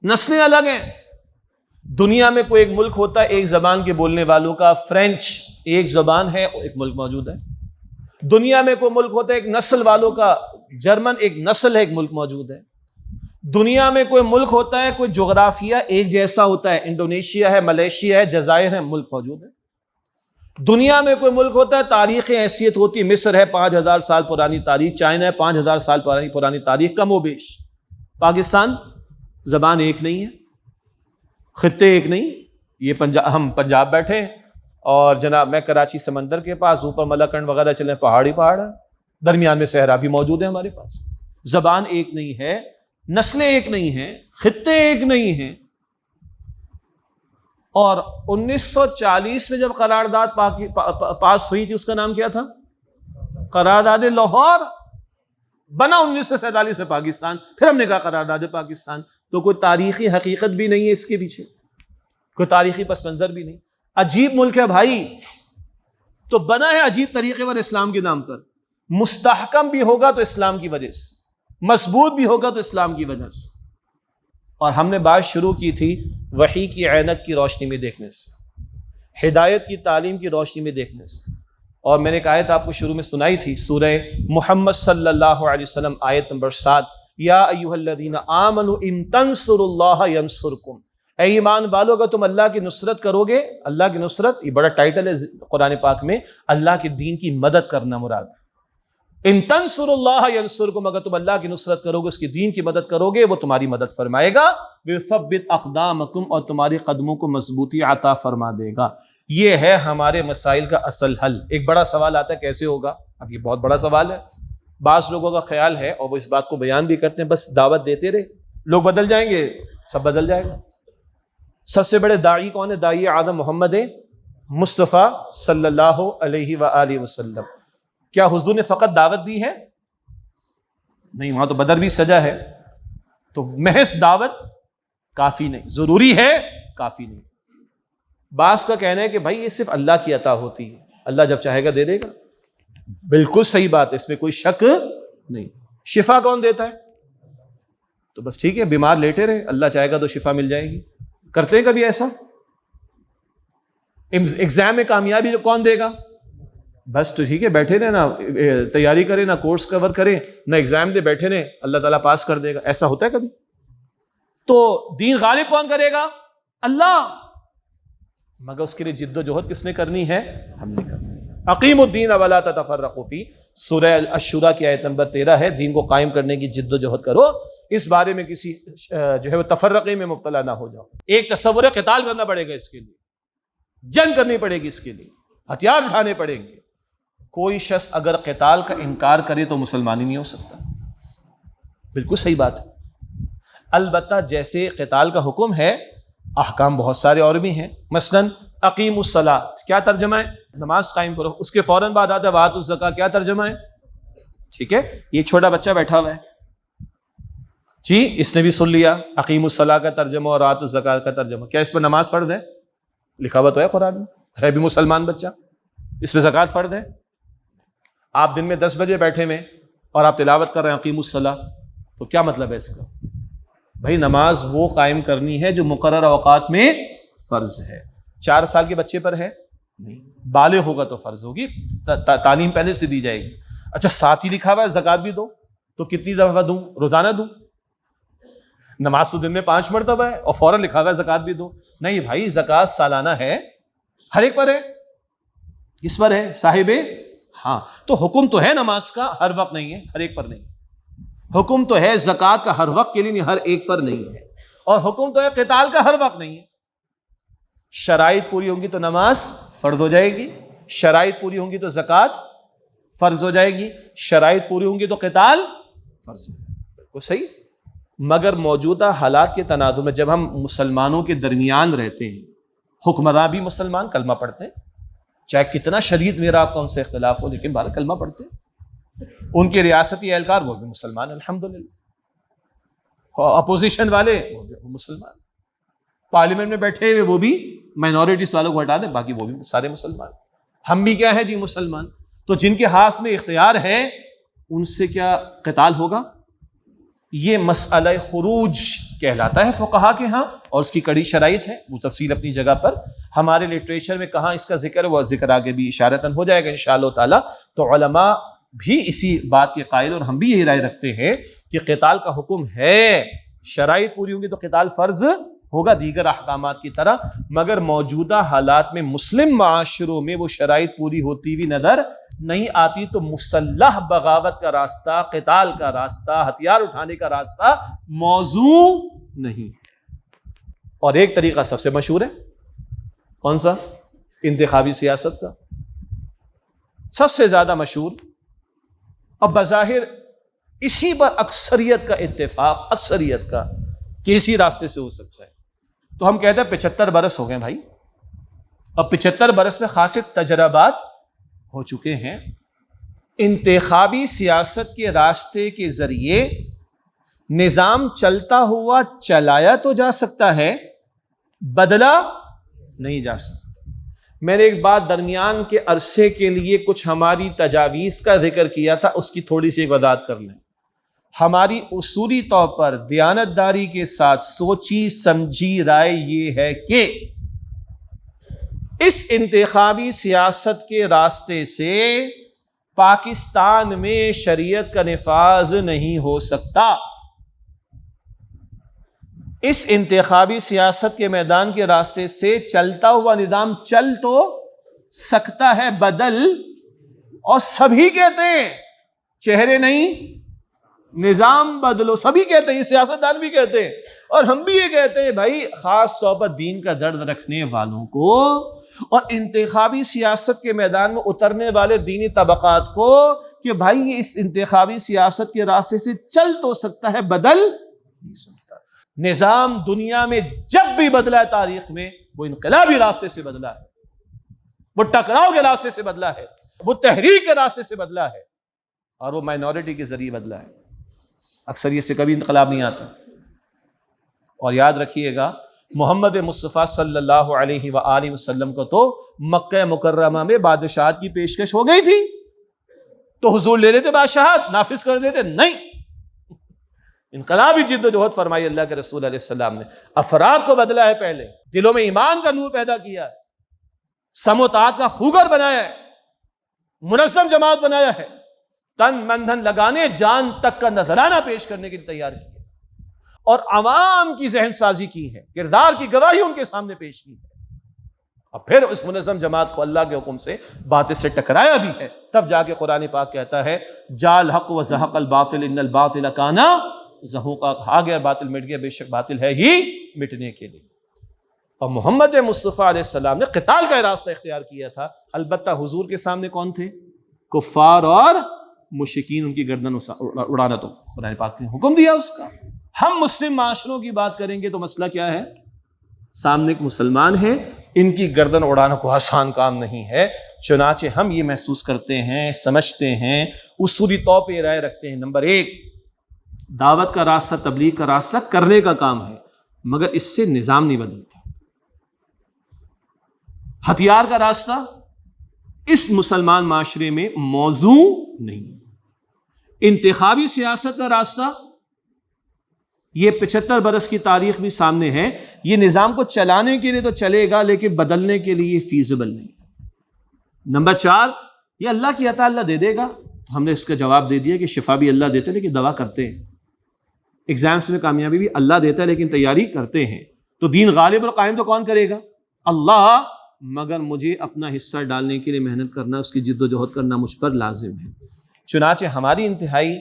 نسلیں الگ ہیں. دنیا میں کوئی ایک ملک ہوتا ہے ایک زبان کے بولنے والوں کا، فرینچ ایک زبان ہے، ایک ملک موجود ہے. دنیا میں کوئی ملک ہوتا ہے ایک نسل والوں کا، جرمن ایک نسل ہے، ایک ملک موجود ہے. دنیا میں کوئی ملک ہوتا ہے، کوئی جغرافیہ ایک جیسا ہوتا ہے، انڈونیشیا ہے، ملیشیا ہے، جزائر ہے، ملک موجود ہے. دنیا میں کوئی ملک ہوتا ہے، تاریخ حیثیت ہوتی ہے. مصر ہے 5000 سال پرانی تاریخ، چائنا ہے 5000 سال پرانی تاریخ، کم و بیش. پاکستان زبان ایک نہیں ہے، خطے ایک نہیں. یہ ہم پنجاب بیٹھے ہیں، اور جناب میں کراچی سمندر کے پاس، اوپر ملاکنڈ وغیرہ چلے، پہاڑی پہاڑ ہے، درمیان میں صحرا بھی موجود ہے ہمارے پاس. زبان ایک نہیں ہے، نسلیں ایک نہیں ہیں، خطے ایک نہیں ہیں. اور 1940 میں جب قرارداد پاس ہوئی تھی، اس کا نام کیا تھا؟ قرارداد لاہور. بنا 1947 میں پاکستان، پھر ہم نے کہا قرارداد پاکستان. تو کوئی تاریخی حقیقت بھی نہیں ہے اس کے پیچھے، کوئی تاریخی پس منظر بھی نہیں. عجیب ملک ہے بھائی. تو بنا ہے عجیب طریقے پر اسلام کے نام پر. مستحکم بھی ہوگا تو اسلام کی وجہ سے، مضبوط بھی ہوگا تو اسلام کی وجہ سے. اور ہم نے بات شروع کی تھی وحی کی عینک کی روشنی میں دیکھنے سے، ہدایت کی تعلیم کی روشنی میں دیکھنے سے. اور میں نے ایک آیت آپ کو شروع میں سنائی تھی، سورہ محمد صلی اللہ علیہ وسلم، آیت نمبر 7، یا ایھا الذین آمنوا ان تنصروا اللہ ینصرکم. اے ایمان والو، اگر تم اللہ کی نصرت کرو گے، اللہ کی نصرت یہ بڑا ٹائٹل ہے قرآن پاک میں، اللہ کے دین کی مدد کرنا مراد. ان تنصروا اللہ ینصرکم، اگر تم اللہ کی نصرت کرو گے، اس کے دین کی مدد کرو گے، وہ تمہاری مدد فرمائے گا. ویثبت اقدامکم، اور تمہاری قدموں کو مضبوطی عطا فرما دے گا. یہ ہے ہمارے مسائل کا اصل حل. ایک بڑا سوال آتا ہے کیسے ہوگا؟ اب یہ بہت بڑا سوال ہے. بعض لوگوں کا خیال ہے، اور وہ اس بات کو بیان بھی کرتے ہیں، بس دعوت دیتے رہے، لوگ بدل جائیں گے، سب بدل جائے گا. سب سے بڑے داعی کون ہے؟ داعی اعظم محمد مصطفیٰ صلی اللہ علیہ وآلہ وسلم۔ کیا حضور نے فقط دعوت دی ہے؟ نہیں، وہاں تو بدر بھی سجا ہے، تو محض دعوت کافی نہیں، ضروری ہے کافی نہیں۔ بعض کا کہنا ہے کہ بھائی یہ صرف اللہ کی عطا ہوتی ہے، اللہ جب چاہے گا دے دے گا۔ بالکل صحیح بات ہے، اس میں کوئی شک نہیں۔ شفا کون دیتا ہے؟ تو بس ٹھیک ہے، بیمار لیٹے رہے، اللہ چاہے گا تو شفا مل جائے گی۔ کرتے ہیں کبھی ایسا؟ ایگزام میں کامیابی کون دے گا؟ بس تو ٹھیک ہے، بیٹھے رہے، نہ تیاری کریں، نہ کورس کور کریں، نہ ایگزام دے، بیٹھے رہے، اللہ تعالیٰ پاس کر دے گا۔ ایسا ہوتا ہے کبھی؟ تو دین غالب کون کرے گا؟ اللہ، مگر اس کے لیے جد و جہد کس نے کرنی ہے؟ ہم نے کرنی ہے۔ اقیموا الدین ولا تتفرقوا فیہ، سورہ الشورى کی آیت نمبر 13 ہے، دین کو قائم کرنے کی جد و جہد کرو، اس بارے میں کسی جو ہے وہ تفرقے میں مبتلا نہ ہو جاؤ۔ ایک تصور ہے، قتال کرنا پڑے گا، اس کے لیے جنگ کرنی پڑے گی، اس کے لیے ہتھیار اٹھانے پڑیں گے۔ کوئی شخص اگر قتال کا انکار کرے تو مسلمان ہی نہیں ہو سکتا۔ بالکل صحیح بات ہے۔ البتہ جیسے قتال کا حکم ہے، احکام بہت سارے اور بھی ہیں۔ مثلا اقیم الصلاۃ، کیا ترجمہ ہے؟ نماز قائم کرو۔ اس کے فوراً بعد آتا ہے وآتوا الزکاۃ، کیا ترجمہ ہے؟ ٹھیک ہے، یہ چھوٹا بچہ بیٹھا ہوا ہے جی، اس نے بھی سن لیا اقیم الصلاۃ کا ترجمہ اور آتوا الزکاۃ کا ترجمہ۔ کیا اس پر نماز فرض ہے؟ لکھا ہوا تو ہے قرآن میں، ہے بھی مسلمان بچہ، اس پہ زکوٰۃ فرض ہے؟ آپ دن میں 10 بجے بیٹھے میں اور آپ تلاوت کر رہے ہیں اقیم الصلاۃ، تو کیا مطلب ہے اس کا؟ بھائی نماز وہ قائم کرنی ہے جو مقررہ اوقات میں فرض ہے۔ 4 سال کے بچے پر ہے نہیں، بالغ ہوگا تو فرض ہوگی، تعلیم پہلے سے دی جائے گی۔ اچھا، ساتھ ہی لکھا ہوا ہے زکوٰۃ بھی دو، تو کتنی دفعہ دوں؟ روزانہ دوں؟ نماز تو دن میں 5 مرتبہ ہے اور فوراً لکھا ہوا ہے زکوٰۃ بھی دو؟ نہیں بھائی، زکوٰۃ سالانہ ہے، ہر ایک پر ہے۔ کس پر ہے؟ صاحب، ہاں، تو حکم تو ہے نماز کا، ہر وقت نہیں ہے، ہر ایک پر نہیں۔ حکم تو ہے زکوٰۃ کا، ہر وقت کے لیے نہیں، ہر ایک پر نہیں ہے۔ اور حکم تو ہے قتال کا، ہر وقت نہیں ہے۔ شرائط پوری ہوں گی تو نماز فرض ہو جائے گی، شرائط پوری ہوں گی تو زکوٰۃ فرض ہو جائے گی، شرائط پوری ہوں گی تو قتال فرض ہو جائے گی۔ بالکل صحیح۔ مگر موجودہ حالات کے تناظر میں جب ہم مسلمانوں کے درمیان رہتے ہیں، حکمراں بھی مسلمان کلمہ پڑھتے ہیں، چاہے کتنا شدید میرا آپ کا ان سے اختلاف ہو، لیکن بہرحال کلمہ پڑھتے ہیں۔ ان کے ریاستی اہلکار وہ بھی مسلمان الحمدللہ، اپوزیشن والے وہ بھی مسلمان، پارلیمنٹ میں بیٹھے ہوئے وہ بھی مائنورٹیز والوں کو ہٹا دیں، باقی وہ بھی سارے مسلمان۔ ہم بھی کیا ہے جی؟ مسلمان۔ تو جن کے ہاتھ میں اختیار ہے ان سے کیا قتال ہوگا؟ یہ مسئلہ خروج کہلاتا ہے فقہا کے ہاں، اور اس کی کڑی شرائط ہے، وہ تفصیل اپنی جگہ پر۔ ہمارے لٹریچر میں کہاں اس کا ذکر ہے، وہ ذکر آگے بھی اشارتاً ہو جائے گا انشاءاللہ تعالی۔ تو علماء بھی اسی بات کے قائل، اور ہم بھی یہی رائے رکھتے ہیں کہ قتال کا حکم ہے، شرائط پوری ہوں گی تو قتال فرض ہوگا دیگر احکامات کی طرح، مگر موجودہ حالات میں مسلم معاشروں میں وہ شرائط پوری ہوتی ہوئی نظر نہیں آتی، تو مسلح بغاوت کا راستہ، قتال کا راستہ، ہتھیار اٹھانے کا راستہ موضوع نہیں۔ اور ایک طریقہ سب سے مشہور ہے، کون سا؟ انتخابی سیاست کا، سب سے زیادہ مشہور، اور بظاہر اسی پر اکثریت کا اتفاق، اکثریت کا، کہ اسی راستے سے ہو سکتا ہے۔ تو ہم کہتے ہیں 75 برس ہو گئے بھائی، اب 75 برس میں خاصے تجربات ہو چکے ہیں۔ انتخابی سیاست کے راستے کے ذریعے نظام چلتا ہوا چلایا تو جا سکتا ہے، بدلا نہیں جا سکتا۔ میں نے ایک بات درمیان کے عرصے کے لیے کچھ ہماری تجاویز کا ذکر کیا تھا، اس کی تھوڑی سی وضاحت کر لیں۔ ہماری اصولی طور پر دیانتداری کے ساتھ سوچی سمجھی رائے یہ ہے کہ اس انتخابی سیاست کے راستے سے پاکستان میں شریعت کا نفاذ نہیں ہو سکتا۔ اس انتخابی سیاست کے میدان کے راستے سے چلتا ہوا نظام چل تو سکتا ہے، بدل، اور سبھی کہتے ہیں، چہرے نہیں، نظام بدلو، سبھی کہتے ہیں، سیاستدان بھی کہتے ہیں، اور ہم بھی یہ کہتے ہیں بھائی، خاص طور پر دین کا درد رکھنے والوں کو اور انتخابی سیاست کے میدان میں اترنے والے دینی طبقات کو، کہ بھائی اس انتخابی سیاست کے راستے سے چل تو سکتا ہے، بدل نہیں سکتا۔ نظام دنیا میں جب بھی بدلا ہے تاریخ میں وہ انقلابی راستے سے بدلا ہے، وہ ٹکراؤ کے راستے سے بدلا ہے، وہ تحریک کے راستے سے بدلا ہے، اور وہ مائنورٹی کے ذریعے بدلا ہے۔ اکثریت سے کبھی انقلاب نہیں آتا۔ اور یاد رکھیے گا محمد مصطفیٰ صلی اللہ علیہ وآلہ وسلم کو تو مکہ مکرمہ میں بادشاہت کی پیشکش ہو گئی تھی، تو حضور لے لیتے بادشاہت، نافذ کر دیتے؟ نہیں، انقلابی جد و جہد فرمائی اللہ کے رسول علیہ السلام نے، افراد کو بدلا ہے، پہلے دلوں میں ایمان کا نور پیدا کیا ہے، سم و طاعت کا خوگر بنایا ہے، منظم جماعت بنایا ہے، تن من دھن لگانے جان تک کا نذرانہ پیش کرنے کے لیے تیار کیا، اور عوام کی ذہن سازی کی ہے، کردار کی گواہی ان کے سامنے پیش کی ہے، اور پھر اس منظم جماعت کو اللہ کے حکم سے باطل سے ٹکرایا بھی ہے۔ تب جا کے قرآن پاک کہتا ہے جاء الحق وزہق الباطل ان الباطل کان زہوقا، آ گیا باطل مٹ گیا، بے شک باطل ہے ہی مٹنے کے لیے۔ اور محمد مصطفیٰ علیہ السلام نے قتال کا راستہ اختیار کیا تھا، البتہ حضور کے سامنے کون تھے؟ کفار اور مشرکین، ان کی گردن اڑانا تو قرآن پاک نے حکم دیا اس کا۔ ہم مسلم معاشروں کی بات کریں گے تو مسئلہ کیا ہے؟ سامنے ایک مسلمان ہے، ان کی گردن اڑانا کوئی آسان کام نہیں ہے، چنانچہ ہم یہ محسوس کرتے ہیں، سمجھتے ہیں، اصولی طور پہ رائے رکھتے ہیں، نمبر ایک، دعوت کا راستہ، تبلیغ کا راستہ کرنے کا کام ہے، مگر اس سے نظام نہیں بدلتا۔ ہتھیار کا راستہ اس مسلمان معاشرے میں موضوع نہیں۔ انتخابی سیاست کا راستہ، یہ 75 برس کی تاریخ بھی سامنے ہے، یہ نظام کو چلانے کے لیے تو چلے گا لیکن بدلنے کے لیے یہ فیزیبل نہیں۔ نمبر 4، یہ اللہ کی عطا اللہ دے دے گا، تو ہم نے اس کا جواب دے دیا کہ شفا بھی اللہ دیتے لیکن دوا کرتے ہیں، ایگزامس میں کامیابی بھی اللہ دیتا ہے لیکن تیاری کرتے ہیں، تو دین غالب اور قائم تو کون کرے گا؟ اللہ، مگر مجھے اپنا حصہ ڈالنے کے لیے محنت کرنا، اس کی جد و جہد کرنا مجھ پر لازم ہے۔ چنانچہ ہماری انتہائی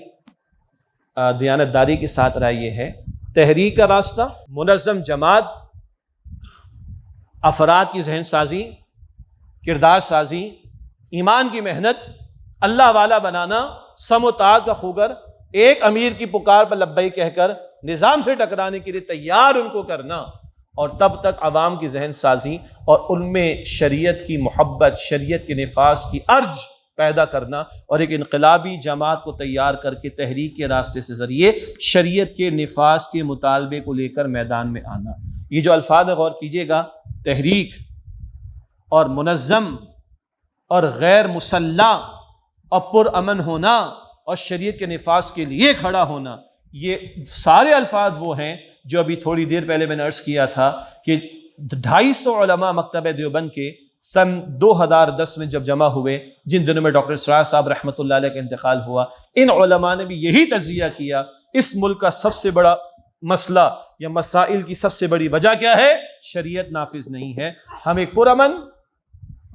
دیانتداری کے ساتھ رائے یہ ہے، تحریک کا راستہ، منظم جماعت، افراد کی ذہن سازی، کردار سازی، ایمان کی محنت، اللہ والا بنانا، سم و طاعت کا خوگر، ایک امیر کی پکار پر لبیک کہہ کر نظام سے ٹکرانے کے لیے تیار ان کو کرنا، اور تب تک عوام کی ذہن سازی اور ان میں شریعت کی محبت، شریعت کے نفاذ کی ارج پیدا کرنا، اور ایک انقلابی جماعت کو تیار کر کے تحریک کے راستے سے ذریعے شریعت کے نفاذ کے مطالبے کو لے کر میدان میں آنا۔ یہ جو الفاظ میں غور کیجئے گا، تحریک اور منظم اور غیر مسلح اور پرامن ہونا اور شریعت کے نفاذ کے لیے کھڑا ہونا، یہ سارے الفاظ وہ ہیں جو ابھی تھوڑی دیر پہلے میں نے عرض کیا تھا کہ 250 علماء مکتبہ دیوبند کے سن 2010 میں جب جمع ہوئے، جن دنوں میں ڈاکٹر اسرار صاحب رحمۃ اللہ علیہ کا انتقال ہوا، ان علماء نے بھی یہی تجزیہ کیا، اس ملک کا سب سے بڑا مسئلہ یا مسائل کی سب سے بڑی وجہ کیا ہے؟ شریعت نافذ نہیں ہے۔ ہم ایک پرامن،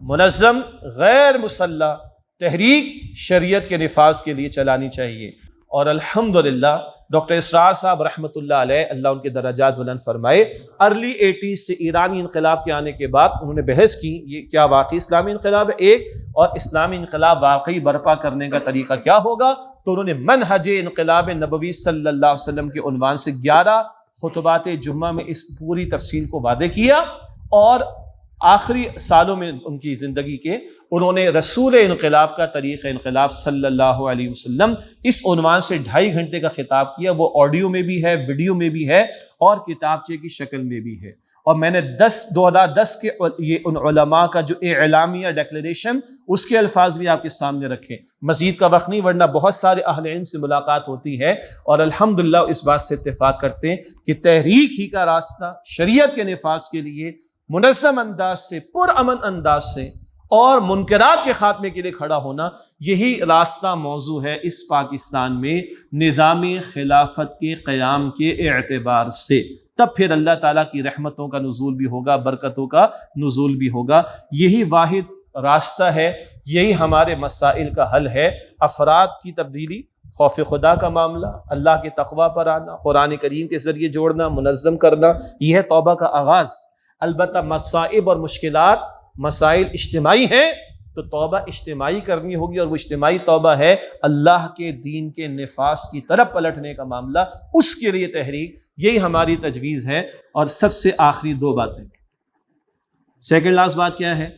منظم، غیر مسلح تحریک شریعت کے نفاذ کے لیے چلانی چاہیے، اور الحمدللہ ڈاکٹر اسرار صاحب رحمۃ اللہ علیہ، اللہ ان کے درجات بلند فرمائے، ارلی 80s سے ایرانی انقلاب کے آنے کے بعد انہوں نے بحث کی یہ کیا واقعی اسلامی انقلاب ہے ایک، اور اسلامی انقلاب واقعی برپا کرنے کا طریقہ کیا ہوگا، تو انہوں نے منہج انقلاب نبوی صلی اللہ علیہ وسلم کے عنوان سے 11 خطبات جمعہ میں اس پوری تفصیل کو واضح کیا، اور آخری سالوں میں ان کی زندگی کے انہوں نے رسول انقلاب کا طریقہ انقلاب صلی اللہ علیہ وسلم اس عنوان سے 2.5 گھنٹے کا خطاب کیا، وہ آڈیو میں بھی ہے، ویڈیو میں بھی ہے، اور کتابچے کی شکل میں بھی ہے، اور میں نے 2010 کے یہ ان علماء کا جو اعلامیہ ڈیکلیریشن، اس کے الفاظ بھی آپ کے سامنے رکھیں۔ مزید کا وقت نہیں، ورنہ بہت سارے اہل علم سے ملاقات ہوتی ہے، اور الحمدللہ اس بات سے اتفاق کرتے ہیں کہ تحریک ہی کا راستہ شریعت کے نفاذ کے لیے منظم انداز سے، پرامن انداز سے، اور منکرات کے خاتمے کے لیے کھڑا ہونا، یہی راستہ موضوع ہے اس پاکستان میں نظام خلافت کے قیام کے اعتبار سے۔ تب پھر اللہ تعالیٰ کی رحمتوں کا نزول بھی ہوگا، برکتوں کا نزول بھی ہوگا۔ یہی واحد راستہ ہے، یہی ہمارے مسائل کا حل ہے۔ افراد کی تبدیلی، خوف خدا کا معاملہ، اللہ کے تقوی پر آنا، قرآن کریم کے ذریعے جوڑنا، منظم کرنا، یہ ہے توبہ کا آغاز۔ البتہ مصائب اور مشکلات، مسائل اجتماعی ہیں تو توبہ اجتماعی کرنی ہوگی، اور وہ اجتماعی توبہ ہے اللہ کے دین کے نفاذ کی طرف پلٹنے کا معاملہ، اس کے لیے تحریک یہی ہماری تجویز ہے. اور سب سے آخری دو باتیں. سیکنڈ لاسٹ بات کیا ہے؟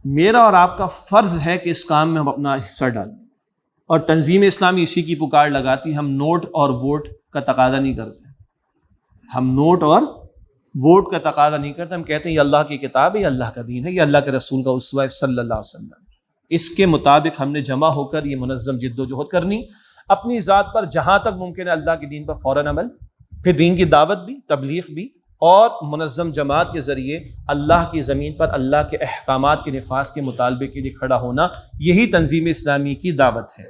میرا اور آپ کا فرض ہے کہ اس کام میں ہم اپنا حصہ ڈالیں. اور تنظیم اسلامی اسی کی پکار لگاتی. ہم نوٹ اور ووٹ کا تقاضا نہیں کرتے. ہم نوٹ اور ووٹ کا تقاضا نہیں کرتے. ہم کہتے ہیں یہ اللہ کی کتاب ہے، یہ اللہ کا دین ہے، یہ اللہ کے رسول کا اسوہ ہے صلی اللہ علیہ وسلم. اس کے مطابق ہم نے جمع ہو کر یہ منظم جد و جہد کرنی. اپنی ذات پر جہاں تک ممکن ہے اللہ کے دین پر فوراً عمل، پھر دین کی دعوت بھی، تبلیغ بھی، اور منظم جماعت کے ذریعے اللہ کی زمین پر اللہ کے احکامات کے نفاذ کے مطالبے کے لیے کھڑا ہونا. یہی تنظیم اسلامی کی دعوت ہے.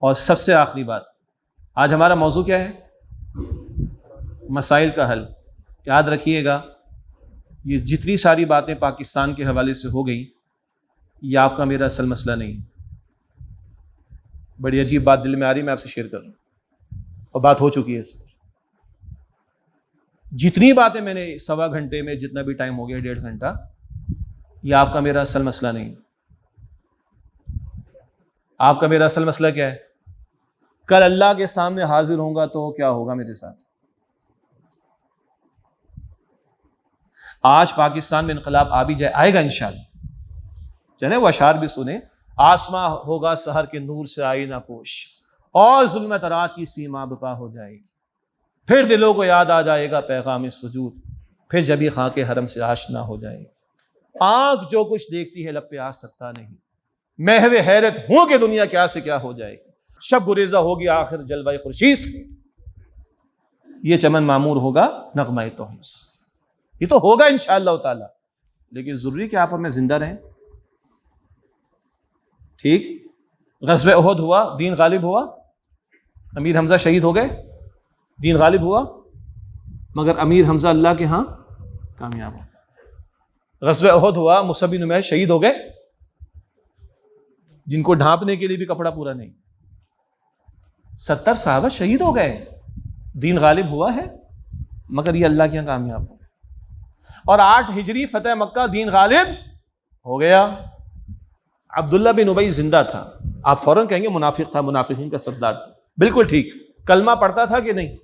اور سب سے آخری بات، آج ہمارا موضوع کیا ہے؟ مسائل کا حل. یاد رکھیے گا یہ جتنی ساری باتیں پاکستان کے حوالے سے ہو گئی، یہ آپ کا میرا اصل مسئلہ نہیں. بڑی عجیب بات دل میں آ رہی، میں آپ سے شیئر کر رہا ہوں، اور بات ہو چکی ہے اس پر. جتنی باتیں میں نے 1.25 گھنٹے میں، جتنا بھی ٹائم ہو گیا 1.5 گھنٹہ، یہ آپ کا میرا اصل مسئلہ نہیں. آپ کا میرا اصل مسئلہ کیا ہے؟ کل اللہ کے سامنے حاضر ہوں گا تو کیا ہوگا میرے ساتھ. آج پاکستان میں انقلاب آ بھی جائے، آئے گا انشاءاللہ. جانے وہ اشعار بھی سنے، آسماں ہوگا سحر کے نور سے آئینہ پوش، اور ظلمت رات کی سیما بپا ہو جائے گی. پھر دلوں کو یاد آ جائے گا پیغام سجود، پھر جبھی خاک حرم سے آشنا ہو جائے گی. آنکھ جو کچھ دیکھتی ہے لب پہ آ سکتا نہیں، محو حیرت ہوں کہ دنیا کیا سے کیا ہو جائے گی. شب گریزہ ہوگی آخر جلوہ خورشید سے، یہ چمن معمور ہوگا نغمہ توحید سے. یہ تو ہوگا انشاءاللہ تعالی، لیکن ضروری کہ آپ اور میں زندہ رہیں. ٹھیک، غزوہ احد ہوا، دین غالب ہوا، امیر حمزہ شہید ہو گئے، دین غالب ہوا، مگر امیر حمزہ اللہ کے ہاں کامیاب ہو. غزوہ احد ہوا، مصعب بن عمیر شہید ہو گئے، جن کو ڈھانپنے کے لیے بھی کپڑا پورا نہیں. 70 صحابہ شہید ہو گئے، دین غالب ہوا ہے، مگر یہ اللہ کے یہاں کامیاب ہو. اور 8 ہجری فتح مکہ، دین غالب ہو گیا. عبداللہ بن ابی زندہ تھا، آپ فوراً کہیں گے منافق تھا، منافقین کا سردار تھا. بالکل ٹھیک، کلمہ پڑھتا تھا کہ نہیں؟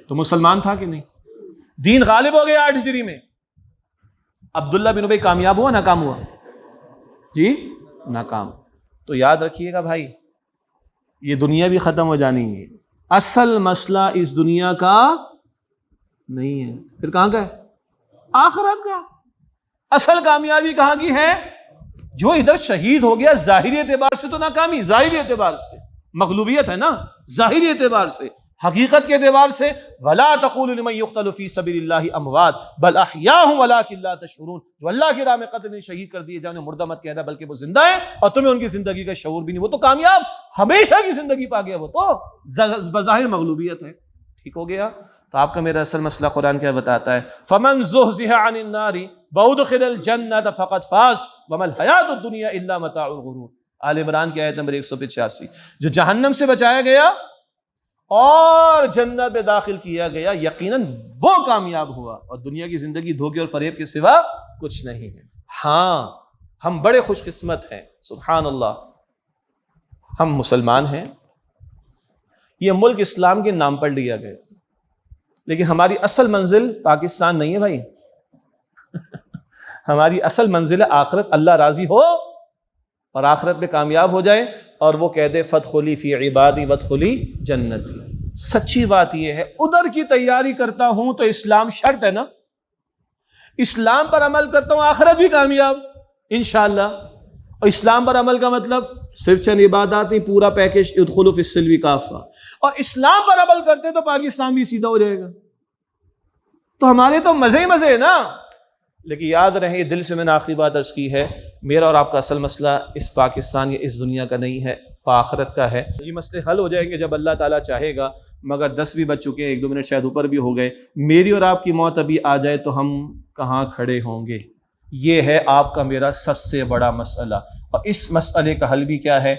تو مسلمان تھا کہ نہیں؟ دین غالب ہو گیا 8 ہجری میں. عبداللہ بن ابی کامیاب ہوا ناکام ہوا؟ جی ناکام. تو یاد رکھیے گا بھائی، یہ دنیا بھی ختم ہو جانی ہے. اصل مسئلہ اس دنیا کا نہیں ہے، پھر کہاں کا ہے؟ آخرت کا. اصل کامیابی کہاں کی ہے؟ جو ادھر شہید ہو گیا ظاہری اعتبار سے تو ناکامی، ظاہری اعتبار سے مغلوبیت ہے نا، ظاہری اعتبار سے. حقیقت کے اعتبار سے وَلَا تَقُولُوا لِمَن يُقْتَلُ فِي سَبِيلِ اللَّهِ أَمْوَاتٌ بَلْ أَحْيَاءٌ وَلَٰكِن لَّا تَشْعُرُونَ. جو اللہ کی راہ میں قتل نہیں، شہید کر دیے جائیں، انہیں مردہ مت کہنا، بلکہ وہ زندہ ہیں اور تمہیں ان کی زندگی کا شعور بھی نہیں. وہ تو کامیاب ہمیشہ کی زندگی پا گیا، وہ تو بظاہر مغلوبیت ہے. ٹھیک ہو گیا. تو آپ کا میرا اصل مسئلہ قرآن کیا بتاتا ہے؟ فَمَن زُحْزِحَ عَنِ النَّارِ وَأُدْخِلَ الْجَنَّةَ فَقَدْ فَازَ وَمَا الْحَيَاةُ الدُّنْيَا إِلَّا مَتَاعُ الْغُرُورِ. آل عمران کی آیت نمبر 185. جو جہنم سے بچایا گیا اور جنت میں داخل کیا گیا، یقیناً وہ کامیاب ہوا، اور دنیا کی زندگی دھوکے اور فریب کے سوا کچھ نہیں ہے. ہاں ہم بڑے خوش قسمت ہیں، سبحان اللہ، ہم مسلمان ہیں. یہ ملک اسلام کے نام پر لیا گیا، لیکن ہماری اصل منزل پاکستان نہیں ہے بھائی. ہماری اصل منزل ہے آخرت. اللہ راضی ہو اور آخرت میں کامیاب ہو جائے، اور وہ کہہ دے فادخلی فی عبادی وادخلی جنتی. سچی بات یہ ہے، ادھر کی تیاری کرتا ہوں تو اسلام شرط ہے نا، اسلام پر عمل کرتا ہوں آخرت بھی کامیاب انشاءاللہ. اور اسلام پر عمل کا مطلب صرف چند عبادات نہیں، پورا پیکج ادخلوا فی السلم کافہ. اور اسلام پر عمل کرتے تو پاکستان بھی سیدھا ہو جائے گا. تو ہمارے تو مزے ہی مزے ہے نا. لیکن یاد رہے، دل سے میں نے آخری بات عرض کی ہے، میرا اور آپ کا اصل مسئلہ اس پاکستان یا اس دنیا کا نہیں ہے، آخرت کا ہے. یہ مسئلے حل ہو جائیں گے جب اللہ تعالیٰ چاہے گا. مگر 10 بھی بج چکے ہیں، 1-2 منٹ شاید اوپر بھی ہو گئے. میری اور آپ کی موت ابھی آ جائے تو ہم کہاں کھڑے ہوں گے؟ یہ ہے آپ کا میرا سب سے بڑا مسئلہ. اور اس مسئلے کا حل بھی کیا ہے؟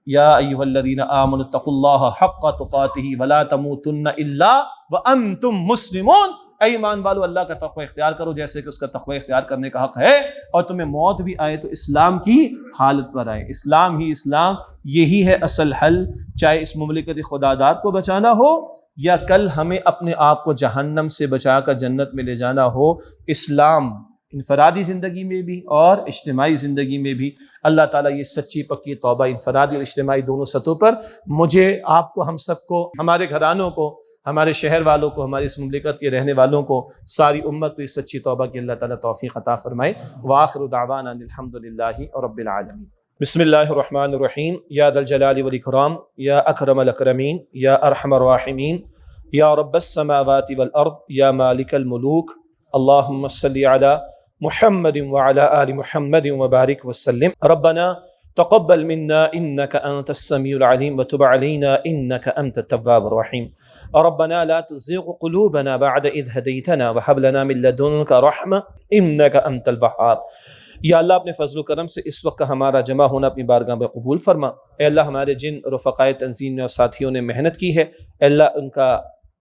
یا ایھا الذین آمنوا اتقوا اللہ حق تقاتہ ولا تموتن الا وانتم مسلمون. اے ایمان والو، اللہ کا تقوی اختیار کرو جیسے کہ اس کا تقوی اختیار کرنے کا حق ہے، اور تمہیں موت بھی آئے تو اسلام کی حالت پر آئے. اسلام ہی اسلام، یہی ہے اصل حل. چاہے اس مملکت خداداد کو بچانا ہو یا کل ہمیں اپنے آپ کو جہنم سے بچا کر جنت میں لے جانا ہو، اسلام انفرادی زندگی میں بھی اور اجتماعی زندگی میں بھی اللہ تعالیٰ یہ سچی پکی توبہ انفرادی اور اجتماعی دونوں سطحوں پر مجھے، آپ کو، ہم سب کو، ہمارے گھرانوں کو، ہمارے شہر والوں کو، ہماری اس مملکت کے رہنے والوں کو، ساری امت کو اس سچی توبہ کی اللہ تعالیٰ توفیق عطا فرمائے۔ وآخر دعوانا الحمد للہ رب العالمین۔ بسم اللہ الرحمن الرحیم۔ یا ذا الجلال والاکرام، یا اکرم الاکرمین، یا ارحم الراحمین، یا رب السماوات والارض، یا مالک الملوک، اللہم صلی علی محمد وعلى آل محمد وبارك وسلم۔ ربنا تقبل منا إنك أنت السميع العليم وتب علينا إنك أنت التواب الرحيم۔ ربنا لا تزغ قلوبنا بعد إذ هديتنا وهب لنا من لدنك رحمة إنك أنت الوهاب۔ یا اللہ اپنے فضل و کرم سے اس وقت کا ہمارا جمع ہونا اپنی بارگاہ میں قبول فرما۔ اے اللہ ہمارے جن رفقائے تنظیم نے اور ساتھیوں نے محنت کی ہے، اے اللہ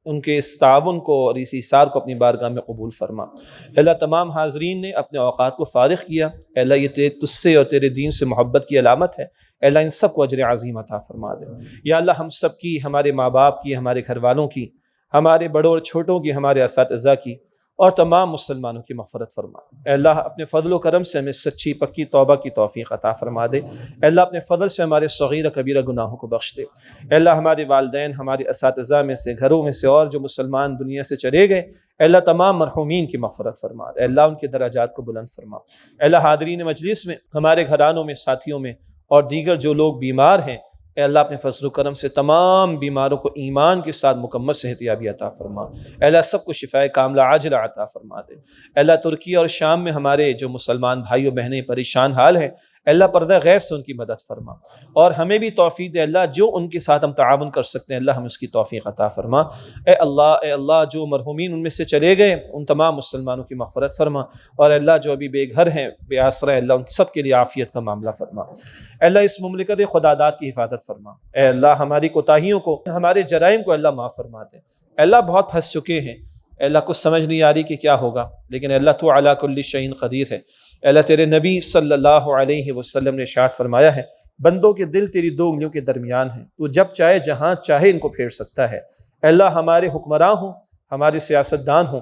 ان کے اس تعاون کو اور اس ایثار کو اپنی بارگاہ میں قبول فرما۔ اے اللہ تمام حاضرین نے اپنے اوقات کو فارغ کیا، اے اللہ یہ تجھ سے اور تیرے دین سے محبت کی علامت ہے، اے اللہ ان سب کو اجر عظیم عطا فرما دے۔ یا اللہ ہم سب کی، ہمارے ماں باپ کی، ہمارے گھر والوں کی، ہمارے بڑوں اور چھوٹوں کی، ہمارے اساتذہ کی اور تمام مسلمانوں کی مغفرت فرما۔ اے اللہ اپنے فضل و کرم سے ہمیں سچی پکی توبہ کی توفیق عطا فرما دے۔ اے اللہ اپنے فضل سے ہمارے صغیرہ کبیرہ گناہوں کو بخش دے۔ اے اللہ ہمارے والدین، ہمارے اساتذہ میں سے، گھروں میں سے اور جو مسلمان دنیا سے چلے گئے، اے اللہ تمام مرحومین کی مغفرت فرما دے۔ اے اللہ ان کے درجات کو بلند فرما۔ اے اللہ حاضرین مجلس میں، ہمارے گھرانوں میں، ساتھیوں میں اور دیگر جو لوگ بیمار ہیں، اے اللہ اپنے فضل و کرم سے تمام بیماروں کو ایمان کے ساتھ مکمل صحت یابی عطا فرما۔ اے اللہ سب کو شفائے کاملہ عاجلہ عطا فرما دے۔ اے اللہ ترکی اور شام میں ہمارے جو مسلمان بھائی و بہنیں پریشان حال ہیں، اے اللہ پردہ غیب سے ان کی مدد فرما، اور ہمیں بھی توفیق دے اللہ جو ان کے ساتھ ہم تعاون کر سکتے ہیں، اللہ ہمیں اس کی توفیق عطا فرما۔ اے اللہ جو مرحومین ان میں سے چلے گئے ان تمام مسلمانوں کی مغفرت فرما، اور اے اللہ جو ابھی بے گھر ہیں، بے آسرا ہیں، اللہ ان سب کے لیے عافیت کا معاملہ فرما۔ اے اللہ اس مملکت خداداد کی حفاظت فرما۔ اے اللہ ہماری کوتاہیوں کو، ہمارے جرائم کو اللہ معاف فرما دے۔ اے اللہ بہت پھنس چکے ہیں، اے اللہ کچھ سمجھ نہیں آ رہی کہ کیا ہوگا، لیکن اے اللہ تو علی کل شیء قدیر ہے۔ اے اللہ تیرے نبی صلی اللہ علیہ وسلم نے ارشاد فرمایا ہے، بندوں کے دل تیری دو انگلیوں کے درمیان ہیں، تو جب چاہے جہاں چاہے ان کو پھیر سکتا ہے۔ اے اللہ ہمارے حکمراں ہوں، ہمارے سیاستدان ہوں،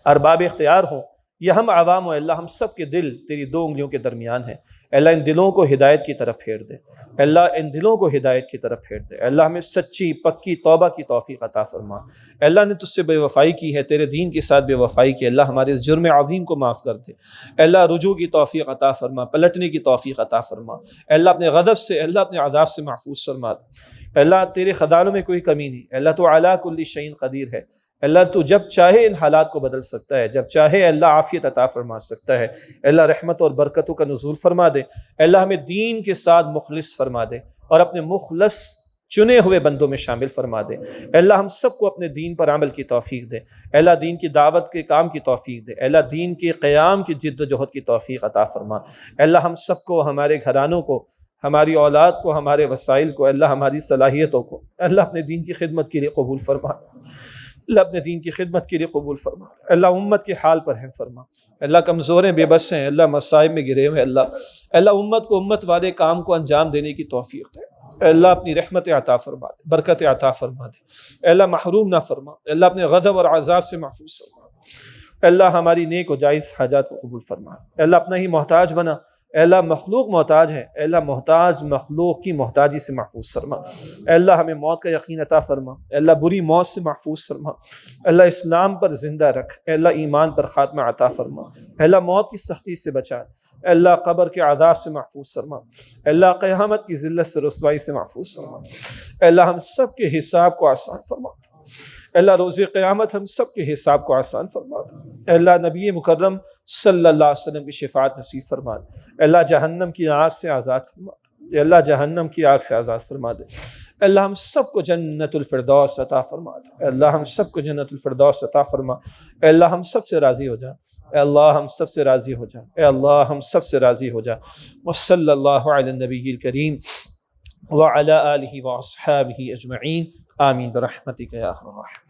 ارباب اختیار ہوں یا ہم عوام ہوں، اے اللہ ہم سب کے دل تیری دو انگلیوں کے درمیان ہیں۔ اے اللہ ان دلوں کو ہدایت کی طرف پھیر دے۔ اے اللہ ان دلوں کو ہدایت کی طرف پھیر دے۔ اے اللہ ہمیں سچی پکی توبہ کی توفیق عطا فرما۔ اے اللہ نے تجھ سے بے وفائی کی ہے، تیرے دین کے ساتھ بے وفائی کی، اللہ ہمارے اس جرم عظیم کو معاف کر دے۔ اے اللہ رجوع کی توفیق عطا فرما، پلٹنے کی توفیق عطا فرما۔ اے اللہ اپنے غضب سے، اے اللہ اپنے عذاب سے محفوظ فرما دے۔ اے اللہ تیرے خزانوں میں کوئی کمی نہیں، اے اللہ تو علی کل شیء قدیر ہے۔ اللہ تو جب چاہے ان حالات کو بدل سکتا ہے، جب چاہے اللہ عافیت عطا فرما سکتا ہے۔ اللہ رحمت اور برکتوں کا نزول فرما دے۔ اللہ ہمیں دین کے ساتھ مخلص فرما دے اور اپنے مخلص چنے ہوئے بندوں میں شامل فرما دے۔ اللہ ہم سب کو اپنے دین پر عمل کی توفیق دے۔ اللہ دین کی دعوت کے کام کی توفیق دے۔ اللہ دین کے قیام کی جد و جہد کی توفیق عطا فرما۔ اللہ ہم سب کو، ہمارے گھرانوں کو، ہماری اولاد کو، ہمارے وسائل کو، اللہ ہماری صلاحیتوں کو، اللہ اپنے دین کی خدمت کے لیے قبول فرما۔ اللہ اپنے دین کی خدمت کے لیے قبول فرما۔ اللہ امت کے حال پر رحم فرما۔ اللہ کمزور ہیں، بے بس ہیں، اللہ مصائب میں گرے ہوئے، اللہ امت کو امت والے کام کو انجام دینے کی توفیق دے۔ اللہ اپنی رحمت عطا فرما دے، برکت عطا فرما دے۔ اللہ محروم نہ فرما، اللہ اپنے غضب اور عذاب سے محفوظ فرما۔ اللہ ہماری نیک و جائز حاجات کو قبول فرما۔ اللہ اپنا ہی محتاج بنا، اے اللہ مخلوق محتاج ہے، اے اللہ محتاج مخلوق کی محتاجی سے محفوظ فرما۔ اے اللہ ہمیں موت کا یقین عطا فرما، اے اللہ بری موت سے محفوظ فرما۔ اے اللہ اسلام پر زندہ رکھ، اے اللہ ایمان پر خاتمہ عطا فرما۔ اے اللہ موت کی سختی سے بچا، اے اللہ قبر کے عذاب سے محفوظ فرما۔ اے اللہ قیامت کی ذلت سے رسوائی سے محفوظ فرما۔ اے اللہ ہم سب کے حساب کو آسان فرما۔ اے اللہ روز قیامت ہم سب کے حساب کو آسان فرما دے۔ اے اللہ نبی مکرم صلی اللہ علیہ وسلم کی شفاعت نصیب فرما دے۔ اے اللہ جہنم کی آگ سے آزاد فرما دے۔ اے اللہ جہنم کی آگ سے آزاد فرما دے۔ اے اللہ ہم سب کو جنت الفردوس عطا فرما دے۔ اے اللہ ہم سب کو جنت الفردوس عطا فرما۔ اے اللہ ہم سب سے راضی ہو جا۔ اے اللہ ہم سب سے راضی ہو جا۔ اے اللہ ہم سب سے راضی ہو جا۔ وصلی اللہ علی النبی الکریم وعلی آلہ واصحابہ اجمعین، آمین برحمتک یا ارحم الراحمین۔